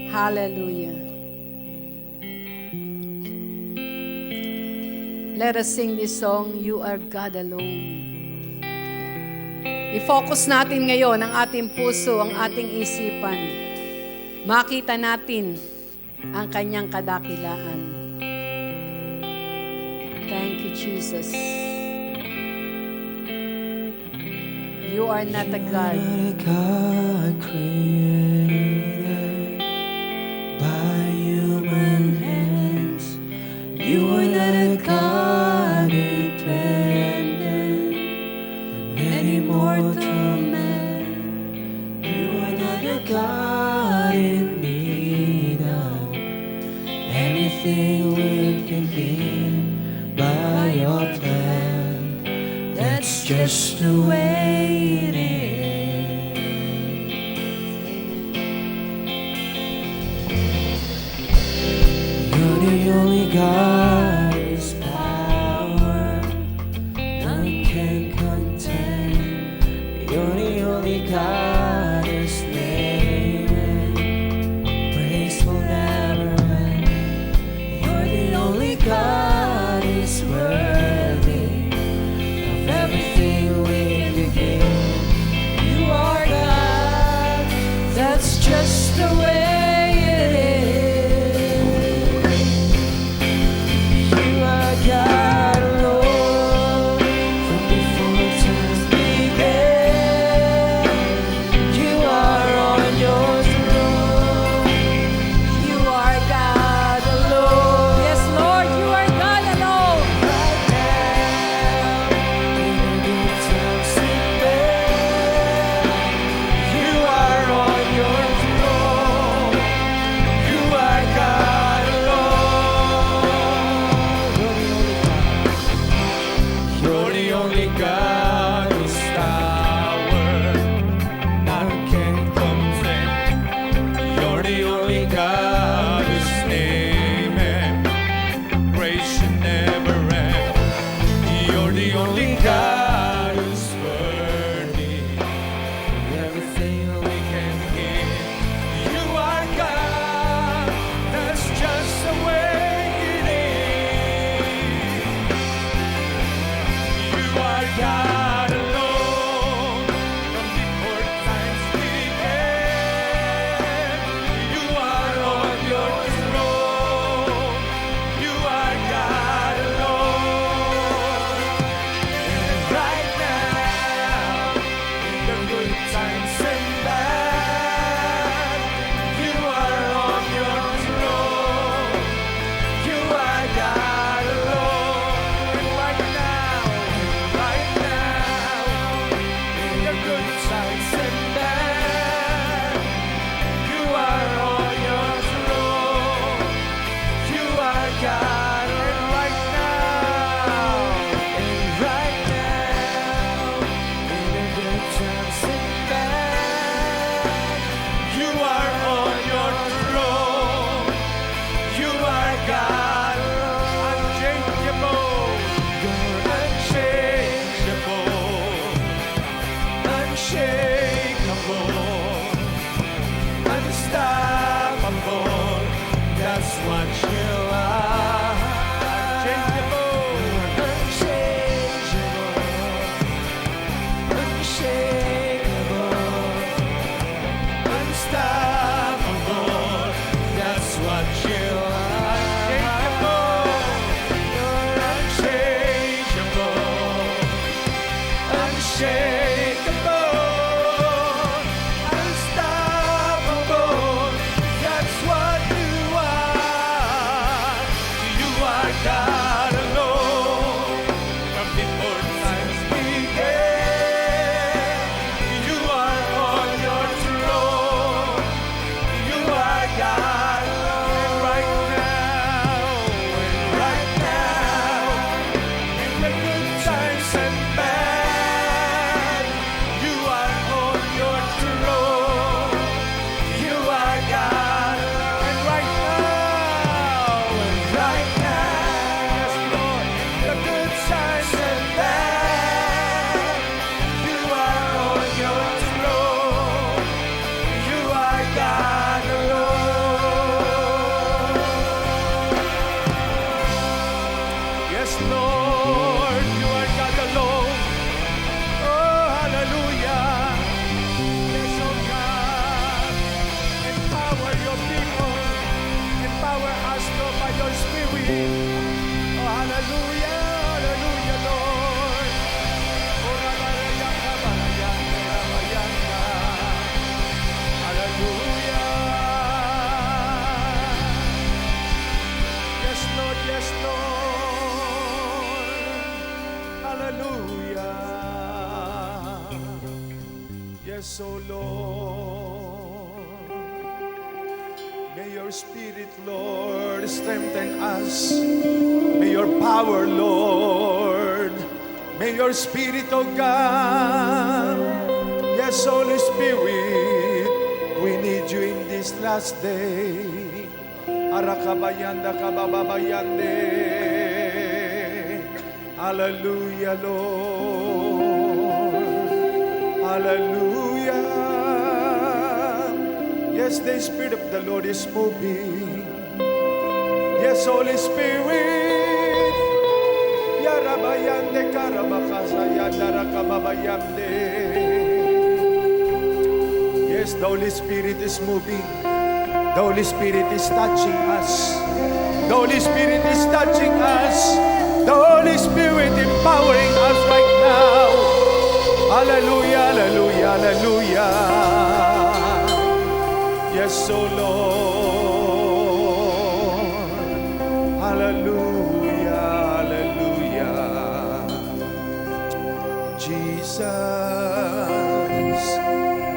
Hallelujah. Let us sing this song, You Are God Alone. I-focus natin ngayon ang ating puso, ang ating isipan. Makita natin ang Kanyang kadakilaan. Thank you, Jesus. You are not a God. You're not a God created by human hands. You are not a God dependent on any mortal man. You are not a God in need of anything we can give by your plan. That's just the way it is. You're the only God whose power none can contain. You're the only God whose name and praise will never end. You're the only God who's worthy of everything we could give. You are God, that's just the way it is. You are God alone, from before time began. unshakable, unstoppable. That's what you are. You are God alone. From before times began, you are on your throne. You are God alone. And right now, in the good times and bad, you are on your throne. You are God. And right now, yes, Lord, in the good times and bad, you are on your throne. You are God alone. Yes, Lord, you are God alone. Oh, hallelujah. Yes, oh God. Empower your people. Empower us, Lord, by your Spirit. Oh, hallelujah. Hallelujah, Lord. Oh, rabarayaka, barayaka, rabayaka. Hallelujah. Yes, Lord. Yes, Lord. Hallelujah. Yes, oh Lord. May your Spirit, Lord, strengthen us. May your power, Lord. May your Spirit, oh God. Yes, Holy Spirit, we need you in this last day. Arakabayanda kabababayande. Hallelujah, Lord. Hallelujah. Yes, the Spirit of the Lord is moving. Yes, Holy Spirit. Yarabayande karabakasayanda rakababayande. Yes, the Holy Spirit is moving. The Holy Spirit is touching us. The Holy Spirit is touching us. The Holy Spirit empowering us right now. Hallelujah, hallelujah, hallelujah. Yes, oh Lord. Hallelujah, hallelujah. Jesus,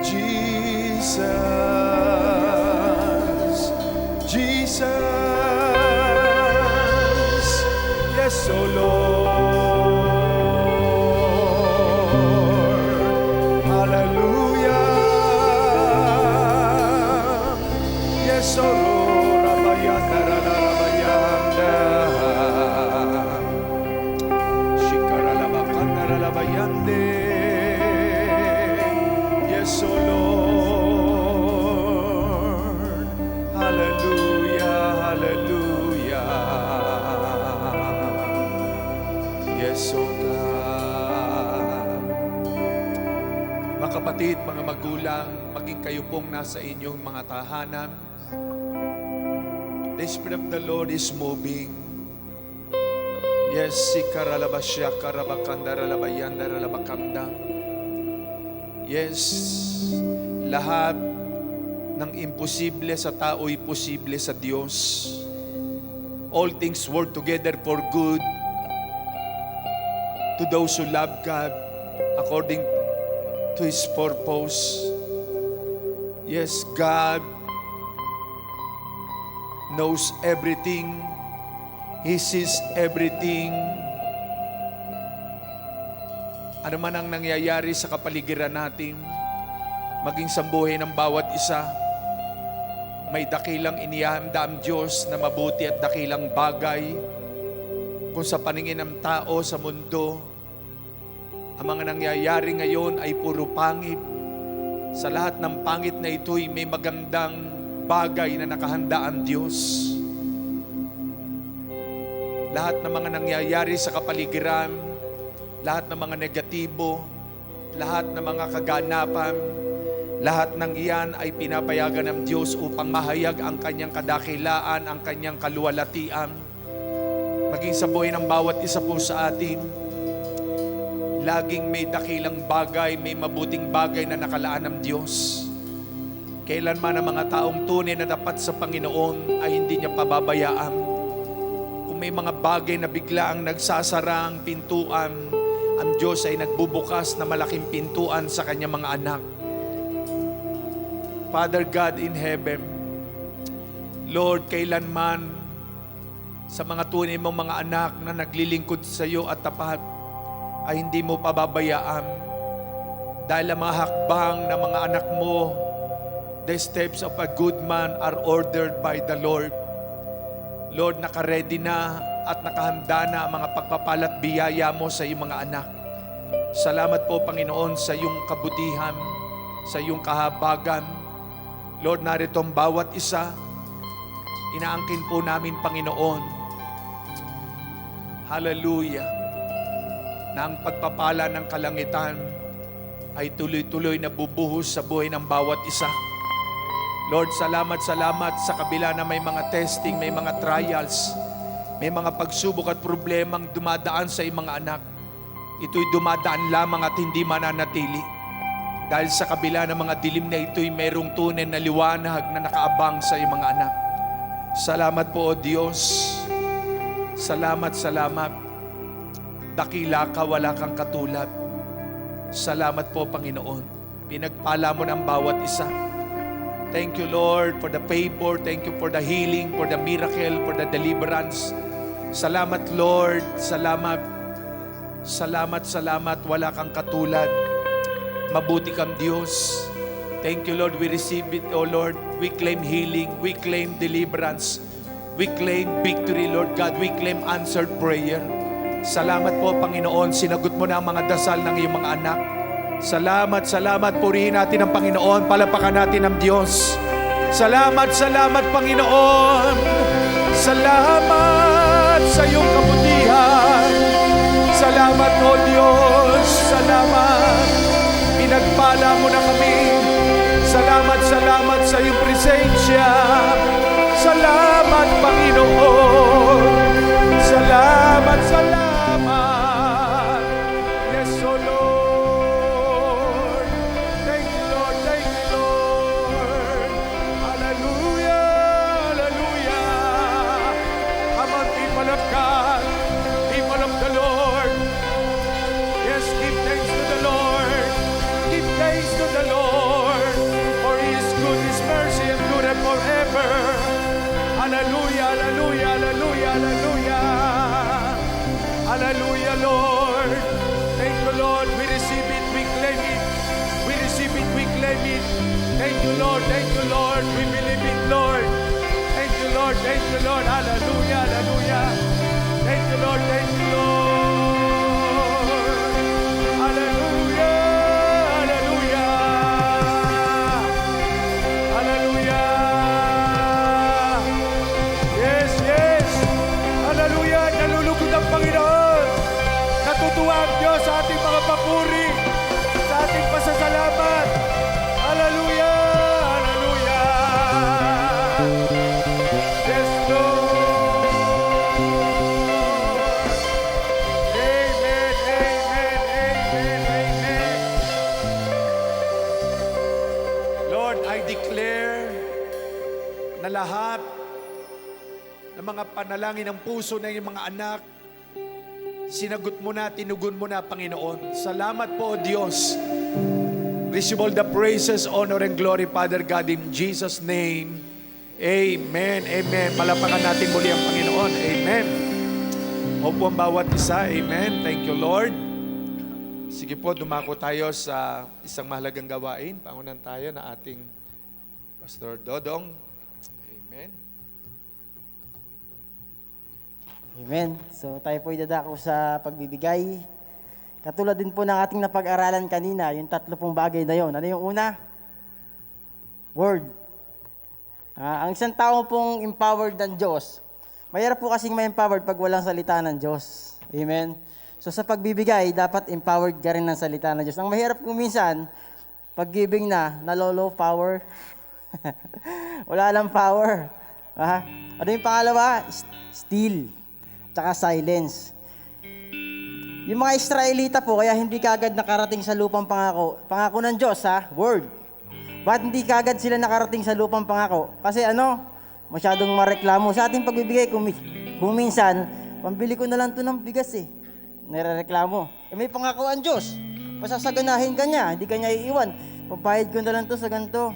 Jesus, Jesus. Yes, oh Lord. Hallelujah. Yes, oh Lord. Rabayanda, rabayanda. Shikaralabakanda, rabayande. Yes, oh Lord. Hallelujah, hallelujah. Yes, oh God. Mga kapatid, mga magulang, maging kayo pong nasa inyong mga tahanan, the Spirit of the Lord is moving. Yes, si karalabasya, karabakanda, ralabayanda, ralabakanda. Yes, lahat ng imposible sa tao'y posible sa Diyos. All things work together for good to those who love God according to His purpose. Yes, God knows everything. He sees everything. Ano man ang nangyayari sa kapaligiran natin, maging sa buhay ng bawat isa, may dakilang inihahanda ang Diyos na mabuti at dakilang bagay. Kung sa paningin ng tao sa mundo, ang mga nangyayari ngayon ay puro pangit. Sa lahat ng pangit na ito'y may magandang bagay na nakahanda ang Diyos. Lahat ng mga nangyayari sa kapaligiran, lahat ng mga negatibo, lahat ng mga kaganapan, lahat ng iyan ay pinapayagan ng Diyos upang mahayag ang kanyang kadakilaan, ang kanyang kaluwalhatian, maging sa buhay ng bawat isa po sa atin. Laging may dakilang bagay, may mabuting bagay na nakalaan ng Diyos. Kailanman ang mga taong tunay na dapat sa Panginoon ay hindi niya pababayaan. Kung may mga bagay na bigla ang nagsasara ang pintuan, ang Diyos ay nagbubukas na malaking pintuan sa kanyang mga anak. Father God in heaven, Lord, kailanman sa mga tunay mong mga anak na naglilingkod sa iyo at tapat, ay hindi mo pababayaan. Dahil ang mga hakbang ng mga anak mo, the steps of a good man are ordered by the Lord. Lord, nakaredy na at nakahanda na ang mga pagpapalat biyaya mo sa iyong mga anak. Salamat po, Panginoon, sa iyong kabutihan, sa iyong kahabagan. Lord, narito ang bawat isa. Inaangkin po namin, Panginoon. Hallelujah. Na ang pagpapala ng kalangitan ay tuloy-tuloy na bubuhos sa buhay ng bawat isa. Lord, salamat sa kabila na may mga testing, may mga trials, may mga pagsubok at problemang dumadaan sa iyong mga anak. Ito'y dumadaan lamang at hindi mananatili. Dahil sa kabila ng mga dilim na ito'y mayroong tunay na liwanag na nakaabang sa iyong mga anak. Salamat po, O Diyos. Salamat. Dakila ka, wala kang katulad. Salamat po, Panginoon. Pinagpala mo ng bawat isa. Thank you, Lord, for the favor. Thank you for the healing, for the miracle, for the deliverance. Salamat, Lord. Salamat. Wala kang katulad. Mabuti kang Diyos. Thank you, Lord. We receive it, O Lord. We claim healing. We claim deliverance. We claim victory, Lord God. We claim answered prayer. Salamat po, Panginoon. Sinagot mo na ang mga dasal ng iyong mga anak. Salamat. Purihin natin ang Panginoon. Palapakan natin ang Diyos. Salamat, Panginoon. Salamat sa iyong kabutihan. Salamat, O Diyos. Salamat. Pinagpala mo na kami. Salamat sa iyong presensya. Salamat, Panginoon. Salamat. Yes, O Lord. Thank you, Lord. Hallelujah. Come on, people of God, people of the Lord. Yes, give thanks to the Lord. Give thanks to the Lord. For He is good, His mercy endureth forever. Hallelujah. Hallelujah, Lord. Thank you, Lord. We receive it, we claim it. We receive it, we claim it. Thank you, Lord. We believe it, Lord. Thank you, Lord. Hallelujah. Thank you, Lord. Hallelujah. Yes. Hallelujah. Nalulugod ang Panginoon. Natutuwa ang Diyos sa ating mga papuri, sa ating pasasalamat. Hallelujah. Yes, Lord. Amen. Lord, I declare na lahat ng mga panalangin ng puso ng iyong mga anak, sinagot mo na, tinugon mo na, Panginoon. Salamat po, O Diyos. Receive all the praises, honor, and glory, Father God, in Jesus' name. Amen. Palapakan natin muli ang Panginoon. Amen. Opo ang bawat isa. Amen. Thank you, Lord. Sige po, dumako tayo sa isang mahalagang gawain. Pangunan tayo na ating Pastor Dodong. Amen. Amen. So tayo po idadako sa pagbibigay. Katulad din po ng ating napag-aralan kanina, yung 3 bagay na yon. Ano yung una? Word. Ang isang tao pong empowered ng Diyos, mahirap po kasing ma-empowered pag walang salita ng Diyos. Amen. So sa pagbibigay, dapat empowered ka rin ng salita ng Diyos. Ang mahirap kung minsan, pag giving na, nalolo power. Wala lang power. Ano yung pangalawa? Still. Tsaka silence. Yung mga Israelita po, kaya hindi kagad nakarating sa lupang pangako. Pangako ng Diyos, ha? Word. Ba't hindi kagad sila nakarating sa lupang pangako? Kasi masyadong mareklamo. Sa ating pagbibigay, kung minsan, pambili ko na lang to ng bigas eh. Nirereklamo. May pangako ang Diyos. Pasasaganahin ka niya, hindi ka niya iiwan. Pagbayad ko na lang to sa ganito.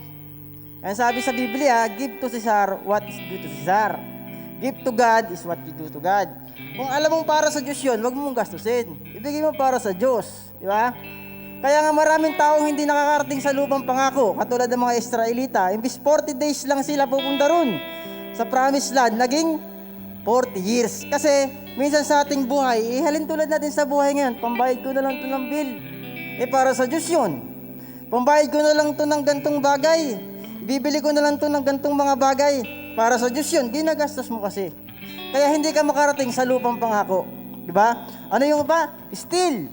Kaya sabi sa Biblia, give to Caesar what is due to Caesar. Give to God is what you do to God. Kung alam mong para sa Diyos yun, huwag mong gastusin. Ibigay mo para sa Diyos. Di ba? Kaya nga maraming taong hindi nakakarating sa lupang pangako, katulad ng mga Israelita. Imbis 40 days lang sila pupunta ron sa promised land, naging 40 years. Kasi minsan sa ating buhay, halin tulad natin sa buhay ngayon, pambayad ko na lang to ng bill. Para sa Diyos yun. Pambayad ko na lang to ng gantong bagay. Bibili ko na lang to ng gantong mga bagay. Para sa Diyos yun, ginagastos mo kasi. Kaya hindi ka makarating sa lupang pangako. Diba? Ano yung pa? Steel.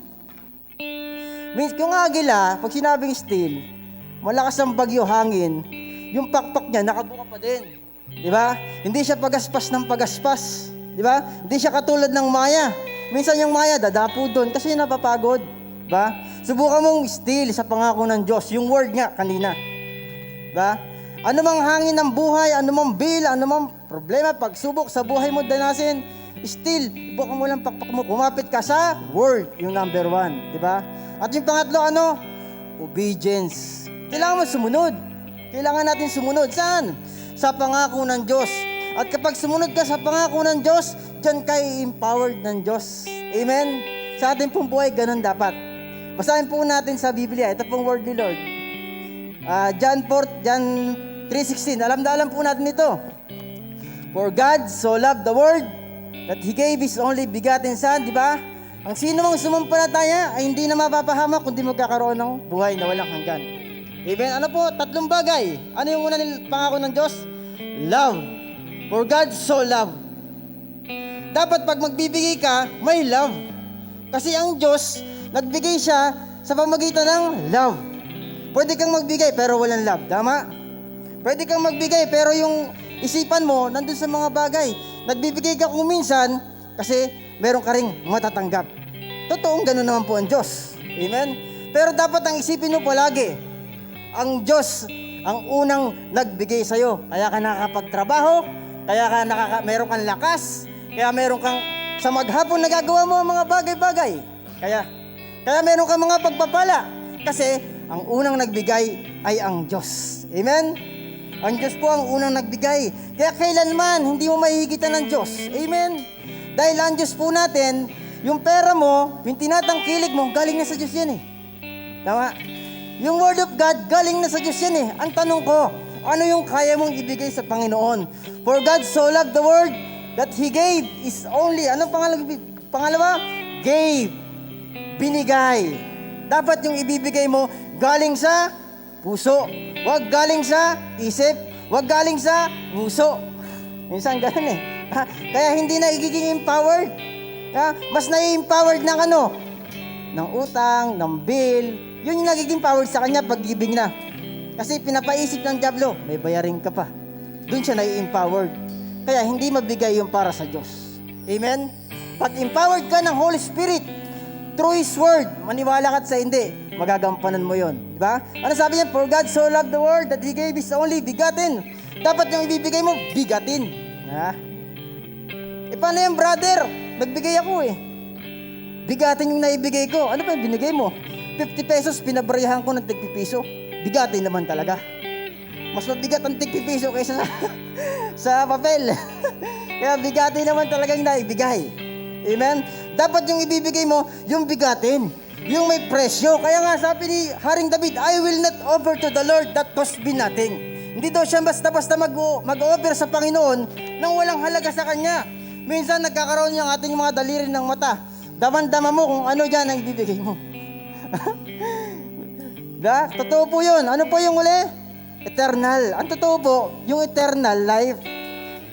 Kung agila, pag sinabing steel, malakas ang bagyo, hangin, yung pakpak niya, nakabuka pa din. Diba? Hindi siya pagaspas ng pagaspas. Diba? Hindi siya katulad ng maya. Minsan yung maya, dadapo doon kasi napapagod. Diba? Subukan mong steel sa pangako ng Diyos. Yung word nga kanina. Diba? Ano mang hangin ng buhay, ano mang bill, ano mang problema, pagsubok sa buhay mo danasin, still, ibukan mo lang pakpak mo, kumapit ka sa word, yung number 1, di ba? At yung pangatlo, obedience. Kailangan mo sumunod. Kailangan natin sumunod. Saan? Sa pangako ng Diyos. At kapag sumunod ka sa pangako ng Diyos, dyan ka empowered ng Diyos. Amen? Sa ating pong buhay, ganun dapat. Basahin po natin sa Biblia, ito pong word ni Lord. John 3:16, alam na alam po natin ito. For God so loved the world that He gave His only begotten Son, di ba? Ang sino mang sumampalataya ay hindi na mapapahamak kundi magkakaroon ng buhay na walang hanggan. Amen? Ano po? 3 bagay. Ano yung una ng pangako ng Diyos? Love. For God so loved. Dapat pag magbibigay ka, may love. Kasi ang Diyos, nagbigay siya sa pamagitan ng love. Pwede kang magbigay pero walang love. Tama? Pwede kang magbigay pero yung isipan mo nandun sa mga bagay. Nagbibigay ka kung minsan kasi meron ka ring matatanggap. Totoong gano'n naman po ang Diyos. Amen? Pero dapat ang isipin mo palagi, ang Diyos ang unang nagbigay sa'yo. Kaya ka nakakapagtrabaho, kaya ka meron kang lakas, kaya meron kang sa maghapon nagagawa mo ang mga bagay-bagay. Kaya meron kang mga pagpapala. Kasi ang unang nagbigay ay ang Diyos. Amen? Ang Diyos po ang unang nagbigay. Kaya kailanman, hindi mo mahihigitan ng Diyos. Amen? Dahil ang Diyos po natin, yung pera mo, yung tinatangkilik mo, galing na sa Diyos yan eh. Tama? Yung Word of God, galing na sa Diyos yan eh. Ang tanong ko, ano yung kaya mong ibigay sa Panginoon? For God so loved the world that He gave is only, anong pangalawa? Gave. Binigay. Dapat yung ibibigay mo, galing sa puso. Huwag galing sa isip. Huwag galing sa nguso. Minsan ganun eh. Kaya hindi na igiging empowered. Mas na-empowered ng ng utang, ng bill. Yun yung nagiging powered sa kanya pag giving na. Kasi pinapaisip ng diablo, may bayarin ka pa. Doon siya na-empowered. Kaya hindi mabigay yung para sa Diyos. Amen? Pag empowered ka ng Holy Spirit, through His Word, maniwala ka sa hindi, magagampanan mo yon, di ba? Ano sabi niya? For God so loved the world that He gave His only begotten. Dapat yung ibibigay mo, bigatin. Paano yan, brother? Nagbigay ako eh. Bigatin yung naibigay ko. Ano pa yung binigay mo? 50 pesos, pinabariyahan ko ng tig-50 piso. Bigatin naman talaga. Mas mabigat ang tig-50 piso kaysa sa papel. Kaya bigatin naman talagang naibigay. Amen? Dapat yung ibibigay mo, yung bigatin, yung may presyo. Kaya nga sabi ni Haring David, I will not offer to the Lord that cost me nothing. Hindi daw siya basta-basta mag-offer sa Panginoon nang walang halaga sa Kanya. Minsan nagkakaroon yung ating mga daliri ng mata. Daman-dama mo kung ano dyan ang ibibigay mo. Diba? Totoo po yun. Ano po yung uli? Eternal. Ang totoo po, yung eternal life,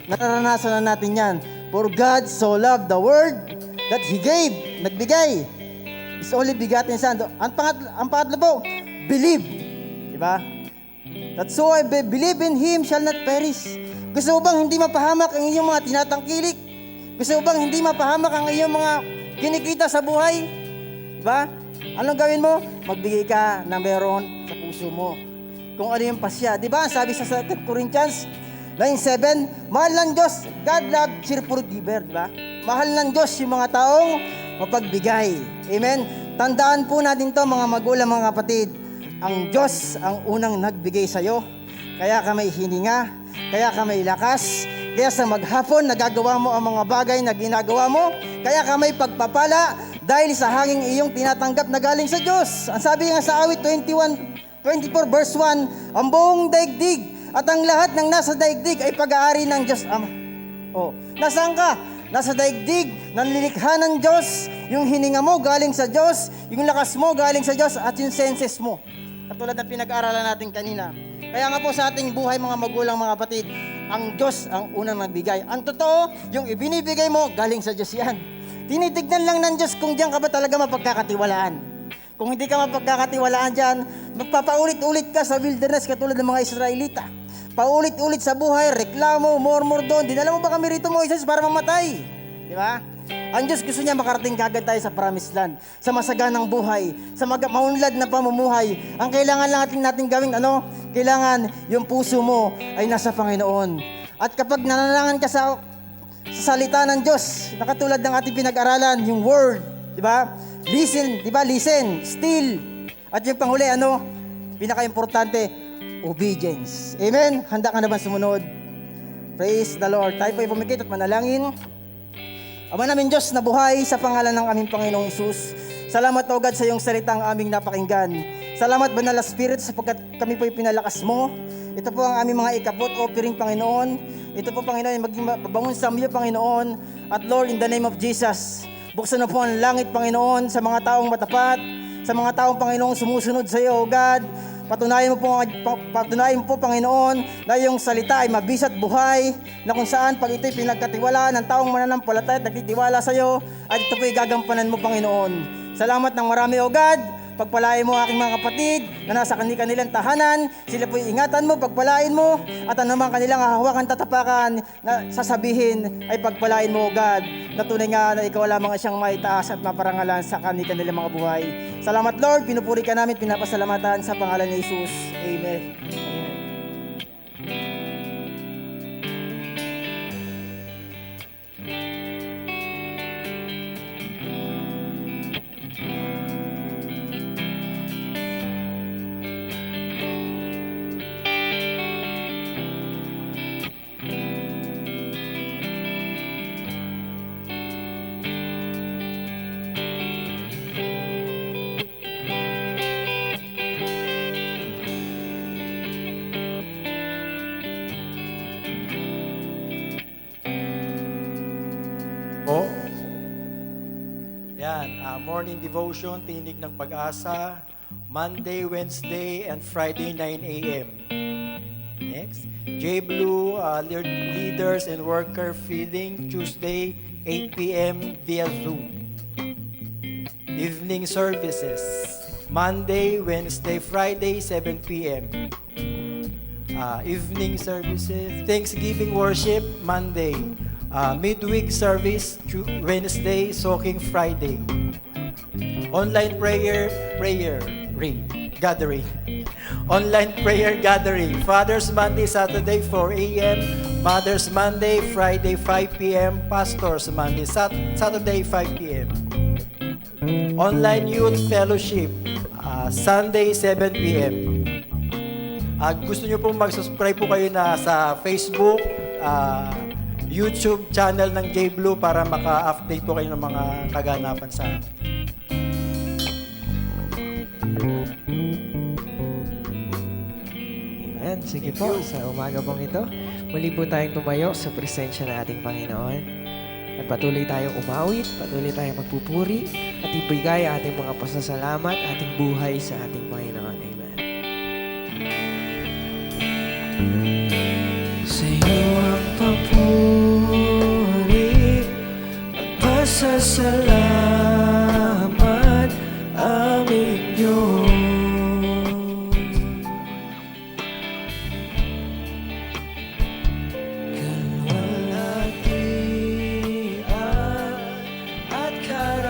nararanasan na natin yan. For God so loved the world that He gave, nagbigay. His only begotten Son. Ang pangatlo po, believe. Diba? That so I believe in Him shall not perish. Gusto mo bang hindi mapahamak ang iyong mga tinatangkilik? Gusto mo bang hindi mapahamak ang iyong mga kinikita sa buhay? Diba? Anong gawin mo? Magbigay ka na meron sa puso mo. Kung ano yung pasya. Diba? Sabi sa 2 Corinthians 9:7, mahal ng Diyos, God love cheerful giver. Diba? Mahal ng Diyos yung mga taong mapagbigay. Amen? Tandaan po natin to mga magulang, mga kapatid. Ang Diyos ang unang nagbigay sa'yo. Kaya ka may hininga, kaya ka may lakas, kaya sa maghapon nagagawa mo ang mga bagay na ginagawa mo, kaya ka may pagpapala dahil sa hanging iyong tinatanggap na galing sa Diyos. Ang sabi nga sa awit 24 verse 1, ang buong daigdig at ang lahat ng nasa daigdig ay pag-aari ng Diyos Ama. Oh, nasaan ka? Nasa daigdig, nanlilikha ng Diyos, yung hininga mo galing sa Diyos, yung lakas mo galing sa Diyos, at yung senses mo. Katulad ng pinag-aralan natin kanina. Kaya nga po sa ating buhay mga magulang, mga kapatid, ang Diyos ang unang nagbigay. Ang totoo, yung ibinibigay mo, galing sa Diyos yan. Tinitignan lang ng Diyos kung diyan ka ba talaga mapagkakatiwalaan. Kung hindi ka mapagkakatiwalaan diyan, magpapaulit-ulit ka sa wilderness katulad ng mga Israelita. Paulit-ulit sa buhay, reklamo, murmur doon. Dinala mo ba kami rito, Moises, para mamatay? Di ba? Ang Diyos gusto niya makarating kagad tayo sa promised land, sa masaganang buhay, sa maunlad na pamumuhay. Ang kailangan lang natin gawin, kailangan yung puso mo ay nasa Panginoon. At kapag nananalangan ka sa salita ng Diyos, nakatulad ng ating pinag-aralan, yung word, di ba? Listen, di ba? Listen, still. At yung panghuli, pinaka-importante, obedience. Amen? Handa ka na ba sumunod? Praise the Lord. Tayo po ipumikit at manalangin. Ama namin Diyos na buhay, sa pangalan ng aming Panginoong Isus, salamat o God sa iyong salitang aming napakinggan. Salamat Banal na Spirit sapagkat kami po pinalakas mo. Ito po ang aming mga ikapot offering, Panginoon. Ito po, Panginoon, maging mabangon sa iyo, Panginoon. At Lord, in the name of Jesus, buksan na po ang langit, Panginoon, sa mga taong matapat, sa mga taong, Panginoon, sumusunod sa iyo, O God. Patunayan mo po, Panginoon, na iyong salita ay mabisat buhay, na kung saan pag ito'y pinagkatiwalaan ng taong mananampalataya at nagtitiwala sa iyo, at ito po'y gagampanan mo, Panginoon. Salamat ng marami, O God. Pagpalain mo aking mga kapatid na nasa kanilang tahanan, sila po'y ingatan mo, pagpalain mo, at anumang kanilang hahawakan, tatapakan na sasabihin ay pagpalain mo, O God, na tunay nga na ikaw lamang siyang maitaas at maparangalan sa kanilang mga buhay. Salamat Lord, pinupuri ka namin, pinapasalamatan sa pangalan ni Jesus. Amen. Po. Yan, morning devotion, tinig ng pag-asa, Monday, Wednesday, and Friday, 9 a.m. Next, J-Blue, leaders and worker feeding, Tuesday, 8 p.m. via Zoom. Evening services, Monday, Wednesday, Friday, 7 p.m. Evening services, Thanksgiving worship, Monday. Midweek service, Wednesday, soaking Friday. Online gathering. Online prayer gathering. Father's Monday, Saturday, 4 a.m. Mother's Monday, Friday, 5 p.m. Pastor's Monday, Saturday, 5 p.m. Online youth fellowship, Sunday, 7 p.m. Gusto nyo pong mag-subscribe po kayo na sa Facebook, YouTube channel ng J-Blue para maka-update po kayo ng mga kaganapan sa amin. Amen. Sige po, sa umaga pong ito, muli po tayong tumayo sa presensya ng ating Panginoon. At patuloy tayong umawit, patuloy tayong magpupuri, at ibigay ating mga pasasalamat, ating buhay sa ating Panginoon. Amen. Sa iyo ang papuri at pasasalamat, aming Diyos. Kalwalhatian at karangalan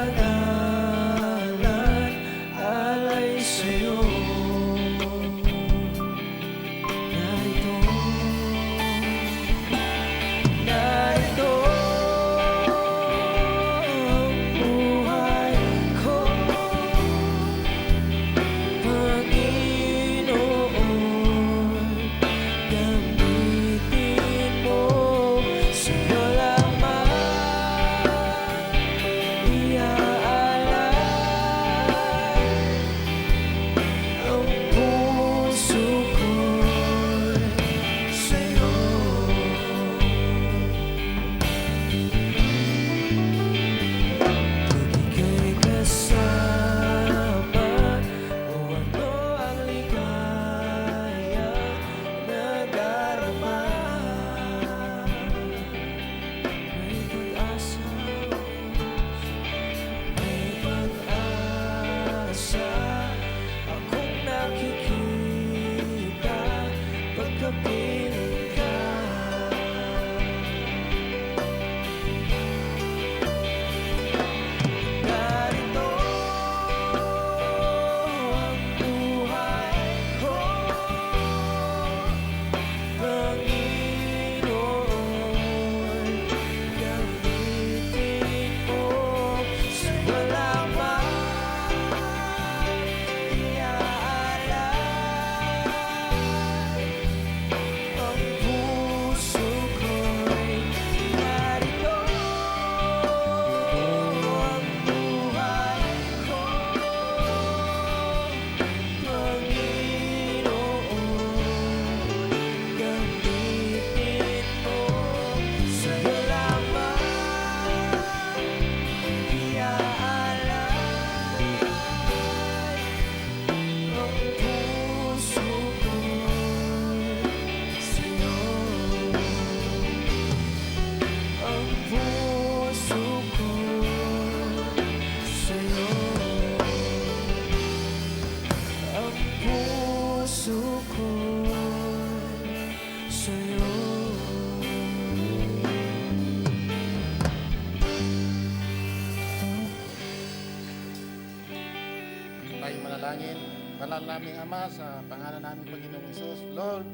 Banal naming Ama, sa pangalan namin Panginoong Isus, Lord,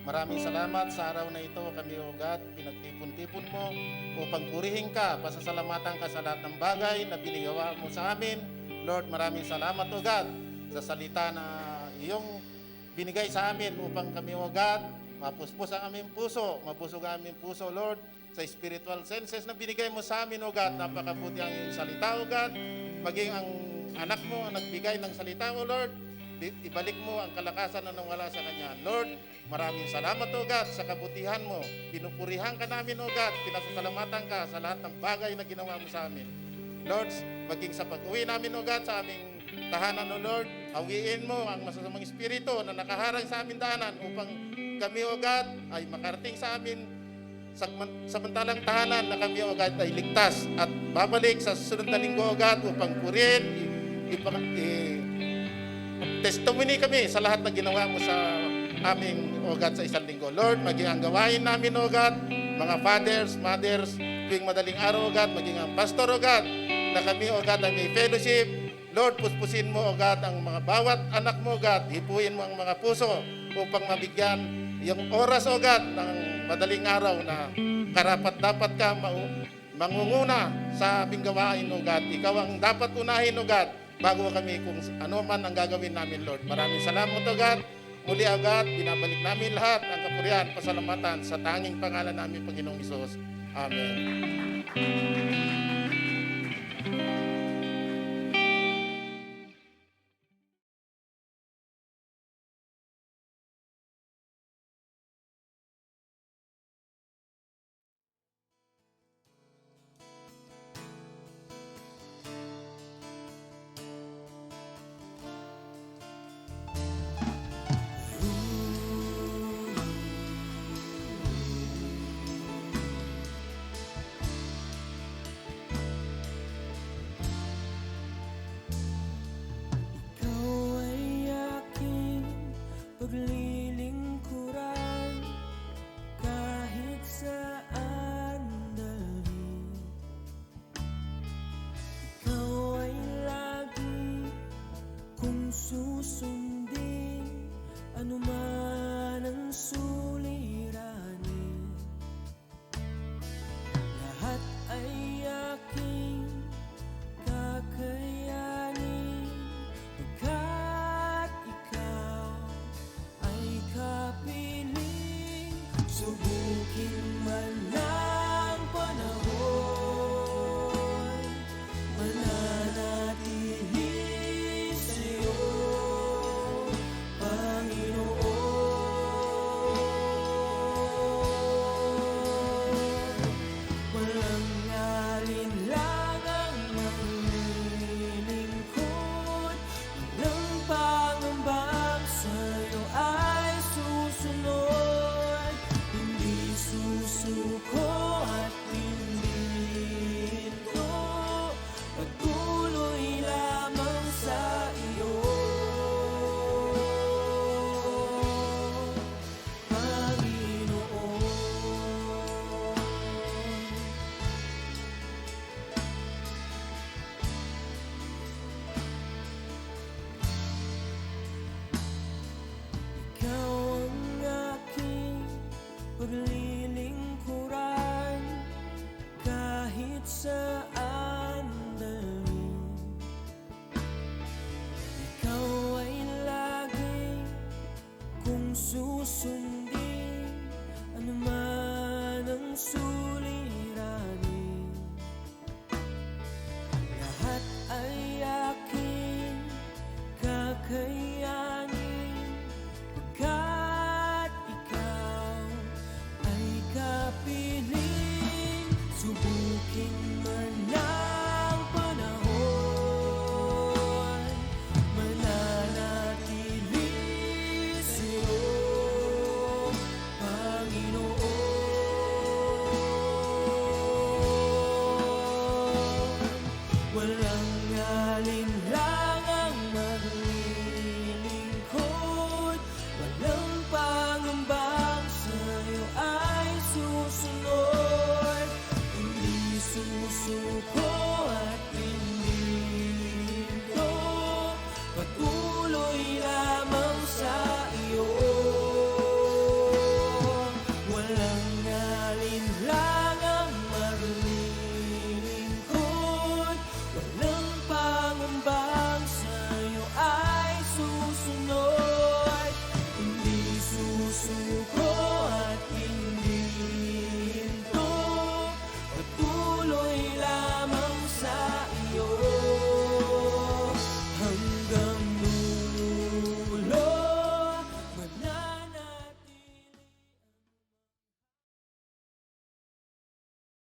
maraming salamat sa araw na ito. Kami, O God, pinagtipon-tipon mo upang purihin ka, pasasalamatan ka sa lahat ng bagay na binigawa mo sa amin. Lord, maraming salamat, O God, sa salita na iyong binigay sa amin upang kami, O God, mapuspos ang aming puso, mabusog ang aming puso, Lord, sa spiritual senses na binigay mo sa amin, O God. Napakabuti ang iyong salita, O God. Maging ang anak mo ang nagbigay ng salita, O Lord, ibalik mo ang kalakasan na nawala sa kanya. Lord, maraming salamat, O God, sa kabutihan mo. Pinupurihan ka namin, O God. Pinasasalamatan ka sa lahat ng bagay na ginawa mo sa amin. Lord, maging sa pag-uwi namin, O God, sa aming tahanan, O Lord, hawiin mo ang masasamang espiritu na nakaharang sa aming daanan upang kami, O God, ay makarating sa amin samantalang tahanan na kami, O God, ay ligtas at babalik sa susunod na linggo, O God, upang purihin, testimony kami sa lahat na ginawa mo sa aming, O God, sa isang linggo. Lord, maging ang gawain namin, O God, mga fathers, mothers, tuwing madaling araw, O God, maging ang pastor, O God, na kami, O God, ay may fellowship. Lord, puspusin mo, O God, ang mga bawat anak mo, O God, hipuin mo ang mga puso upang mabigyan yung oras, O God, ng madaling araw na karapat-dapat ka mangunguna sa aming gawain, O God. Ikaw ang dapat unahin, O God, bago kami kung ano man ang gagawin namin, Lord. Maraming salamat, O God. Muli, O God, binabalik namin lahat ang kapurihan, pasalamatan sa tanging pangalan namin, Panginoong Isus. Amen. Ikaw ay aking paglilingkuran kahit saan dalhin. Ikaw ay lagi kong susundin, anuman ang suliranin. Lahat ay aking kakayanin, pagkat ikaw ay kapiling. Subukin man ng panahon, mananatili sa'yo, Panginoon. Walang alinlangang manglilingkod, walang pangambang sa'yo ay susunod. Hindi susuko at hindi hinto, patuloy lamang sa iyo, Panginoon. Ikaw ang aking paglilingkuran kahit saan dalhin. Ikaw ay lagi kong susunod,